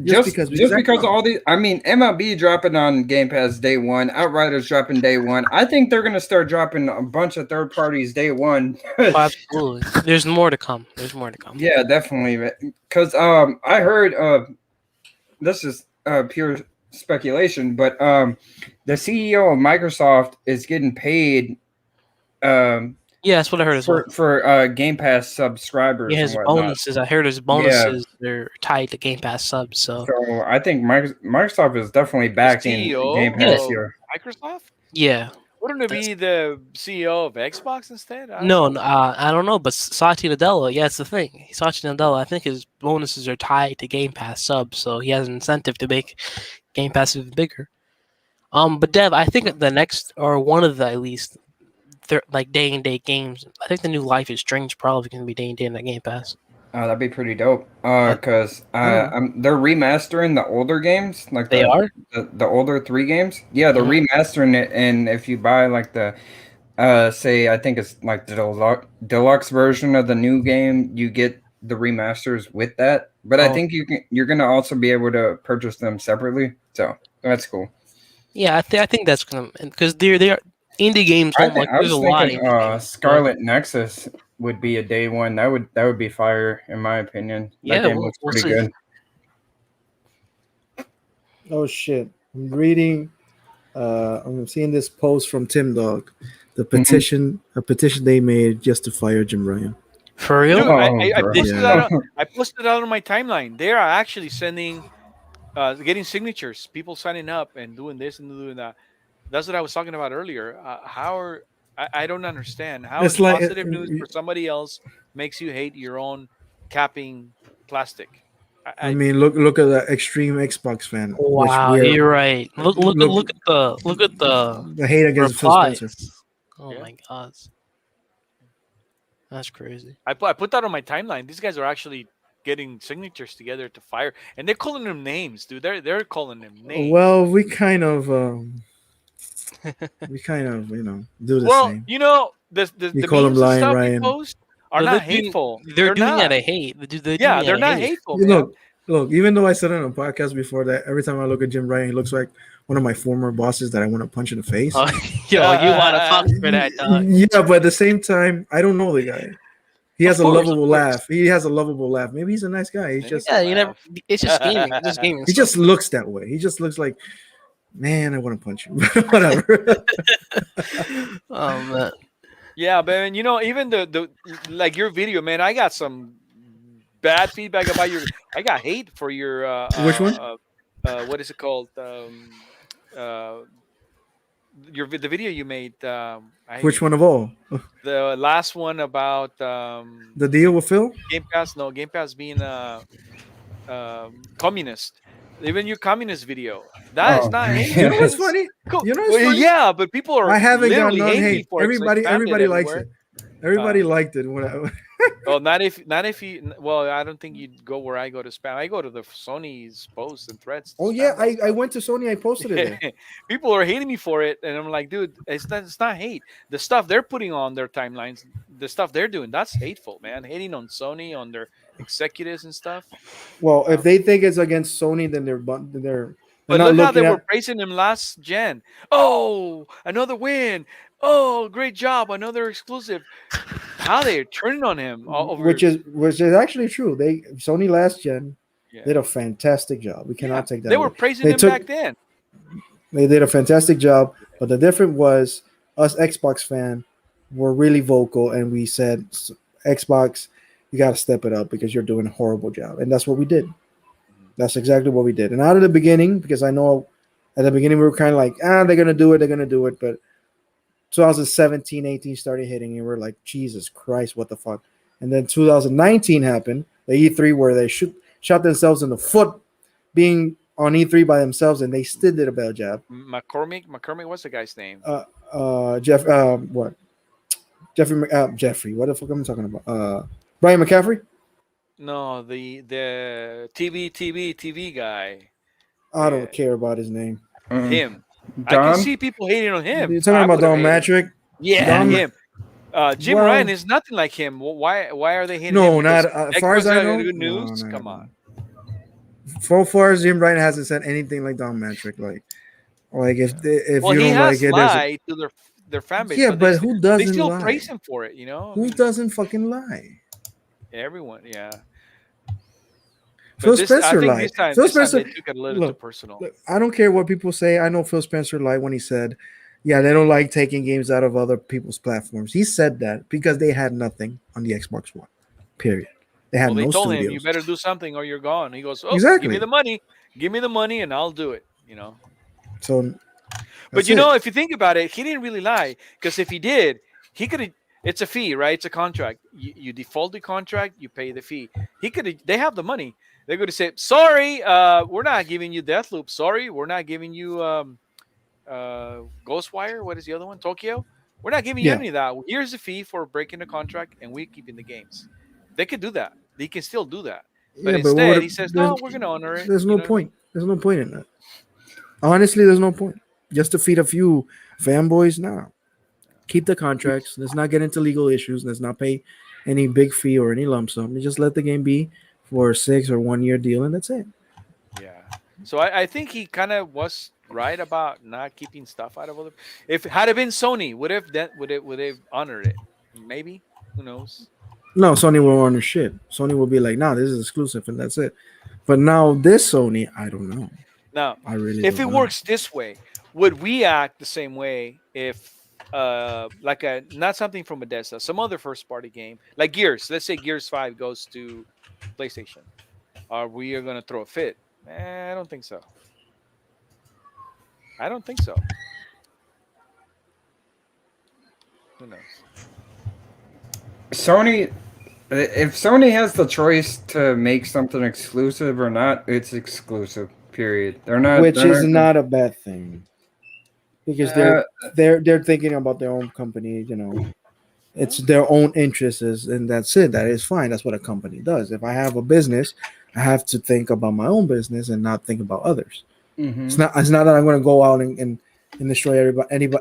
Just because because all these, I mean, MLB dropping on Game Pass day one, Outriders dropping day one. I think they're gonna start dropping a bunch of third parties day one. Oh, absolutely. There's more to come. There's more to come. Yeah, definitely. Because I heard this is pure speculation, but the CEO of Microsoft is getting paid Yeah, that's what I heard as well. for Game Pass subscribers Yeah, and his whatnot. bonuses. I heard his Yeah. bonuses. They're tied to Game Pass subs. So So I think Microsoft is definitely The backing Game CEO Pass of here. Microsoft? yeah. Wouldn't it be the CEO of Xbox instead? I don't No, know. I don't know, but Satya Nadella, yeah, it's the thing. Satya Nadella, I think his bonuses are tied to Game Pass subs, so he has an incentive to make Game Pass even bigger. But Dev, I think the next or one of the at least like day and date games. I think the new Life is Strange probably going to be day and date in that Game Pass. That'd be pretty dope. Cause Hmm. they're remastering the older games, like They are. the older 3 games. Yeah, they're Mhm. remastering it, and if you buy like the say, I think it's like the deluxe version of the new game, you get the remasters with that. But I Oh, think you're gonna also be able to purchase them separately. So that's cool. yeah, I think that's gonna because they're indie games I don't think like. I There's was a lot of thinking indie games. But Scarlet Nexus would be a day one. That would be fire in my opinion. That yeah, game looks we'll pretty see. good. Oh shit! I'm reading. I'm seeing this post from Tim Dog. The petition, a petition they made just to fire Jim Ryan. For real? Dude, Oh, I bro. posted Yeah. that. I posted that on my timeline. They are actually sending, getting signatures. People signing up and doing this and doing that. That's what I was talking about earlier. How are I don't understand how It's is like positive news for somebody else makes you hate your own capping plastic. I mean, look at the extreme Xbox fan, which Wow, we're you're right. look Look at the the hate against Phil replies. Spencer. Oh Yeah. my god, that's crazy. I put that on my timeline. These guys are actually getting signatures together to fire, and they're calling them names, dude. They're calling them names. Well, we kind of do the Well, same. you know, the We call him memes and Lion stuff we Ryan. post are No, not hateful. They're They're doing it out not. of hate. They're Yeah, doing it they're out of not hate. hateful, You man. look. Even though I said it on a podcast before that, every time I look at Jim Ryan, he looks like one of my former bosses that I want to punch in the face. Oh, yo, you want to talk for that, dog? Yeah, but at the same time, I don't know the guy. He has Of a course, lovable of course. laugh. He has a lovable laugh. Maybe he's a nice guy. He's Maybe just Yeah, you never. laugh. It's just gaming. It's just gaming. he stuff. just looks that way. He just looks like, man, I want to punch you. Whatever. Oh man. Yeah, man. You know, even the like your video, man. I got some bad feedback about your. I got hate for your. Which one? What is it called? Uh, the video you made. Which I one of all? The last one about The deal with Phil? Game Pass. No, Game Pass being communist. Even your communist video that is Oh, not You hating. know what's yes. That's funny? cool. You know what's Well, funny? yeah, but people I are haven't got literally none hating me hate. for it because I spammed it Everybody likes everywhere. it. Everybody Uh, liked it. When I, well, not if you. Well, I don't think you'd go where I go to spam. I go to the Sony's posts and threads to oh yeah, spam that I stuff. went to Sony. I posted it there. People are hating me for it, and I'm like, dude, it's not hate. The stuff they're putting on their timelines, the stuff they're doing, that's hateful, man. Hating on Sony, on their executives and stuff. Well, if Um, they think it's against Sony, then they're but not look how they looking were at praising him last gen. Oh, another win. Oh, great job, another exclusive. How they're turning on him all over. which is actually true. They Sony last gen Yeah, did a fantastic job. We yeah. cannot take that They were away. praising They him took back then. they did a fantastic job, but the difference was us Xbox fan were really vocal, and we said, Xbox, you got to step it up because you're doing a horrible job, and that's what we did. That's exactly what we did. And out of the beginning, because I know at the beginning we were kind of like, they're gonna do it, they're gonna do it, but 2017, 18 started hitting, and we're like, Jesus Christ, what the fuck? And then 2019 happened, the E3 where they shot themselves in the foot, being on E3 by themselves, and they still did a bad job. McCormick, what's the guy's name? Jeff, what? Jeffrey, what the fuck am I talking about? Brian McCaffrey. No, the TV guy. I Yeah, don't care about his name. Um, him. I can Don? see people hating on him. You're talking I about would have Don hated. Matrick. Yeah, Don, him. Jim well, Ryan is nothing like him. Why are they hating him? no, not Because as far as Xbox I got know. good No, news. no, Come no. on. So far as Jim Ryan hasn't said anything like Don Matrick, like if Well, you he don't like has it, there's lied to their fan base, yeah, but but who they doesn't still lie? praise him for it. You know, I Who mean, doesn't fucking lie? everyone. Yeah, but Phil this I Spencer think lied. Phil this time Spencer, they took it a little too look, personal. look, I don't care what people say. I know Phil Spencer lied when he said, "Yeah, they don't like taking games out of other people's platforms." He said that because they had nothing on the Xbox One. Period. They had Well, they no told him you studios. better do something or you're gone. He goes, "Oh, Exactly. give me the money, and I'll do it." You know. So But that's you it. know, if you think about it, he didn't really lie because if he did, he could have. It's a fee, right? It's a contract. You default the contract, you pay the fee. He could. They have the money. They're going to say, "Sorry, we're not giving you Deathloop. Sorry, we're not giving you Ghostwire. What is the other one? Tokyo. We're not giving you Yeah, any of that. Here's the fee for breaking the contract, and we're keeping the games." They could do that. They can still do that. But yeah, but what would instead, he it, says, "No, we're going to honor it." there's You no know what I mean? point. There's no point in that. Honestly, there's no point. Just to feed a few fanboys, nah. Keep the contracts. Let's not get into legal issues. Let's not pay any big fee or any lump sum. Just let the game be for a 6 or 1 year deal, and that's it. Yeah. So I think he kind of was right about not keeping stuff out of other. If it had it been Sony, would have honored it? Maybe. Who knows? No, Sony will honor shit. Sony will be like, nah, this is exclusive, and that's it. But now this Sony, I don't know. Now, I really if it don't know. works this way, would we act the same way if like a not something from Bethesda, some other first party game like Gears? Let's say Gears 5 goes to PlayStation. Are we going to throw a fit? I don't think so. I don't think so. Who knows? Sony, if Sony has the choice to make something exclusive or not, it's exclusive. Period. They're not. Which They're is not. Gonna, not a bad thing because uh, they're thinking about their own company. It's their own interests, and that's it. That is fine. That's what a company does. If I have a business, I have to think about my own business and not think about others. mhm. It's not that I'm going to go out and destroy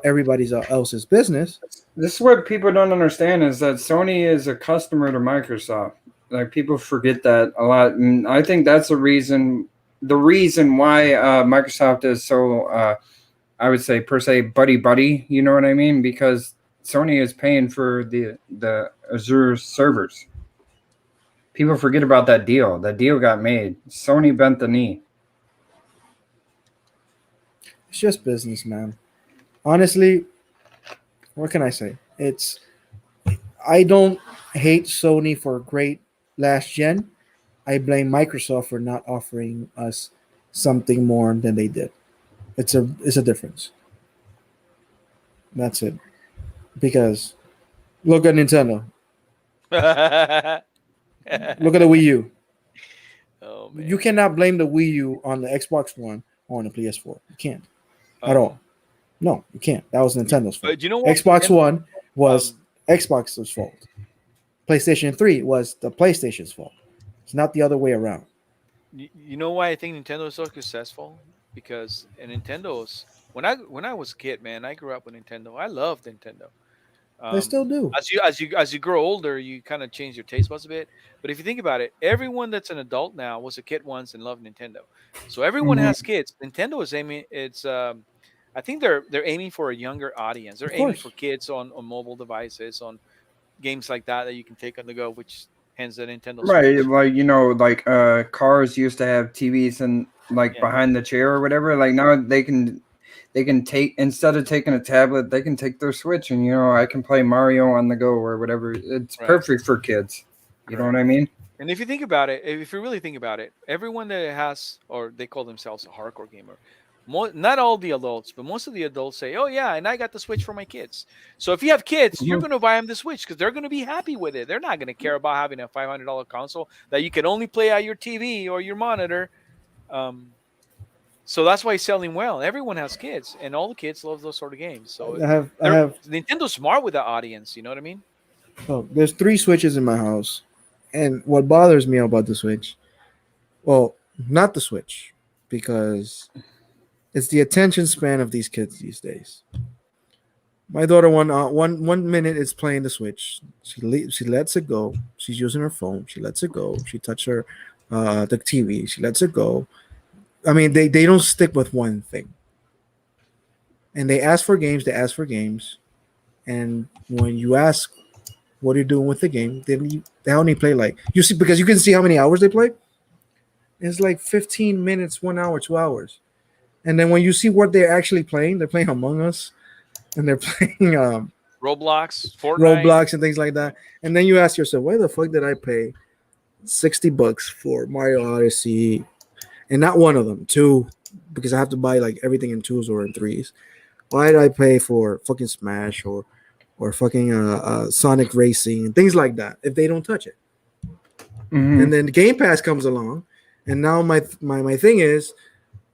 everybody's else's business. This is what people don't understand is that Sony is a customer to Microsoft. Like people forget that a lot, and I think that's the reason. The reason why Microsoft is so, I would say per se, buddy buddy. You know what I mean? Because Sony is paying for the Azure servers. People forget about that deal. That deal got made. Sony bent the knee. It's just business, man. Honestly, what can I say? I don't hate Sony for great last gen. I blame Microsoft for not offering us something more than they did. It's a difference. That's it. Because look at Nintendo. Oh Look at the Wii U. You man. cannot blame the Wii U on the Xbox One or on the PS4. You can't at Um, all. No, you can't. That was Nintendo's fault. but you know what? Xbox One was Um, Xbox's fault. PlayStation 3 was the PlayStation's fault. It's not the other way around. you know why I think Nintendo is so successful? Because Nintendo's when I was a kid, man, I grew up with Nintendo. I loved Nintendo. They Um, still do. as you grow older, you kind of change your taste buds a bit. But if you think about it, everyone that's an adult now was a kid once and loved Nintendo. So everyone Mhm. has kids. Nintendo is aiming. I think they're aiming for a younger audience. They're Of aiming for course. kids on mobile devices, on games like that you can take on the go, which hence the Nintendo Right, Switch. like like cars used to have TVs and like Yeah, behind the chair or whatever. Like now they can take, instead of taking a tablet, they can take their Switch, and I can play Mario on the go or whatever. It's right, perfect for kids. You know right. what I mean? And if you think about it, if you really think about it, everyone that has, or they call themselves a hardcore gamer, not all the adults, but most of the adults say, "Oh yeah, and I got the Switch for my kids." So if you have kids, you're Mhm. going to buy them the Switch because they're going to be happy with it. They're not going to care about having a $500 console that you can only play at your TV or your monitor. Um, so that's why it's selling well. Everyone has kids, and all the kids love those sort of games. So I they're have. Nintendo's smart with the audience. You know what I mean? Oh, there's 3 Switches in my house, and what bothers me about the Switch, well, not the Switch, because it's the attention span of these kids these days. My daughter, one minute is playing the Switch. She lets it go. She's using her phone. She lets it go. She touch her the TV. She lets it go. I mean, they don't stick with one thing. And they ask for games. They ask for games. And when you ask, what are you doing with the game? They only play like you see, because you can see how many hours they play. It's like 15 minutes, 1 hour, 2 hours. And then when you see what they're actually playing, they're playing Among Us, and they're playing Roblox, Fortnite. Roblox and things like that. And then you ask yourself, why the fuck did I pay $60 for Mario Odyssey and not one of them, two, because I have to buy like everything in twos or in threes. Why did I pay for fucking Smash or fucking Sonic Racing and things like that if they don't touch it? Mhm. And then Game Pass comes along, and now my thing is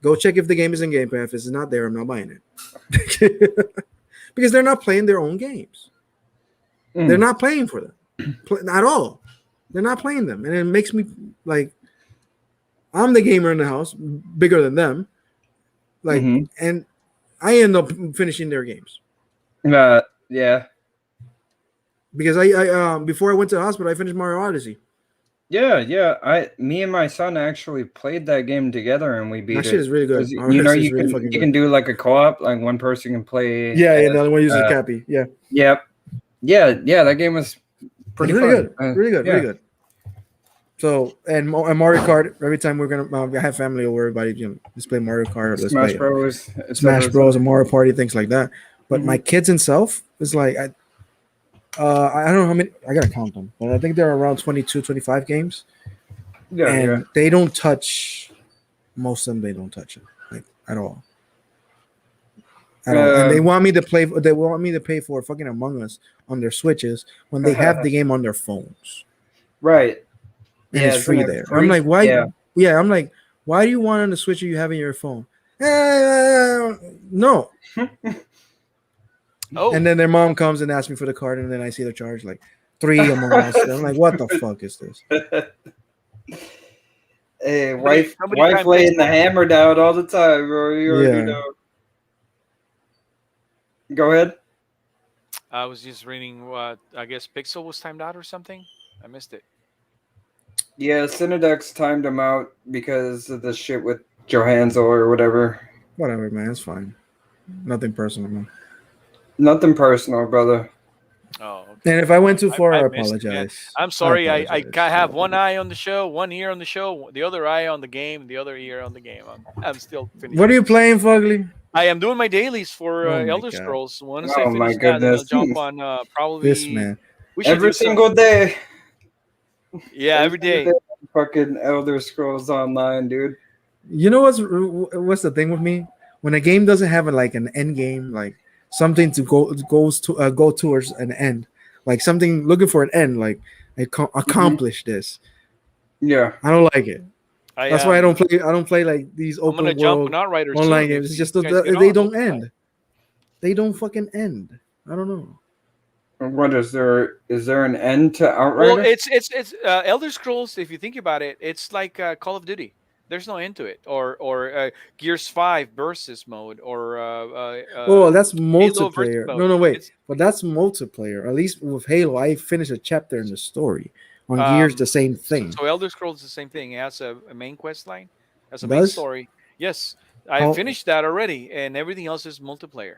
go check if the game is in Game Pass. If it's not there, I'm not buying it because they're not playing their own games. They're Mm. not playing for them at all. They're not playing them, and it makes me like I'm the gamer in the house, bigger than them. Like, Mhm. and I end up finishing their games Yeah. because I before I went to the hospital, I finished Mario Odyssey. Yeah. Me and my son actually played that game together, and we That beat shit it. is really 'Cause, good. Mario Odyssey is you really can fucking you good. can do like a co-op, like one person can play. Yeah, the As, other one uses uh, Cappy. Yeah, yep. Yeah. That game was it's pretty really fun. good, really good, Yeah. really good. So and Mario Kart. Every time we're gonna have family over, everybody let's play Mario Kart. Let's Smash play Bros. Smash Etc. Bros. And Mario Party, things like that. But my Mhm. kids himself is like I don't know how many. I gotta count them, but I think there are around 22, 25 games, Yeah. and they don't touch most of them. They don't touch it like at all, at all. And Uh, they want me to play. They want me to pay for fucking Among Us on their Switches when they have the game on their phones right. and Yeah, it's isn't free it there. I'm free? like, why? Yeah. Yeah, I'm like, why do you want on the Switch you have in your phone? No. And Oh, then their mom comes and asks me for the card, and then I see the charge like 3 Among Us. I'm like, what the fuck is this? Hey, somebody wife prime laying the Pixel. hammer down all the time, bro. You already Yeah. know. Go ahead. I was just reading what I guess Pixel was timed out or something. I missed it. Yeah, Cinedex timed him out because of the shit with Johansel or whatever. Whatever, man. It's fine. Nothing personal, man. Nothing personal, brother. Oh, okay. And if I went too far, I I missed it, man. apologize. I'm sorry. I apologize. have one eye on the show, one ear on the show, the other eye on the game, the other ear on the game. I'm still finishing. What are you playing, Fugly? I am doing my dailies for Oh my Elder God. Scrolls. Once I Oh my finish that, then I'll goodness. jump on This probably. man. We should Every do some. single day. Yeah, every single day. Fucking Elder Scrolls Online, dude. You know what's the thing with me? When a game doesn't have like an end game, like something to go towards an end, like something looking for an end, like Mhm. accomplish this. Yeah. I don't like it. I That's why I don't play like these I'm gonna open jump on world Outriders online soon if games. It's you just guys get they on. don't end. They don't fucking end. I don't know. What is there? Is there an end to Well, Outriders? it's Elder Scrolls. If you think about it, it's like Call of Duty. There's no end to it, or Gears 5 versus mode, or Oh, that's Halo versus multiplayer. mode. No, no, wait. It's But that's multiplayer. At least with Halo, I finished a chapter in the story. On Gears, um, the same thing. so Elder Scrolls is the same thing. It has a main quest line, has a main Does story. Yes, I how? finished that already, and everything else is multiplayer.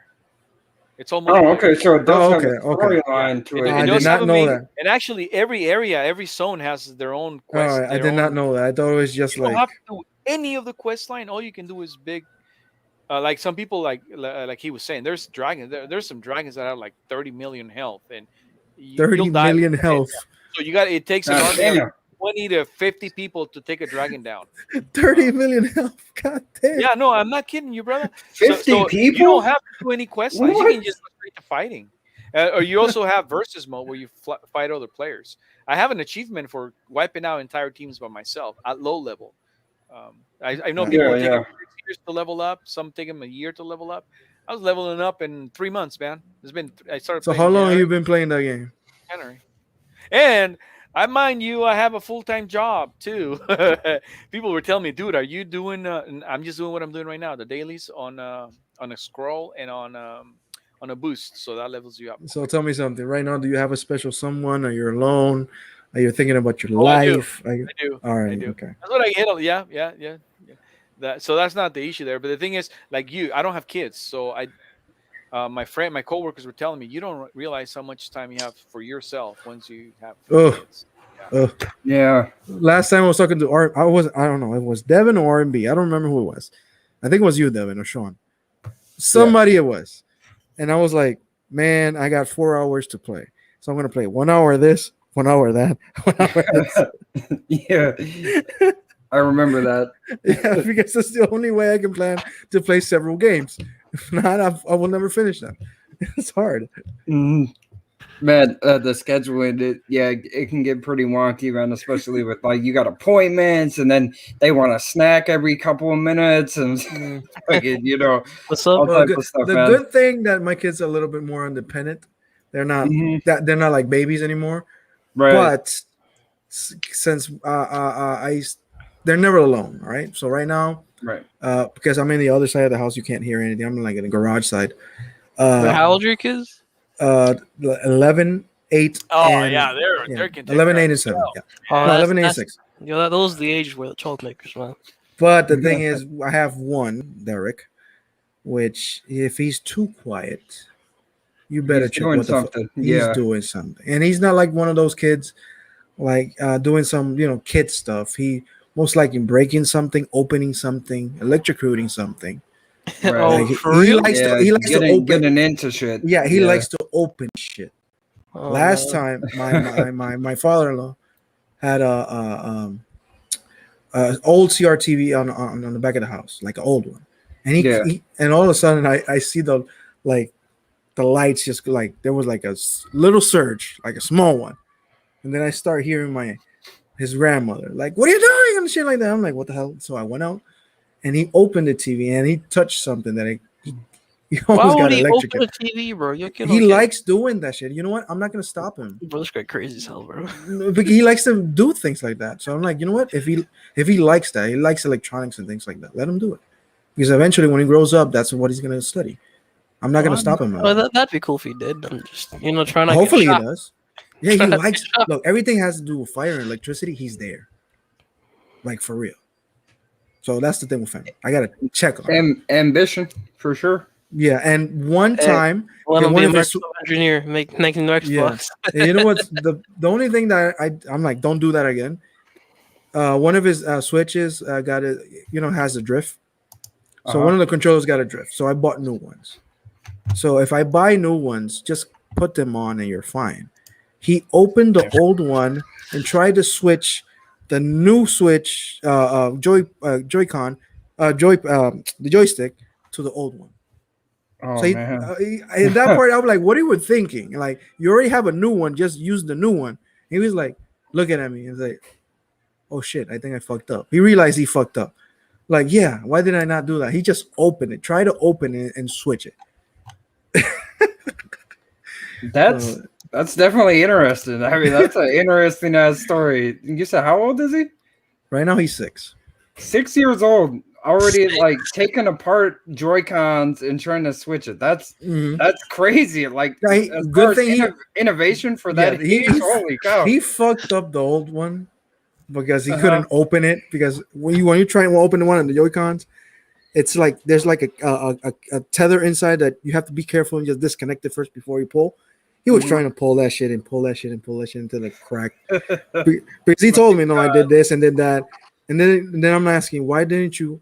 It's all Oh, multiplayer. okay. So it does Oh, have okay, a okay. Yeah, storyline to it it. I It did does just have not a know main, that. and actually every area, every zone has their own All quest, right, I their did not own. know that. I thought it was just You don't like have to do any of the quest line. All you can do is big. Like some people, like he was saying, there's dragons. There's some dragons that have like 30 million health, and you'll 30 die. million health. So you got it takes an God army of damn. 20 to 50 people to take a dragon down. 30 Uh, million health. God damn. yeah, no, I'm not kidding you, brother. So 50 you don't people? have to do any quest lines. You What? can just go straight to fighting. Or you also have versus mode where you fight other players. I have an achievement for wiping out entire teams by myself at low level. I know people Yeah, are taking yeah. 6 years to level up. Some take them a year to level up. I was leveling up in 3 months, man. It's been I started So how playing long have January. you been playing that game? January. And I mind you, I have a full time job too. People were telling me, dude, are you doing? And I'm just doing what I'm doing right now, the dailies on a scroll and on a boost, so that levels you up So quicker. tell me something. Right now, do you have a special someone? Are you alone? Are you thinking about your Oh, I do, life? I do, All I right, do. okay. That's what I hit. Yeah, yeah, yeah, yeah. So that's not the issue there. But the thing is, like you, I don't have kids, so my coworkers were telling me you don't realize how much time you have for yourself once you have Oh, kids. Yeah. oh. Yeah. Last time I was talking to I don't know, it was Devin or R&B. I don't remember who it was. I think it was you, Devin, or Sean. Yeah. Somebody it was. And I was like, man, I got 4 hours to play. So I'm going to play 1 hour this, 1 hour that, 1 hour this. Yeah. I remember that. Yeah, because that's the only way I can plan to play several games. If not, I will never finish them. It's hard. Mhm. Man, the scheduling, yeah, it can get pretty wonky, man, especially with like you got appointments and then they want a snack every couple of minutes and Mm. fucking, What's up? all Well, type good. of stuff, The man. good thing that my kids are a little bit more independent. They're not Hmm. they're not like babies anymore. Right, But since they're never alone. All right. So right now, right. because I'm in the other side of the house, you can't hear anything. I'm like in the garage side. Wait, Uh, how old are your kids? 11, 8, Oh and yeah, yeah, they can take 11, care of 8, and 7. themselves. Yeah. Oh, No, Yeah. 11, 8, and that's 6. those are the age where the troublemakers, man. But the thing is, I have one, Derek, which if he's too quiet, you better He's check doing what the fuck something. he's Yeah, doing something. And he's not like one of those kids like doing some kid stuff. He most likely breaking something, opening something, electrocuting something. right. Oh, Like for real? Yeah, he likes to open. getting into shit. Yeah, he Yeah. likes to open shit. Oh Last man. time, my father-in-law had a old CRTV on the back of the house, like an old one, and Yeah. and all of a sudden I see like the lights just like there was like a little surge, like a small one, and then I start hearing his grandmother like, "What are you doing?" and shit like that. I'm like, "What the hell?" So I went out and he opened the TV and he touched something that he Why almost would got he open electrocuted. a TV, bro? Your kid He don't get likes doing that shit. You know what? I'm not gonna stop him. bro. This guy crazy as hell, bro. No, but he likes to do things like that. So I'm like, you know what? If he likes that, he likes electronics and things like that. Let him do it because eventually, when he grows up, that's what he's gonna study. I'm not gonna Well, stop him. that'd be cool if he did. I'm just trying not to get Hopefully, he shot. does. Yeah, he Trying not to likes. get shot. Look, everything has to do with fire and electricity. He's there, like for real. So that's the thing with him. I gotta check on him. Ambition for sure. Yeah, and one Hey, time, let okay, him be one a of his Microsoft engineer, making new yeah, Xbox. and you know what's the only thing that I'm like, don't do that again. One of his switches got it, has a drift. So Uh-huh. one of the controllers got a drift. So I bought new ones. So if I buy new ones, just put them on and you're fine. He opened the old one and tried to switch the new switch Joy-Con the joystick to the old one. Oh So man. in that part, I was like, "What are you thinking? Like, you already have a new one. Just use the new one." He was like, looking at me. He's like, "Oh shit, I think I fucked up." He realized he fucked up. Like, yeah, why did I not do that? He just opened it. Try to open it and switch it. That's So that's definitely interesting. I mean, that's an interesting ass story. You said how old is he? right now he's 6. 6 years old, already like taking apart Joy Cons and trying to switch it. Mhm. That's crazy. Like Yeah, as far good as thing he innovation for yeah that age, holy cow! he fucked up the old one because he Uh-huh. couldn't open it because when you try and open the one on the Joy-Cons, it's like there's like a tether inside that you have to be careful and just disconnect it first before you pull. He was Mhm. trying to pull that shit and pull that shit and pull that shit until it cracked. Because he told me, no, I did this and did that, and then I'm asking, why didn't you?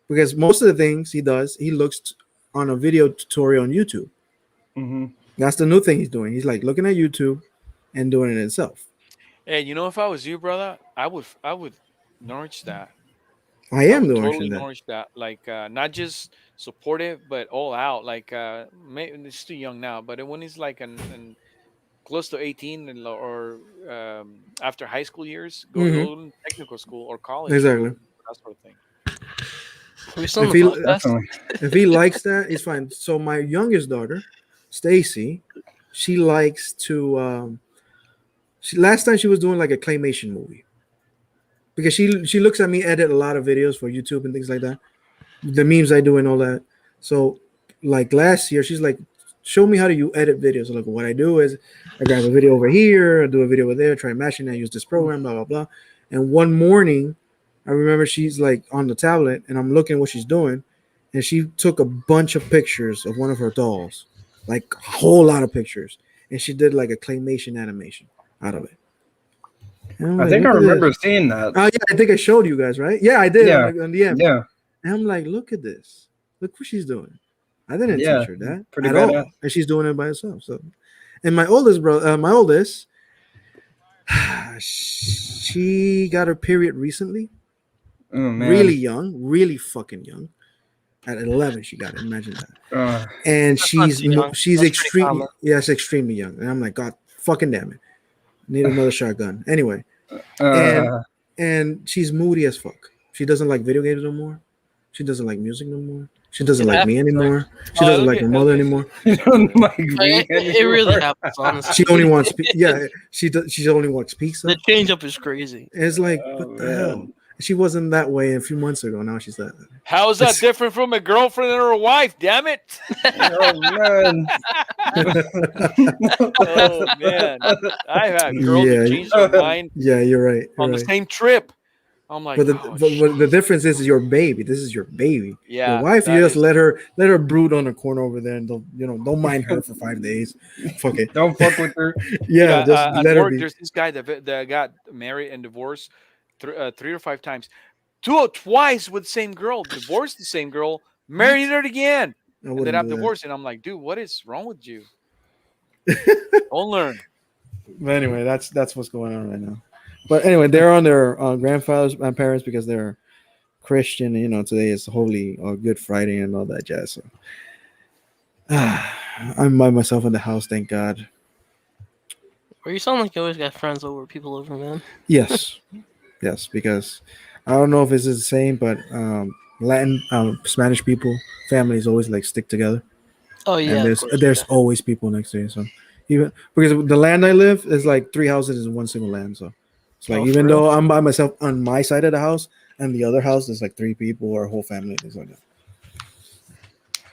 Because most of the things he does, he looks on a video tutorial on YouTube. Mhm. That's the new thing he's doing. He's like looking at YouTube and doing it himself. Hey, you know, if I was you, brother, I would nourish that. I I am would doing totally that. nourish that. Like not just support it, but all out. Like maybe it's too young now, but when he's like an close to 18 or after high school years, Hmm. go to technical school or college Exactly. for that sort of thing. Are we still on If the he podcast? Definitely. if he likes that, he's fine. So my youngest daughter, Stacy, she likes to. Last time she was doing like a claymation movie because she looks at me edit a lot of videos for YouTube and things like that. The memes I do and all that. So like last year, she's like, "Show me how do you edit videos." So like what I do is I grab a video over here, I do a video over there, try matching. I use this program, blah blah blah. And one morning, I remember she's like on the tablet, and I'm looking what she's doing, and she took a bunch of pictures of one of her dolls, like a whole lot of pictures, and she did like a claymation animation out of it. And I'm I like, think I look at remember this. seeing that. Oh yeah, I think I showed you guys, right? Yeah, I did Yeah. on the end. Yeah. And I'm like, look at this. Look what she's doing. I didn't Yeah. teach her that Pretty at badass. all, and she's doing it by herself. So, and my oldest brother, my oldest, she got her period recently, Oh really man. young, really fucking young. At 11, she got it. Imagine that. Uh, And That's not too young. she's That's pretty extremely common. yes, extremely young. And I'm like, God, fucking damn it, need another shotgun. Anyway, and uh, and she's moody as fuck. She doesn't like video games no more. She doesn't like music no more. She doesn't It like me happens. anymore. She doesn't Look like her at mother anymore. you don't like me It really anymore. happens, She honestly. only wants yeah. She only wants The pizza. change up is crazy. And it's like Oh what the hell? man. She wasn't that way a few months ago. Now she's that. How is that different from a girlfriend and her wife? Damn it! Oh man. Oh man, I've had girls who Yeah, change their mind yeah, you're right. You're on the right. same trip. I'm like, But oh but the shit. difference is your baby. This is your baby. Your Yeah, wife, you that just is. let her brood on the corner over there and don't mind her for 5 days. Fuck it. Don't fuck with her. Dude, Yeah, just at let her work, be. there's this guy that got married and divorced 3 or 5 times. Twice with the same girl, divorced the same girl, married her again, I and then wouldn't I'm do that. divorced. And I'm like, dude, what is wrong with you? Don't learn. But anyway, that's what's going on right now. But anyway, they're on their grandfathers and parents because they're Christian. You know, today is Holy or Good Friday and all that jazz. So I'm by myself in the house, thank God. Or you sound like you always got friends over, people over, man. Yes, yes, because I don't know if it's the same, but Latin, Spanish people, families always like stick together, Oh and yeah, of course. there's always people next to you. So even because the land I live is like 3 houses in one single land, so it's like Oh, for even real? though I'm by myself on my side of the house, and the other house there's like 3 people or a whole family, things like that.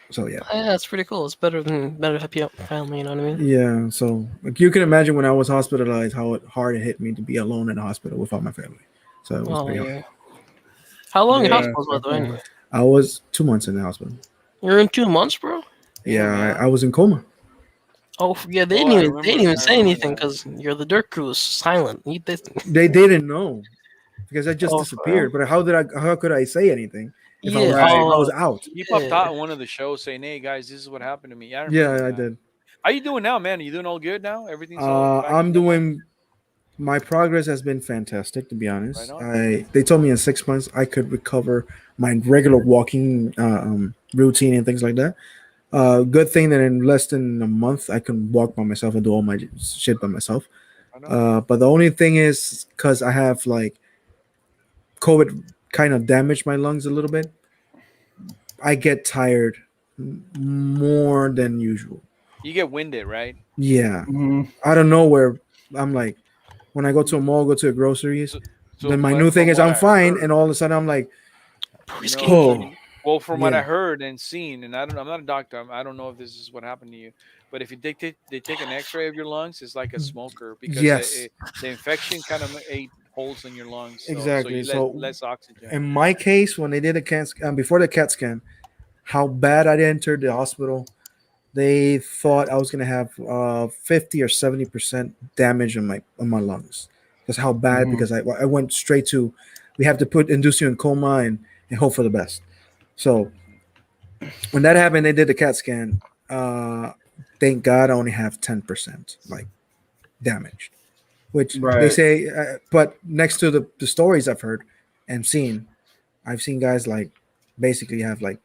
So yeah. Yeah, that's pretty cool. It's better to have your family. You know what I mean? Yeah, so like you can imagine when I was hospitalized, how hard it hit me to be alone in the hospital without my family. So it was Oh pretty hard. yeah. How long in Yeah, hospital, by the way? definitely. Anyway? I was 2 months in the hospital. You're in 2 months, bro. Yeah, man. I was in coma. Oh yeah, they Oh, didn't I even remember. I say remember anything that. because you're the dirt crew is silent. They didn't know because I just Oh, for real? disappeared. But how could I say anything if I Yeah. was Right. if I was Oh, out? He popped out yeah. in one of the shows saying, "Hey guys, this is what happened to me." Yeah, I Yeah, remember I that. did. How you doing now, man? Are you doing all good now? Everything's all back I'm to normal? doing. My progress has been fantastic, to be Right honest. on. They told me in 6 months I could recover my regular walking routine and things like that. Good thing that in less than a month I can walk by myself and do all my shit by myself. I know. But the only thing is because I have like COVID kind of damaged my lungs a little bit. I get tired more than usual. You get winded, right? Yeah, Mhm. out of nowhere, I'm like, when I go to a mall, go to the groceries, So, then my new thing from is what I'm I fine, heard, and all of a sudden I'm like, Bro, you he's know, getting oh, winded. well, from what I yeah, heard and seen, and I don't, I'm not a doctor. I don't know if this is what happened to you, but if you they take an X-ray of your lungs, it's like a smoker because yes, the infection kind of ate holes in your lungs, so exactly. you let So less oxygen. in my case, when they did a CAT scan, before the CAT scan, how bad I entered the hospital, they thought I was gonna have 50 or 70% damage on my lungs. That's how bad Mhm. because I went straight to, we have to induce you in coma and hope for the best. So when that happened, they did the CAT scan. Uh, thank God I only have 10% like damaged, which they Right. say. But next to the stories I've heard and seen, I've seen guys like basically have like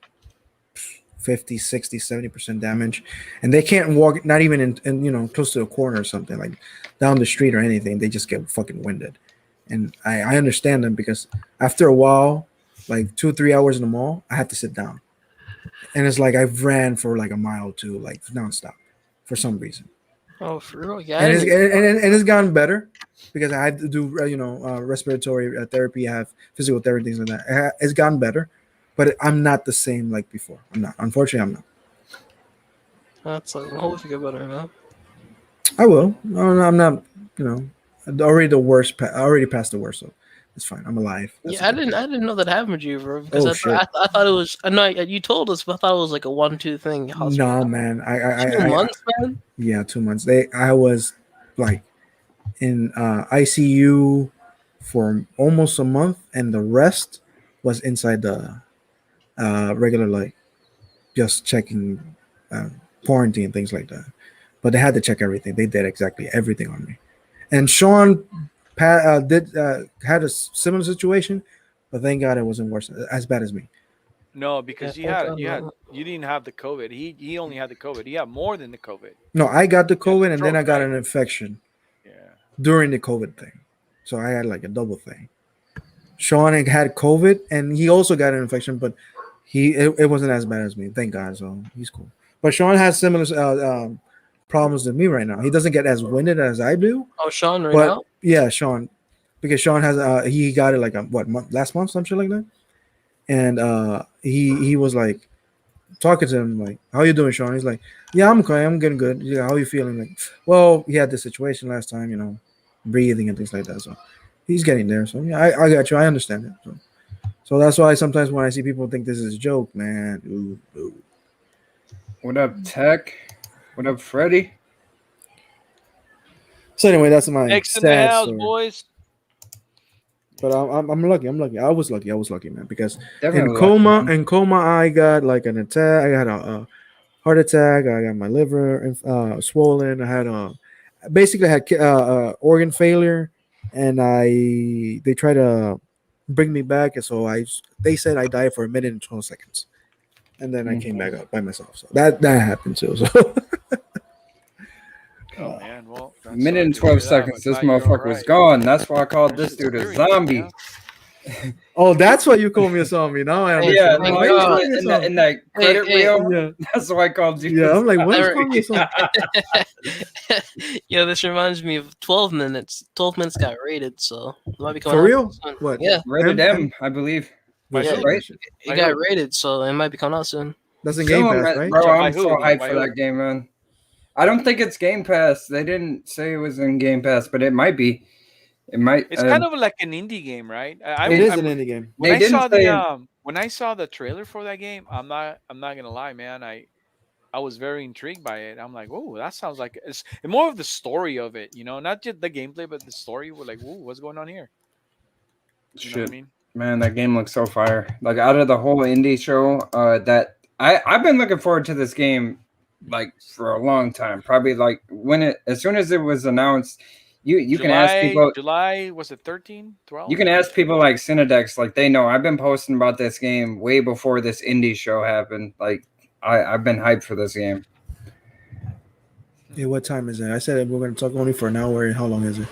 50, 60, 70% damage, and they can't walk, not even in close to a corner or something, like down the street or anything. They just get fucking winded. And I understand them because after a while, like 2 or 3 hours in the mall, I have to sit down. And it's like I've ran for like a mile to like nonstop for some reason. Oh, for real? Yeah, I And didn't it's even know. and it's gotten better because I had to do respiratory therapy, I have physical therapy, things like that. It's gotten better, but I'm not the same like before. I'm not. Unfortunately, I'm not. That's like, I hope you get better, man. I will. No, no, I'm not. You know, already the worst. I already passed the worst, so it's fine. I'm alive. That's a Yeah, good thing. I didn't know that happened to you, bro. Because Oh shit! I thought it was. I know you told us, but I thought it was like a 1-2 thing. Hospital. No, man. 2 months, man. Yeah, 2 months. I was like in ICU for almost a month, and the rest was inside the regular, like just checking uh, quarantine things like that. But they had to check everything. They did exactly everything on me. And Sean did had a similar situation, but thank God it wasn't worse as bad as me. No, Yeah, because thank God, man. you didn't have the COVID. He only had the COVID. He had more than the COVID. No, I got the You had COVID, and then stroke, I got right? an infection Yeah. during the COVID thing, so I had like a double thing. Sean had COVID, and he also got an infection, but it wasn't as bad as me. Thank God, so he's cool. But Sean has similar problems to me right now. He doesn't get as winded as I do, Oh, Sean, right but now. yeah, Sean, because Sean has he got it like last month, some shit like that, and he was like talking to him like, "How you doing, Sean?" He's like, "Yeah, I'm okay, I'm getting good. Yeah, how you feeling?" Like, well, he had this situation last time, breathing and things like that, so he's getting there. So yeah, I got you. I understand it. So that's why sometimes when I see people think this is a joke, man. Ooh, ooh. What up, Tech? What up, Freddy? So anyway, that's my Next in the sad house, story. boys. But I'm lucky. I'm lucky. I was lucky. I was lucky, man. Because in Definitely lucky, coma, man. in coma, I got like an attack. I got a heart attack. I got my liver swollen. I had basically had organ failure, and they tried to bring me back, and so they said I died for a minute and 12 seconds, and then I came Mhm. back up by myself. So that happened too. So Oh man, well, that's Minute sorry and to hear 12 that, seconds. but This glad you're all motherfucker was right. gone. That's why I called That's this just dude a scary, man. Yeah. zombie. oh, that's why you called me a zombie. Now I Hey, understand. Yeah, I'm like, thank why you God. calling me a in zombie? that Hey, credit hey, reel. Yeah, That's why I called you yeah. a I'm like, why you Eric. calling me a zombie? Yo, this reminds me of 12 minutes. 12 minutes got rated, so it might be coming For out real? soon. What? Yeah, Rated M, I believe. By Good yeah, shit. who? Good Right? shit. it By got who? rated, so it might be coming out soon. That's in Game Still, Pass, man, right? bro, By I'm who so though? hyped By for who? that game, man. I don't think it's Game Pass. They didn't say it was in Game Pass, but it might be. It might. It's kind of like an indie game, right? It is It, an I'm indie game. when they I didn't saw say. the trailer for that game, I'm not gonna lie, man. I was very intrigued by it. I'm like, oh, that sounds like it's more of the story of it, not just the gameplay, but the story. We're like, whoa, what's going on here? You know what I Shit, mean? man, that game looks so fire. Like out of the whole indie show, that I've been looking forward to this game like for a long time. Probably like when it as soon as it was announced, you can ask people. July was it 13, You 12? can ask people like Cinedex, like they know. I've been posting about this game way before this indie show happened. Like I've been hyped for this game. Hey, what time is it? I said we're going to talk only for an hour. How long is it?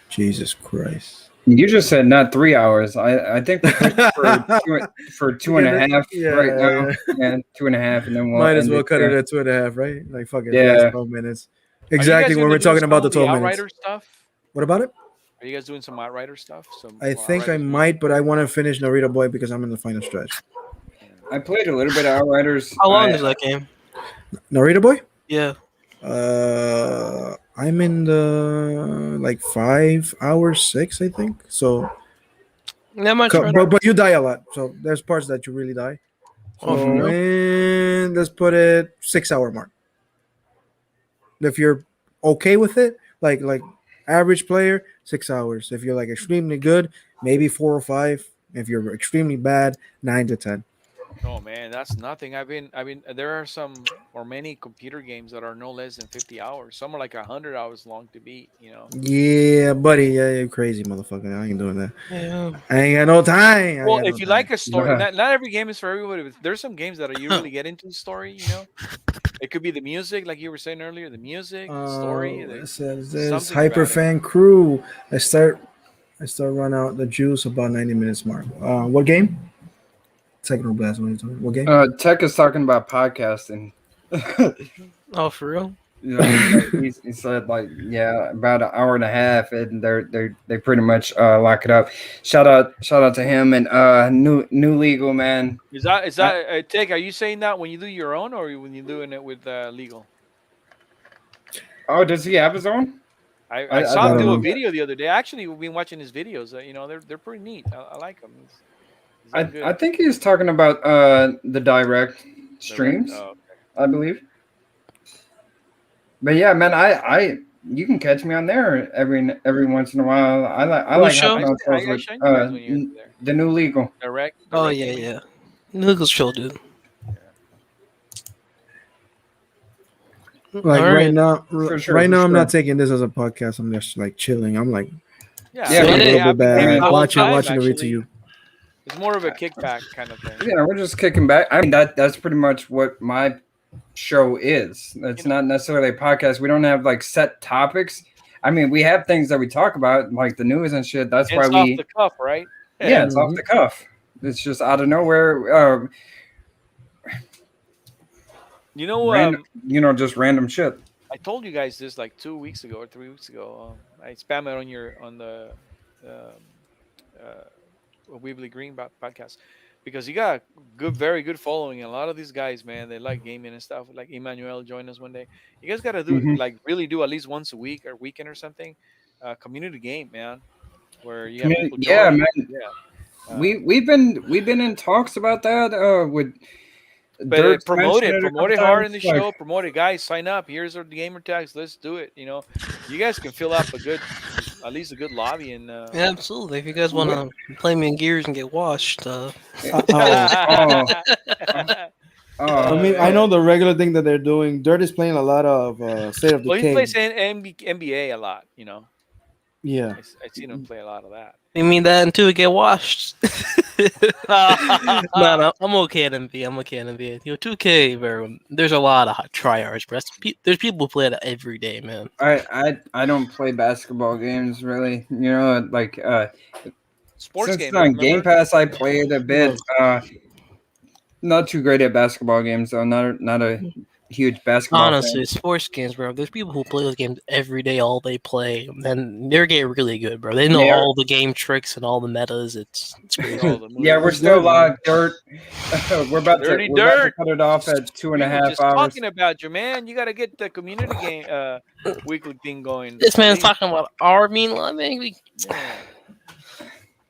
Jesus Christ. You just said not 3 hours. I think we're pushing for two and a half right now. Yeah, 2.5, and then we'll Might as end well it cut there. it at 2.5, right? Like fuck it, Yeah. last 12 minutes. Are you Exactly guys when gonna we're do talking about some the of 12 minutes. Outrider stuff? What about it? Are you guys doing some Outrider stuff? Some I think I Outriders? might, but I want to finish Narita Boy because I'm in the final stretch. I played a little bit of Outriders. How long is that game? Narita Boy? Yeah. I'm in the like 5 hours, 6, I think. So, That much but you die a lot. So there's parts that you really die. Oh, for So real? and let's put it 6 hour mark. If you're okay with it, like average player, 6 hours. If you're like extremely good, maybe 4 or 5. If you're extremely bad, 9 to 10. Oh man, that's nothing. There are some or many computer games that are no less than 50 hours. Some are like 100 hours long to beat. Yeah, buddy. Yeah, you're crazy, motherfucker. I ain't doing that. Yeah. I ain't got no time. I ain't Well, got if no you time. like a story, Yeah. not every game is for everybody. But there's some games that you really get into the story. It could be the music, like you were saying earlier, the music, the story. It says something this about it. Hyperfan Crew. I start run out the juice about 90 minutes mark. What game? Technoblast. What are you talking? What game? Tech is talking about podcasting. Oh, for real? He said like about an hour and a half, and they pretty much lock it up. Shout out to him and new legal man. Is that Take? Are you saying that when you do your own, or when you're doing it with legal? Oh, does he have his own? I saw him don't do a know. video the other day. Actually, we've been watching his videos. They're pretty neat. I like them. I think he's talking about the direct streams, Oh, I believe. But yeah, man, I you can catch me on there every once in a while. I like show? having on I with shine you guys when you're there. the new legal. Direct. Oh, you yeah, mean? yeah. Nicholas chill, dude. Like All right now, For sure, right for now, I'm sure. not taking this as a podcast. I'm just like chilling. I'm like Yeah, Yeah, feeling we a did. little bit I've been bad. the whole Watching time, the read to actually. you. It's more of a kickback kind of thing. Yeah, we're just kicking back. I mean that's pretty much what my show is. It's not necessarily a podcast. We don't have like set topics. I mean, we have things that we talk about, like the news and shit. That's why It's off the cuff, right? yeah, it's off the cuff. It's just out of nowhere. Just random shit. I told you guys this like 2 weeks ago or 3 weeks ago. I spam it on the Weebly Green podcast because you got a very good following. And a lot of these guys, man, they like gaming and stuff. Like Emmanuel joined us one day. You guys got to do really do at least once a week or weekend or something. Community game, man, where you have people Yeah, join. man. Yeah. We've been in talks about that with. But Dirk's promote mentioned it a couple hard in times, the show. Promote it, guys. Sign up. Here's our gamer tags. Let's do it. You guys can fill up at least a good lobby and. Yeah, absolutely. If you guys want to play me in Gears and get washed, Oh. Oh, I mean, I know the regular thing that they're doing. Dirt is playing a lot of State of Well, he Decay. plays NBA a lot. Yeah. I've seen him play a lot of that. you mean that until we get washed? No, I'm okay at NBA. I'm okay at NBA. 2K, bro. There's a lot of tryhards, bro. There's people who play that every day, man. I don't play basketball games really. Like Sports since game. it's on remember? Game Pass, I played a bit. Not too great at basketball games though. Not a huge basketball Honestly, fan. sports games, bro. There's people who play those games every day, all they play, and they're getting really good, bro. They know Yeah. all the game tricks and all the metas. It's crazy. All the Yeah, we're moves. still live. Dirt. we're about Dirty to we're about to Dirt. cut it off at two and We a were half just hours. talking about you, man. You got to get the community game weekly thing going. This man's Please. talking about our mean maybe. Yeah.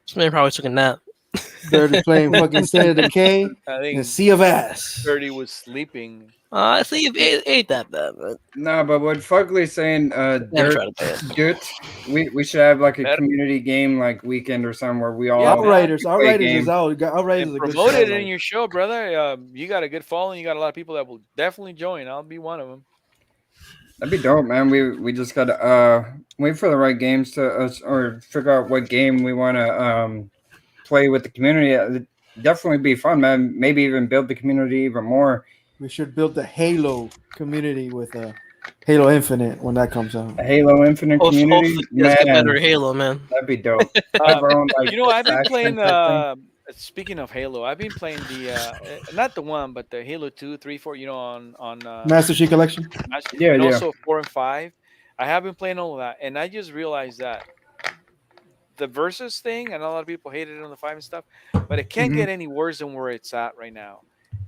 This man probably took a nap. Dirt is playing fucking State of Decay I and think Sea of Ass. Dirty was sleeping. I see it ain't that bad, but No, but what Fugly's saying, never try to play it. Dirt, we should have like a Better. community game like weekend or something where we all Yeah, man. Outriders. play Outriders game. is out. Outriders And is a good promote show, it in like- your show, brother. You got a good following. You got a lot of people that will definitely join. I'll be one of them. That'd be dope, man. We just gotta wait for the right games to or figure out what game we want to play with the community. It'd definitely be fun, man. Maybe even build the community even more. We should build the Halo community with Halo Infinite when that comes out. A Halo Infinite community, Hopefully, you guys get better man, at Halo, man. that'd be dope. Have Um, our own like I've been faction playing. type thing. Speaking of Halo, I've been playing the not the one, but the Halo 2, 3, 4. On Master Chief Collection. Yeah, and yeah. also 4 and 5. I have been playing all of that, and I just realized that the versus thing, and a lot of people hated it on the 5 and stuff, but it can't Hmm. get any worse than where it's at right now.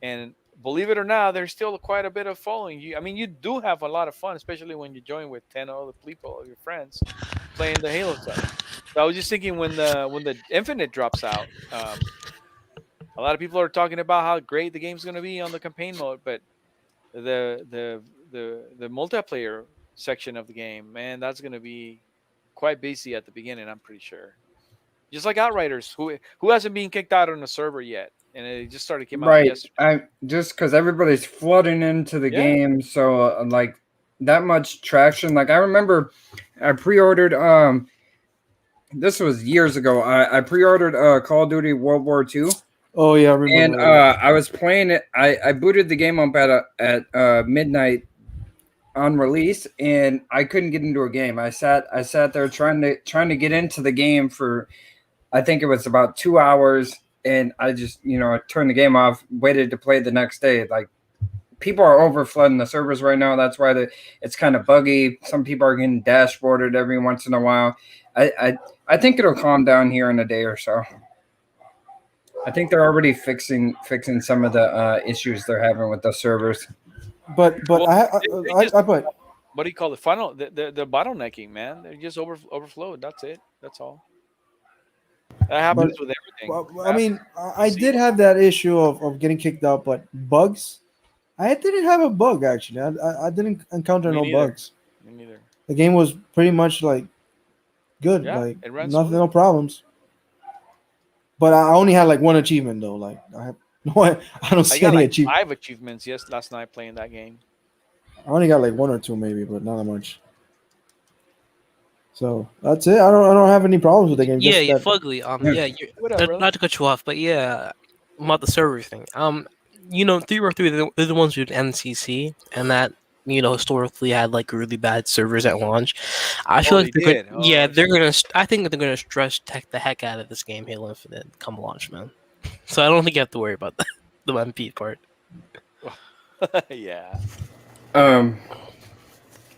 And believe it or not, there's still quite a bit of following. I mean, you do have a lot of fun, especially when you join with 10 other people, your friends, playing the Halo stuff. So I was just thinking when the Infinite drops out, a lot of people are talking about how great the game's going to be on the campaign mode, but the multiplayer section of the game, man, that's going to be quite busy at the beginning. I'm pretty sure. Just like Outriders, who hasn't been kicked out on the server yet, and it just started came out Right. yesterday. I just because everybody's flooding into the Yeah, game, so like that much traction. Like I remember, I pre-ordered. This was years ago. I pre-ordered Call of Duty World War II, Oh yeah, I and remember that. I was playing it. I booted the game up at midnight on release, and I couldn't get into a game. I sat there trying to get into the game for I think it was about 2 hours, and I just turned the game off, waited to play the next day. Like people are over flooding the servers right now. That's why it's kind of buggy. Some people are getting dashboarded every once in a while. I think it'll calm down here in a day or so. I think they're already fixing some of the issues they're having with the servers. But well, I, they I, just I but what do you call it? Final the bottlenecking, man. They just overflowed. That's it. That's all. That but happens with everything. I Apple, mean, I PC. did have that issue of getting kicked out, but bugs. I didn't have a bug actually. I didn't encounter Me no neither. bugs. Me neither. The game was pretty much like good, Yeah, like it ran nothing, smooth. no problems. But I only had like one achievement though. Like I have no, I don't I see got any like achievement. 5 achievements last night playing that game. I only got like one or two maybe, but not that much. So that's it. I don't have any problems with the game. Yeah, Just yeah, that Fugly. Yeah. Yeah, What up, brother? not to cut you off, but yeah, about the server thing. 3 they're the ones who did NCC, and that historically had like really bad servers at launch. I feel Oh, like they did. Oh, they're gonna. I think they're gonna stress tech the heck out of this game, Halo Infinite, come launch, man. So I don't think you have to worry about the MP part. yeah. Um,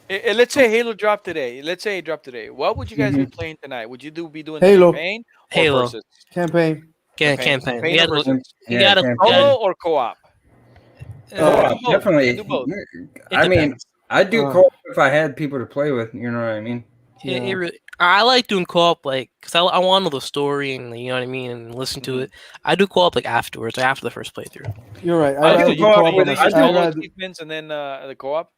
Let's say Halo dropped today. Let's say it dropped today. What would you guys be mhm. playing tonight? Would you be doing the Halo campaign or Halo versus campaign. campaign. campaign or versus You Yeah, gotta. campaign. solo or co-op? You can Uh, do Co-op, both. You can definitely. do both. It I mean, depends. I'd do uh, co-op if I had people to play with. You know what I mean? yeah. I like doing co-op because I want to know the story and you know what I mean and listen to Mhm. it. I do co-op afterwards, after the first playthrough. You're right. I I'd do rather So do co-op co-op by with. you I myself. just do do. I'd all the rather achievements and then the co-op.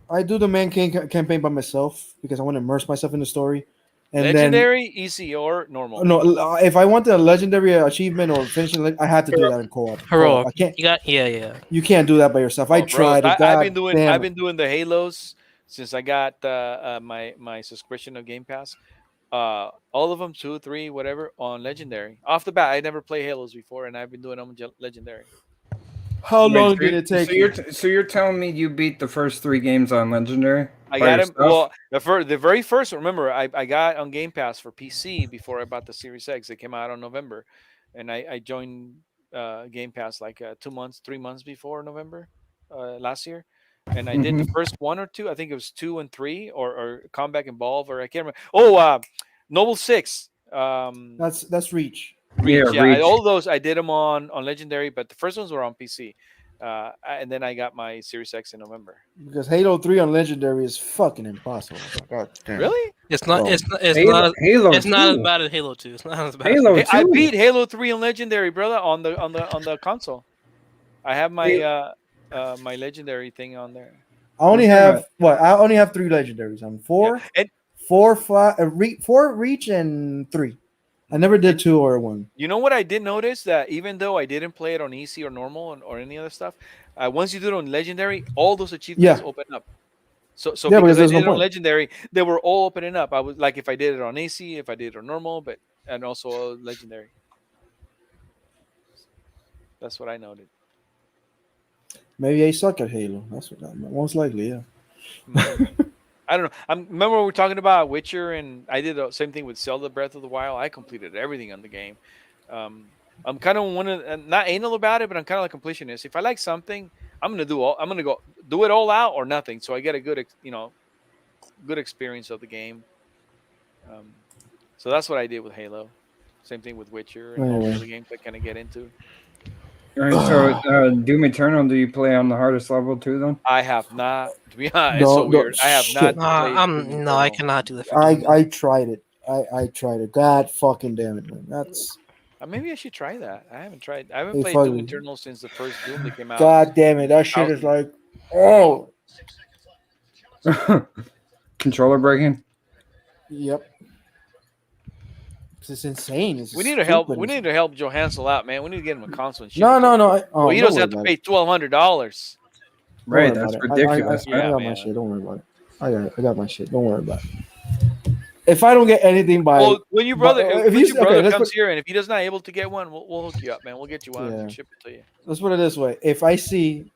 I do the main campaign by myself because I want to immerse myself in the story, and then Legendary, easy, or normal. no, if I want the legendary achievement or finishing, I have to do that in co-op. Co-op. Heroic, I can't. you got yeah. You can't do that by yourself. I Oh, bros, tried it. God I've damn it. been doing the Halos since I got my subscription of Game Pass. All of them, two, three, whatever, on Legendary. Off the bat, I never played Halos before, and I've been doing them on Legendary. How Wait, long did it take you're you? so you're telling me you beat the first 3 games on Legendary I by got him. yourself? Well, the very first. Remember, I got on Game Pass for PC before I bought the Series X. It came out on November, and I joined Game Pass like 2 months, 3 months before November last year, and I did Hmm. the first one or two. I think it was 2 and 3, or Combat Involved, or I can't remember. Oh, Noble Six. That's reach. Yeah, Reach, yeah, Reach. all those I did them on Legendary, but the first ones were on PC, and then I got my Series X in November. Because Halo 3 on legendary is fucking impossible. God damn. Really? It's not. Oh. Halo It's not as 2. bad as Halo 2. It's not as bad as Halo Halo. Hey, I 2. beat Halo 3 on Legendary, brother, on the console. I have my Halo, my Legendary thing on there. I only I'm talking about have what? I only have three legendaries. I'm Yeah, four, four, five, four reach and three. I never did two or one. you know what I did notice, that even though I didn't play it on easy or normal or any other stuff, once you do it on Legendary, all those achievements Yeah, open up. So yeah, because because I there's did no it on point. Legendary, they were all opening up. I was like, if I did it on AC, if I did it on normal, but and also Legendary. That's what I noted. Maybe I suck at Halo. That's what most likely. Yeah. Mm. I don't know. Remember we were talking about Witcher, and I did the same thing with Zelda Breath of the Wild. I completed everything on the game. Um, I'm kind of one of not anal about it, but I'm kind of like completionist. If I like something, I'm gonna go do it all out or nothing. So I get a good, good experience of the game. Um, so that's what I did with Halo. Same thing with Witcher and all the Anyway. other games I kind of get into. All right, so Doom Eternal, do you play on the hardest level too? Then I have not. To be honest, it's so Don't weird. I have not shit. played Doom No, I Eternal. cannot do that for I Doom. I tried it. I tried it. God fucking damn it, man. That's Maybe I should try that. I haven't tried. I haven't a played Doom fucking. Eternal since the first Doom that came out God damn it. in That shit is 2000. like, oh, controller breaking. yep. It's insane. It's We need to help. stupid. We need to help Joe Hansel out, man. We need to get him a console and ship No, it to no, him. no. Well, he Don't doesn't worry have to about pay it. $1,200. Don't worry Right, about that's it. ridiculous, I Yeah, got my man. shit. Don't worry about it. I got my shit. Don't worry about it. If I don't get anything by, Well, when your but brother, if when you your okay, brother let's comes put here, and if he does not able to get one, we'll hook you up, man. We'll get you one yeah, and ship it to you. let's put it this way. If I see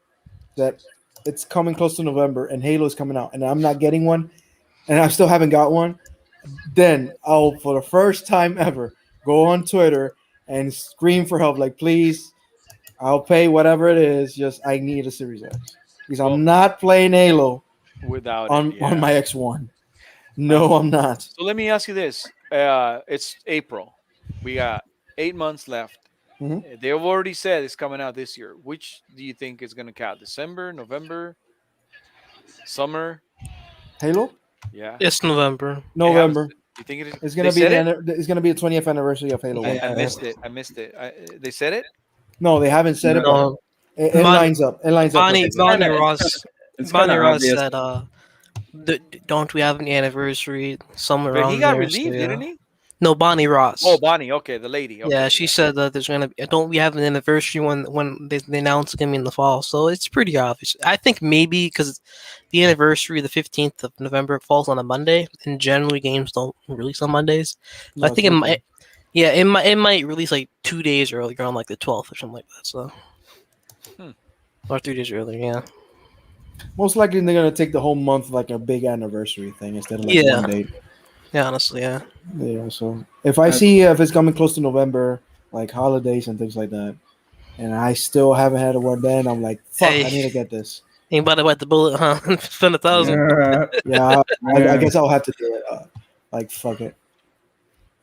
that it's coming close to November and Halo's coming out and I'm not getting one and I still haven't got one, then I'll for the first time ever go on Twitter and scream for help. Like, please, I'll pay whatever it is. Just I need a Series X because Well, I'm not playing Halo without it, on yeah. my X1. No, I'm not. So let me ask you this: it's April. We got 8 months left. Mhm. They've already said it's coming out this year. Which do you think is going to count? December, November, summer? Halo, Yeah, It's November. they haven't. November. You think it is? It's They gonna be said the it. it's gonna be the 20th anniversary of Halo One. I missed it. I missed it. They said it. No, they haven't said it, but No, it Bonnie, lines up. It lines up Bonnie, perfectly. Bonnie Ross, it's kind Bonnie of Ross obvious. said, don't we have an anniversary somewhere But he around got there?" So relieved, yeah. didn't he? No, Bonnie Oh, Ross. Bonnie. Okay, the lady. Yeah, Okay, she yeah. said that there's gonna be. Don't we have an anniversary when they announce it's gonna be in the fall? So it's pretty obvious. I think maybe because the anniversary, the 15th of November, falls on a Monday, and generally games don't release on Mondays. So I No, it's think it weekly. might. Yeah, it might release like 2 days earlier on like the 12th or something like that. So Hmm. or 3 days earlier. Yeah. Most likely they're gonna take the whole month like a big anniversary thing instead of like Yeah. one date. Yeah. Honestly, yeah. Yeah. So if I Uh, see if it's coming close to November, like holidays and things like that, and I still haven't had a one, then I'm like, fuck, I need to Hey, get this. anybody bite the bullet? Huh? Spend 1,000. Yeah, I yeah. guess I'll have to do it. Like fuck it.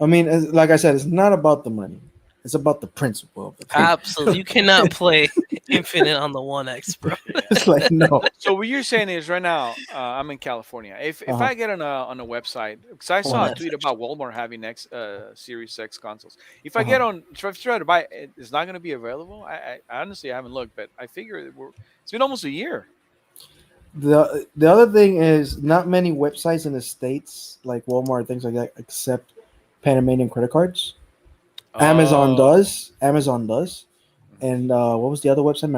I mean, like I said, it's not about the money. It's about the principle of the thing. Absolutely, you cannot play Infinite on the One X, bro. It's like no. So what you're saying is right now, I'm in California. If Uh-huh. I get on a website, because I saw One a X. tweet about Walmart having X Series X consoles. If I Uh-huh. get on, if I try to buy it, it's not going to be available. I honestly haven't looked, but I figure it's been almost a year. The other thing is not many websites in the states like Walmart things like that accept Panamanian credit cards. Amazon Oh, does. Amazon does. And what was the other website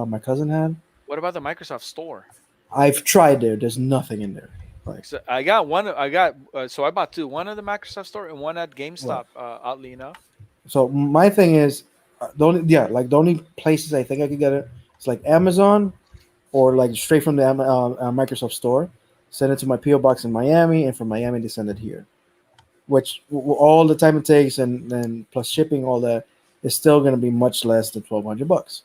my cousin had? what about the Microsoft Store? I've tried there. There's nothing in there. Like So I got one. I got so I bought two. One at the Microsoft Store and one at what? GameStop. Oddly enough. So my thing is, the only places I think I could get it is like Amazon or like straight from the Microsoft Store. Send it to my PO box in Miami, and from Miami they send it here. Which all the time it takes and plus shipping all that is still going to be much less than $1,200.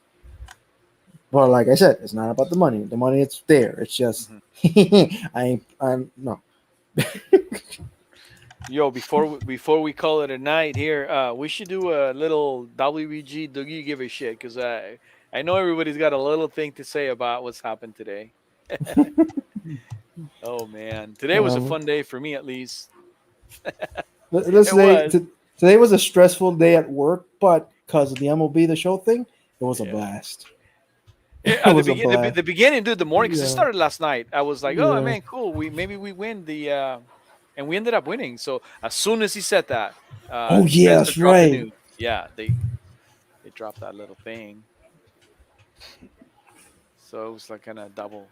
Well, like I said, it's not about the money. The money it's there. It's just Mhm. I'm no. Yo, before we call it a night here, we should do a little WBG. Do you give a shit? Because I know everybody's got a little thing to say about what's happened today. Oh man, today was a Um, fun day for me at least. let's It say was. today was a stressful day at work, but because of the MLB the show thing, it was a Yeah. blast. It At was a blast. the beginning, dude, the morning because it Yeah, started last night. I was like, oh yeah. man, cool. We win the and we ended up winning. So as soon as he said that, Oh yeah, Spencer that's dropped the right. news. Yeah, they dropped that little thing. So it was like kind of double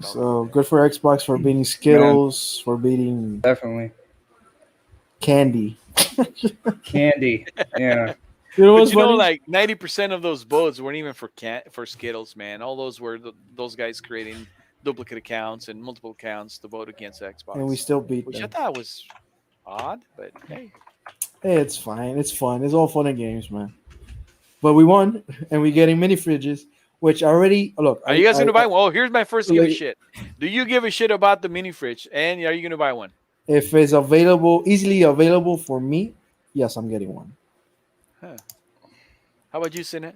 So today. good for Xbox for beating Man, Skittles, for beating definitely. Candy. Candy. Yeah. You know But what's you know, funny? like 90% of those votes weren't even for Skittles, man. All those were those guys creating duplicate accounts and multiple accounts to vote against And we Xbox, still beat which I them. thought was odd. But hey, Hey, it's fine. It's fun. It's all fun and games, man. But we won, and we're getting mini fridges, which already look. are you guys gonna buy I one? Oh, here's my first give a like, shit. Do you give a shit about the mini fridge? And are you gonna buy one? if it's available, easily available for me, yes, I'm getting one. Huh. How about you, Sinet?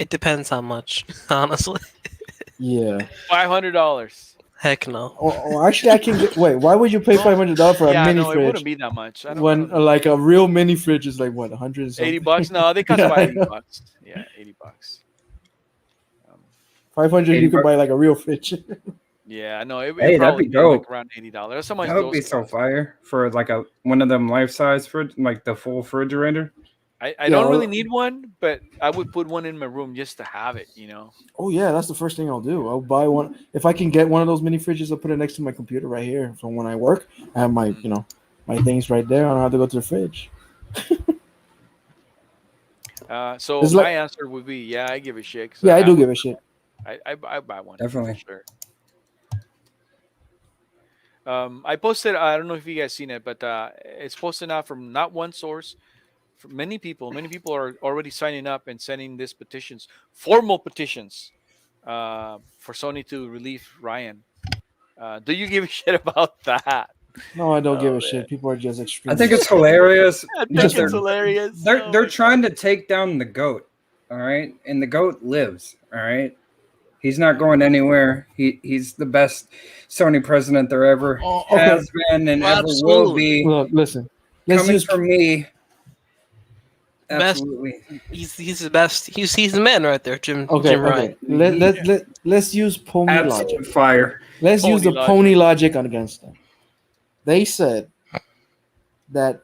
It depends how much, honestly. Yeah. $500. Heck no. Or actually, I can get. Wait, why would you pay No, $500 for a yeah, mini no, it wouldn't fridge be that much. I when don't think like a real mini fridge is like what 100 and 80 something? bucks. No, they cost Yeah, about I 80 know. bucks. Yeah, 80 bucks. Um, 500 80 you could bucks. buy like a real fridge. yeah, no, it Hey, that'd probably be be like dope. around $80. That's how much That would be those so cost. fire for like a one of them life size fridge, like the full refrigerator. I Yeah. don't really need one, but I would put one in my room just to have it, you know. Oh yeah, that's the first thing I'll do. I'll buy one if I can get one of those mini fridges. I'll put it next to my computer right here. So when I work, I have my my things right there. I don't have to go to the fridge. So It's my like answer would be, yeah, I give a shit because yeah, I I do would, give a shit. I buy one for Definitely. sure. I posted. I don't know if you guys seen it, but it's posted out from not one source. For many people, are already signing up and sending these petitions, formal petitions, for Sony to relieve Ryan. Do you give a shit about that? No, I don't give Oh a man, shit. People are just I extremely think it's stupid. hilarious I think that Just it's me. hilarious. Oh they're my god. trying to take down the goat. All right, and the goat lives. All right, he's not going anywhere. He's the best Sony president there ever Oh, okay. has been and ever will Absolutely. be. Look, listen. Let's Coming use from me, Best. absolutely. He's the best. He's the man right there, okay, Jim Ryan. okay. Let He let let let's use pony logic. absolute fire. Let's use Pony the logic. pony logic against them. They said that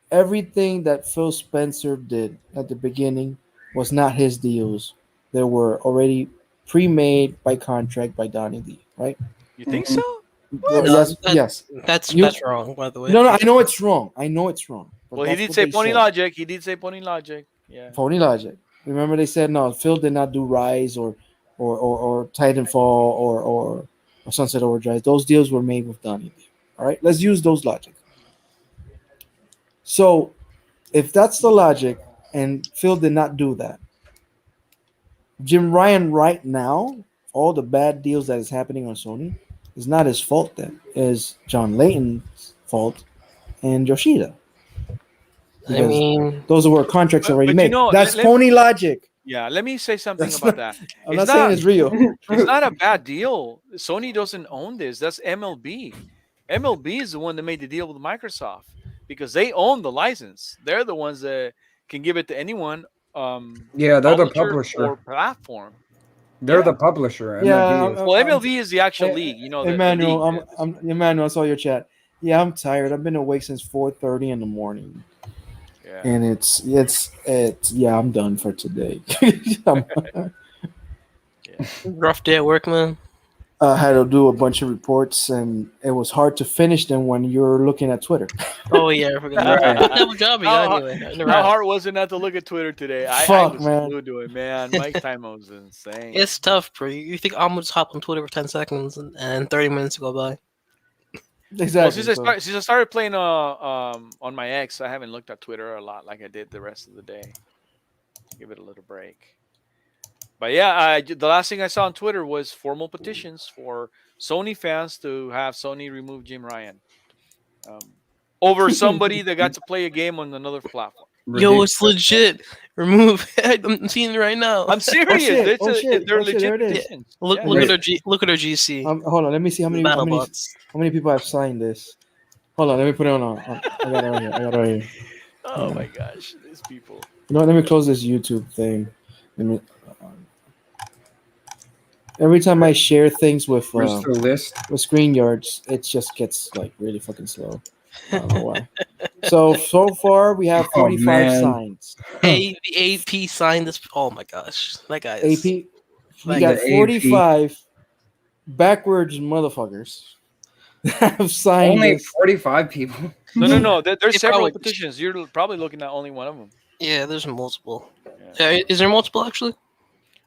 everything that Phil Spencer did at the beginning was not his deals. They were already pre-made by contract by Donnie Lee, right? You think Mhm. so? Well, What? No, yes, yes. You that's wrong. By the way. no, no. I know it's wrong. I know it's wrong. But Well, he that's did what say they pony said. logic. He did say pony logic. Yeah. Pony logic. Remember they said no. Phil did not do Rise or Titanfall or Sunset Overdrive. Those deals were made with Donnie Lee. All right, let's use those logic. So if that's the logic, and Phil did not do that, Jim Ryan right now, all the bad deals that is happening on Sony is not his fault. Then is John Layton's fault and Yoshida I because mean, those were contracts already But you made. know, That's pony logic. yeah. Let me say something That's about not. that. I'm It's not saying not. it's real. It's not a bad deal. Sony doesn't own this. That's MLB. MLB is the one that made the deal with Microsoft because they own the license. They're the ones that can give it to anyone, Yeah, they're the publisher or publisher. platform. They're Yeah. the publisher. Yeah, MLB is. Well, MLB is the actual Eh, league. You know, the Emmanuel, league. I'm Emmanuel. I saw your chat. Yeah, I'm tired. I've been awake since 4:30 in the morning, Yeah. and it's yeah. I'm done for today. I'm- Yeah. rough day at work, man. I had to do a bunch of reports, and it was hard to finish them when you're looking at Twitter. Oh yeah, I forgot. Right. What type of job you got How, anyway? I never how asked. hard was it not to look at Twitter today? I Fuck, was man. glued to it, man. Mike's time was insane. It's tough, bro. You think I'm gonna just hop on Twitter for 10 seconds and 30 minutes go by? Well, Exactly. So, since I started playing on my X, I haven't looked at Twitter a lot like I did the rest of the day. Give it a little break. But yeah, the last thing I saw on Twitter was formal petitions for Sony fans to have Sony remove Jim Ryan, um, over somebody that got to play a game on another platform. Yo, Ridiculous. it's legit. Remove. I'm seeing it right now. I'm serious. shit. Oh, shit. They're Oh, shit. legit There it is. petitions. Look, Yeah. look Wait. at look at our GC. hold on. Let me see how many BattleBots. how many people have signed this. Hold on. Let me put it on. I got it right here. I got it right here. Oh my gosh, these people. You know what? Let me close this YouTube thing. Let me. Every time I share things with Where's the list? ScreenYards, it just gets like really fucking slow. I don't know why. So far we have Oh, 45 man. signs. The AP signed this. Oh my gosh, that guy is. AP, we Like got the 45 backwards motherfuckers that have signed Only this. 45 people. No. There's They several probably- petitions. You're probably looking at only one of them. Yeah, there's multiple. Yeah. Is there multiple actually?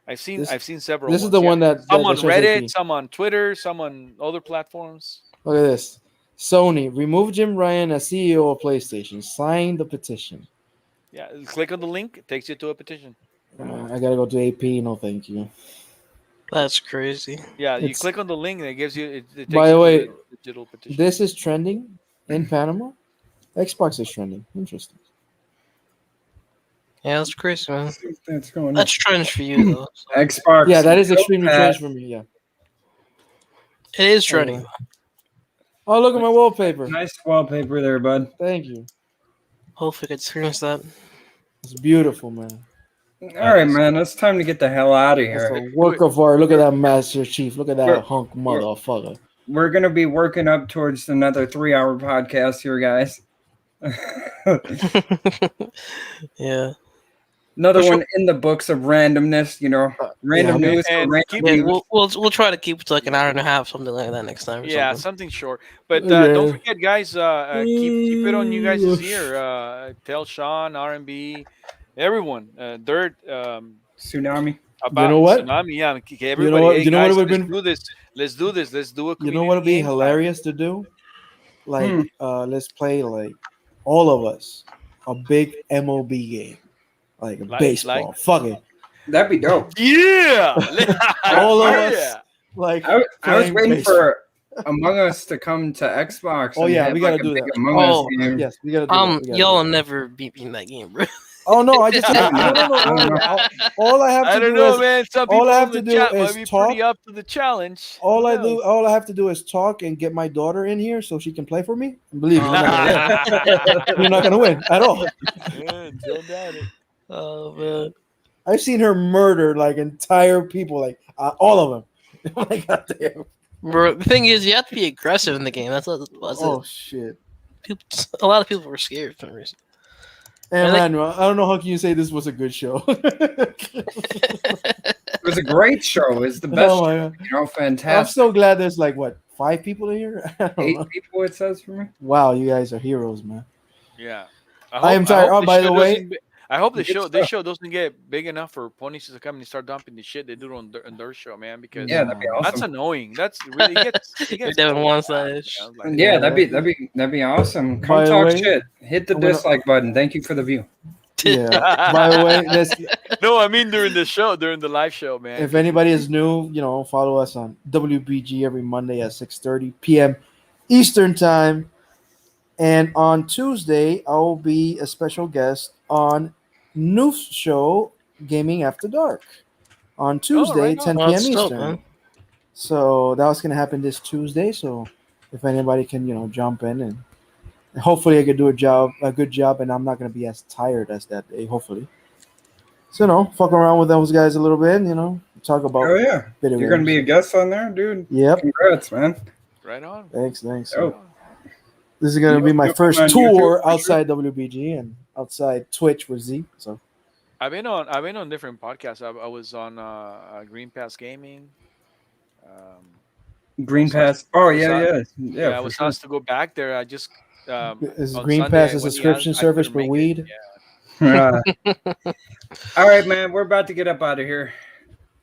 I've seen This- I've seen several. This is ones, the yeah. one that Some on shows Reddit, AP. some on Twitter, some on other platforms. Look at this. Sony remove Jim Ryan as CEO of PlayStation. Sign the petition. Yeah, click on the link. It takes you to a petition. I gotta go to AP. No, thank you. That's crazy. Yeah, you It's- click on the link and it gives you. It takes By you the to way, digital petition. This is trending in Panama. Xbox is trending. Interesting. Yeah, that's crazy, man. That's going on. That's trends for you though. So Xbox. Yeah, that is extremely Pass. strange for me. Yeah. it is trending. Oh, look at my wallpaper. Nice wallpaper there, bud. Thank you. Hopefully, I can experience that. It's beautiful, man. All right, man. It's time to get the hell out of It's here. a work of art. Look at that Master Chief. Look at that We're- hunk motherfucker. We're gonna be working up towards another 3-hour podcast here, guys. Yeah. Another For one in the books of randomness, random yeah, news. and or random keep- Yeah, news. we'll try to keep it to like an hour and a half, something like that next time. Or Yeah, something. something short. But Yeah. don't forget, guys. Keep it on you guys' ear. Tell Sean, R&B, everyone, Dirt, Tsunami. about know what? Tsunami. Yeah, everybody. what- Hey, you know what guys, it would've let's been- do this. Let's do this. Let's do a. You know what would be community game time. hilarious to do? Like, let's play like all of us a big MLB game, like baseball. Fuck it, That'd be dope. Yeah. All of Yeah. us. Like I was playing waiting baseball. for Among Us to come to Xbox. Oh, and yeah, have, we gotta like, a do big that. Among Oh, Us game. Yes, we gotta do that. We gotta y'all will do that. never beat me in that game, bro. Oh no, I just no. All I have to I don't do know, is man. Some all people I have in the to do chat is might be talk. pretty up to the challenge. all Who I knows? have to do is talk and get my daughter in here so she can play for me. And believe me, you're not gonna win at all. Yeah, don't doubt it. Oh man. I've seen her murder like entire people, like all of them. Like, goddamn. Bro, the thing is, you have to be aggressive in the game. That's Oh shit. people, a lot of people were scared for some reason. And Really? Manuel, I don't know how can you say this was a good show. It was a great show. It's the best. Oh my God. I'm Fantastic. so glad there's like what 5 people in here. I don't 8 know. people, it says for me. Wow, you guys are heroes, man. Yeah. I am tired. Oh, by the way, I hope the Good show stuff. this show doesn't get big enough for ponies to come and start dumping the shit they do on their show, man. Because Yeah, that'd be that's awesome. annoying. That's really it gets Devin wants bad, that. you know, like- Yeah, that'd be awesome. By Come the talk way, shit. Hit the I'm gonna- dislike button. Thank you for the view. yeah. By the way, No, I mean during the live show, man. if anybody is new, follow us on WBG every Monday at 6:30 p.m. Eastern Time. And on Tuesday, I will be a special guest on Noof's show, Gaming After Dark, on Tuesday, right on. 10 Well, p.m. that's dope, Eastern. man. So that was going to happen this Tuesday. So if anybody can, jump in and hopefully I could do a good job, and I'm not going to be as tired as that day, hopefully. So, fuck around with those guys a little bit, talk about Oh yeah, video you're gonna be a games. guest on there, dude. Yep. Congrats, man. Right on. Thanks. Oh. This is going to be my You'll first come on tour YouTube, for sure. outside WBG and outside Twitch with Z. So, I've been on different podcasts. I was on Green Pass Gaming. Green Pass. Oh Yeah, yeah. I for was sure. asked to go back there. I just is on Green Sunday, Pass a when he subscription asked, I service couldn't for make it. weed? Yeah. All right, man. We're about to get up out of here.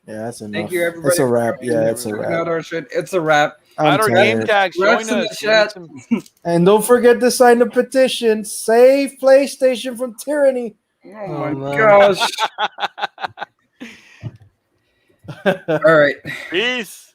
Yeah, that's enough. Thank you, everybody. It's a wrap. for Yeah, it's a checking wrap. out our shit. It's a wrap. I'm At our game tired. tags, join Rats in the us. chat. And don't forget to sign the petition. Save PlayStation from tyranny. Oh my man. gosh. All right. Peace.